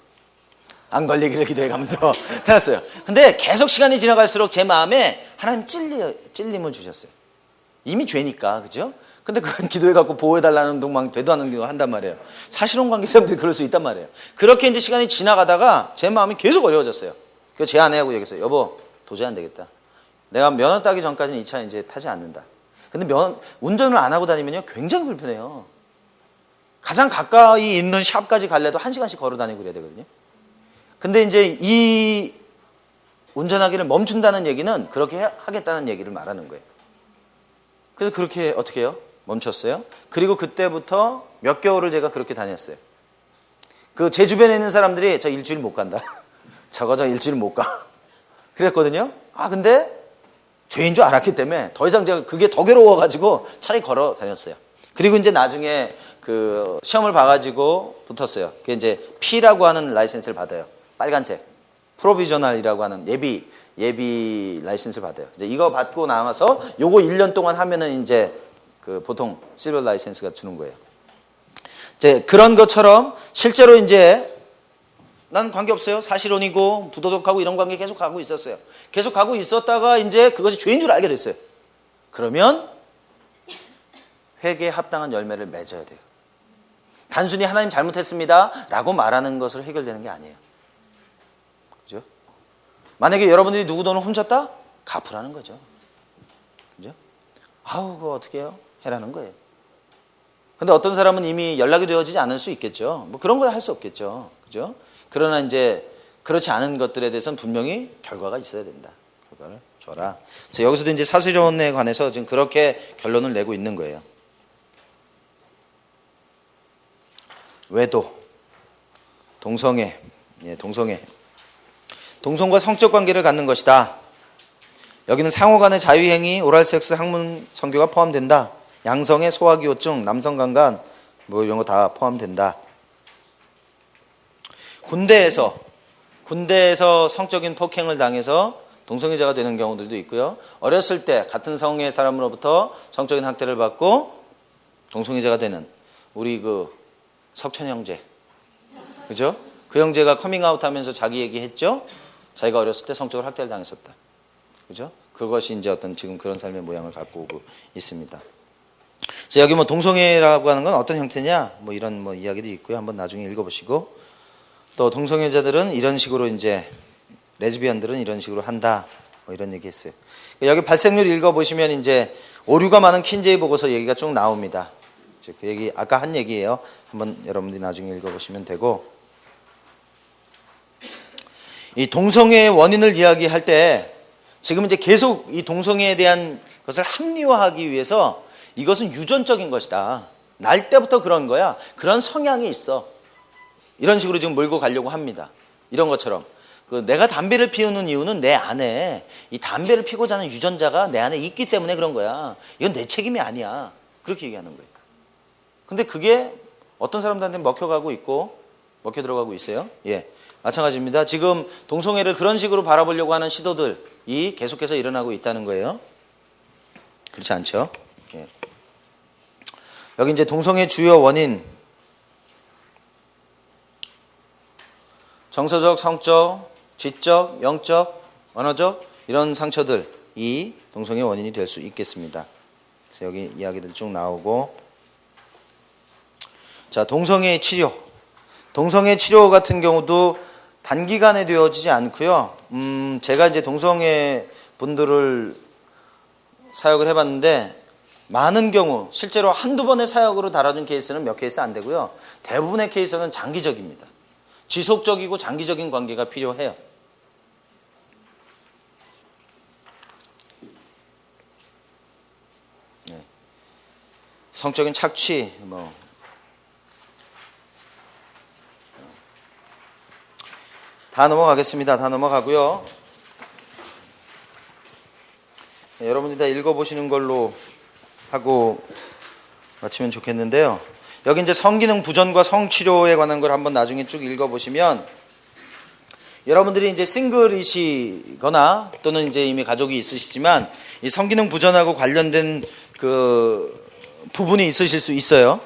Speaker 1: 안 걸리기를 기도해가면서 다녔어요. 근데 계속 시간이 지나갈수록 제 마음에 하나님 찔림을 주셨어요. 이미 죄니까, 그죠? 근데 그걸 기도해갖고 보호해달라는 동막 되도 않는 거 한단 말이에요. 사실혼 관계 사람들이 그럴 수 있단 말이에요. 그렇게 이제 시간이 지나가다가 제 마음이 계속 어려워졌어요. 그래서 제 아내하고 얘기했어요. 여보, 도저히 안 되겠다. 내가 면허 따기 전까지는 이 차 이제 타지 않는다. 근데 운전을 안 하고 다니면요, 굉장히 불편해요. 가장 가까이 있는 샵까지 갈래도 1시간씩 걸어 다니고 그래야 되거든요. 근데 이제 이 운전하기를 멈춘다는 얘기는 그렇게 하겠다는 얘기를 말하는 거예요. 그래서 그렇게 어떻게 해요? 멈췄어요. 그리고 그때부터 몇 개월을 제가 그렇게 다녔어요. 제 주변에 있는 사람들이 저 일주일 못 간다. 저 일주일 못 가. 그랬거든요. 근데 죄인 줄 알았기 때문에 더 이상 제가 그게 더 괴로워가지고 차라리 걸어 다녔어요. 그리고 이제 나중에 시험을 봐가지고 붙었어요. 그게 이제 P라고 하는 라이센스를 받아요. 빨간색. 프로비저널이라고 하는 예비 라이센스를 받아요. 이제 이거 받고 나와서 요거 1년 동안 하면은 이제 보통 실버 라이센스가 주는 거예요. 이제 그런 것처럼 실제로 이제 난 관계없어요. 사실혼이고 부도덕하고 이런 관계 계속 가고 있었어요. 계속 가고 있었다가 이제 그것이 죄인 줄 알게 됐어요. 그러면 회개에 합당한 열매를 맺어야 돼요. 단순히 하나님 잘못했습니다 라고 말하는 것으로 해결되는 게 아니에요. 그죠? 만약에 여러분들이 누구 돈을 훔쳤다? 갚으라는 거죠. 그죠? 아우, 그거 어떻게 해요? 해라는 거예요. 근데 어떤 사람은 이미 연락이 되어지지 않을 수 있겠죠. 뭐 그런 거 할 수 없겠죠. 그죠? 그러나 이제 그렇지 않은 것들에 대해서는 분명히 결과가 있어야 된다. 결과를 줘라. 그래서 여기서도 이제 사실혼에 관해서 지금 그렇게 결론을 내고 있는 거예요. 외도, 동성애, 동성애. 동성과 성적 관계를 갖는 것이다. 여기는 상호 간의 자유행위, 오랄섹스, 학문, 성교가 포함된다. 양성의 소화기호증, 남성 강간, 뭐 이런 거 다 포함된다. 군대에서 성적인 폭행을 당해서 동성애자가 되는 경우들도 있고요. 어렸을 때 같은 성의 사람으로부터 성적인 학대를 받고 동성애자가 되는 우리 그 석천 형제, 그죠? 그 형제가 커밍아웃 하면서 자기 얘기했죠? 자기가 어렸을 때 성적으로 학대를 당했었다. 그죠? 그것이 이제 어떤 지금 그런 삶의 모양을 갖고 오고 있습니다. 그래서 여기 뭐 동성애라고 하는 건 어떤 형태냐? 뭐 이런 뭐 이야기도 있고요. 한번 나중에 읽어보시고, 또 동성애자들은 이런 식으로 이제 레즈비언들은 이런 식으로 한다. 뭐 이런 얘기 했어요. 여기 발생률 읽어보시면 이제 오류가 많은 킨제이 보고서 얘기가 쭉 나옵니다. 그 얘기 아까 한 얘기예요. 한번 여러분들이 나중에 읽어보시면 되고, 이 동성애의 원인을 이야기할 때 지금 이제 계속 이 동성애에 대한 것을 합리화하기 위해서 이것은 유전적인 것이다. 날 때부터 그런 거야. 그런 성향이 있어. 이런 식으로 지금 몰고 가려고 합니다. 이런 것처럼 내가 담배를 피우는 이유는 내 안에 이 담배를 피고자 하는 유전자가 내 안에 있기 때문에 그런 거야. 이건 내 책임이 아니야. 그렇게 얘기하는 거예요. 근데 그게 어떤 사람들한테 먹혀가고 있고 먹혀 들어가고 있어요. 예, 마찬가지입니다. 지금 동성애를 그런 식으로 바라보려고 하는 시도들이 계속해서 일어나고 있다는 거예요. 그렇지 않죠? 예. 여기 이제 동성애 주요 원인, 정서적, 성적, 지적, 영적, 언어적 이런 상처들이 동성애 원인이 될 수 있겠습니다. 그래서 여기 이야기들 쭉 나오고, 자, 동성애 치료. 동성애 치료 같은 경우도 단기간에 되어지지 않고요. 제가 이제 동성애 분들을 사역을 해봤는데 많은 경우 실제로 한두 번의 사역으로 다뤄준 케이스는 몇 케이스 안 되고요. 대부분의 케이스는 장기적입니다. 지속적이고 장기적인 관계가 필요해요. 네. 성적인 착취, 다 넘어가겠습니다. 다 넘어가고요. 네, 여러분들이 다 읽어보시는 걸로 하고 마치면 좋겠는데요. 여기 이제 성기능 부전과 성치료에 관한 걸 한번 나중에 쭉 읽어보시면, 여러분들이 이제 싱글이시거나 또는 이제 이미 가족이 있으시지만 이 성기능 부전하고 관련된 그 부분이 있으실 수 있어요.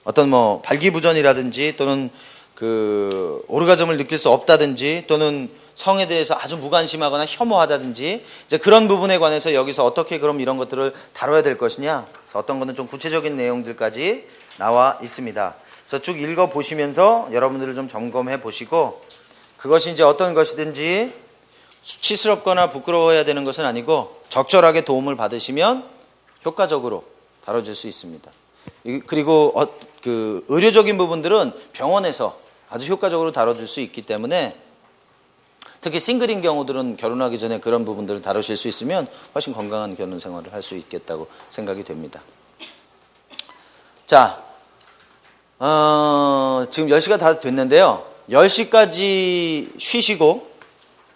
Speaker 1: 어떤 뭐 발기부전이라든지 또는 그 오르가즘을 느낄 수 없다든지 또는 성에 대해서 아주 무관심하거나 혐오하다든지 이제 그런 부분에 관해서 여기서 어떻게 그럼 이런 것들을 다뤄야 될 것이냐, 그래서 어떤 거는 좀 구체적인 내용들까지 나와 있습니다. 그래서 쭉 읽어보시면서 여러분들을 좀 점검해 보시고, 그것이 이제 어떤 것이든지 수치스럽거나 부끄러워해야 되는 것은 아니고 적절하게 도움을 받으시면 효과적으로 다뤄질 수 있습니다. 그리고 그 의료적인 부분들은 병원에서 아주 효과적으로 다뤄줄 수 있기 때문에 특히 싱글인 경우들은 결혼하기 전에 그런 부분들을 다루실 수 있으면 훨씬 건강한 결혼 생활을 할 수 있겠다고 생각이 됩니다. 자, 지금 10시가 다 됐는데요. 10시까지 쉬시고,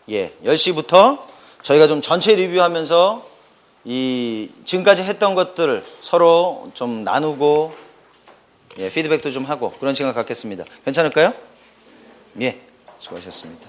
Speaker 1: 10시부터 저희가 좀 전체 리뷰하면서 이 지금까지 했던 것들을 서로 좀 나누고 피드백도 좀 하고 그런 시간 갖겠습니다. 괜찮을까요? 수고하셨습니다.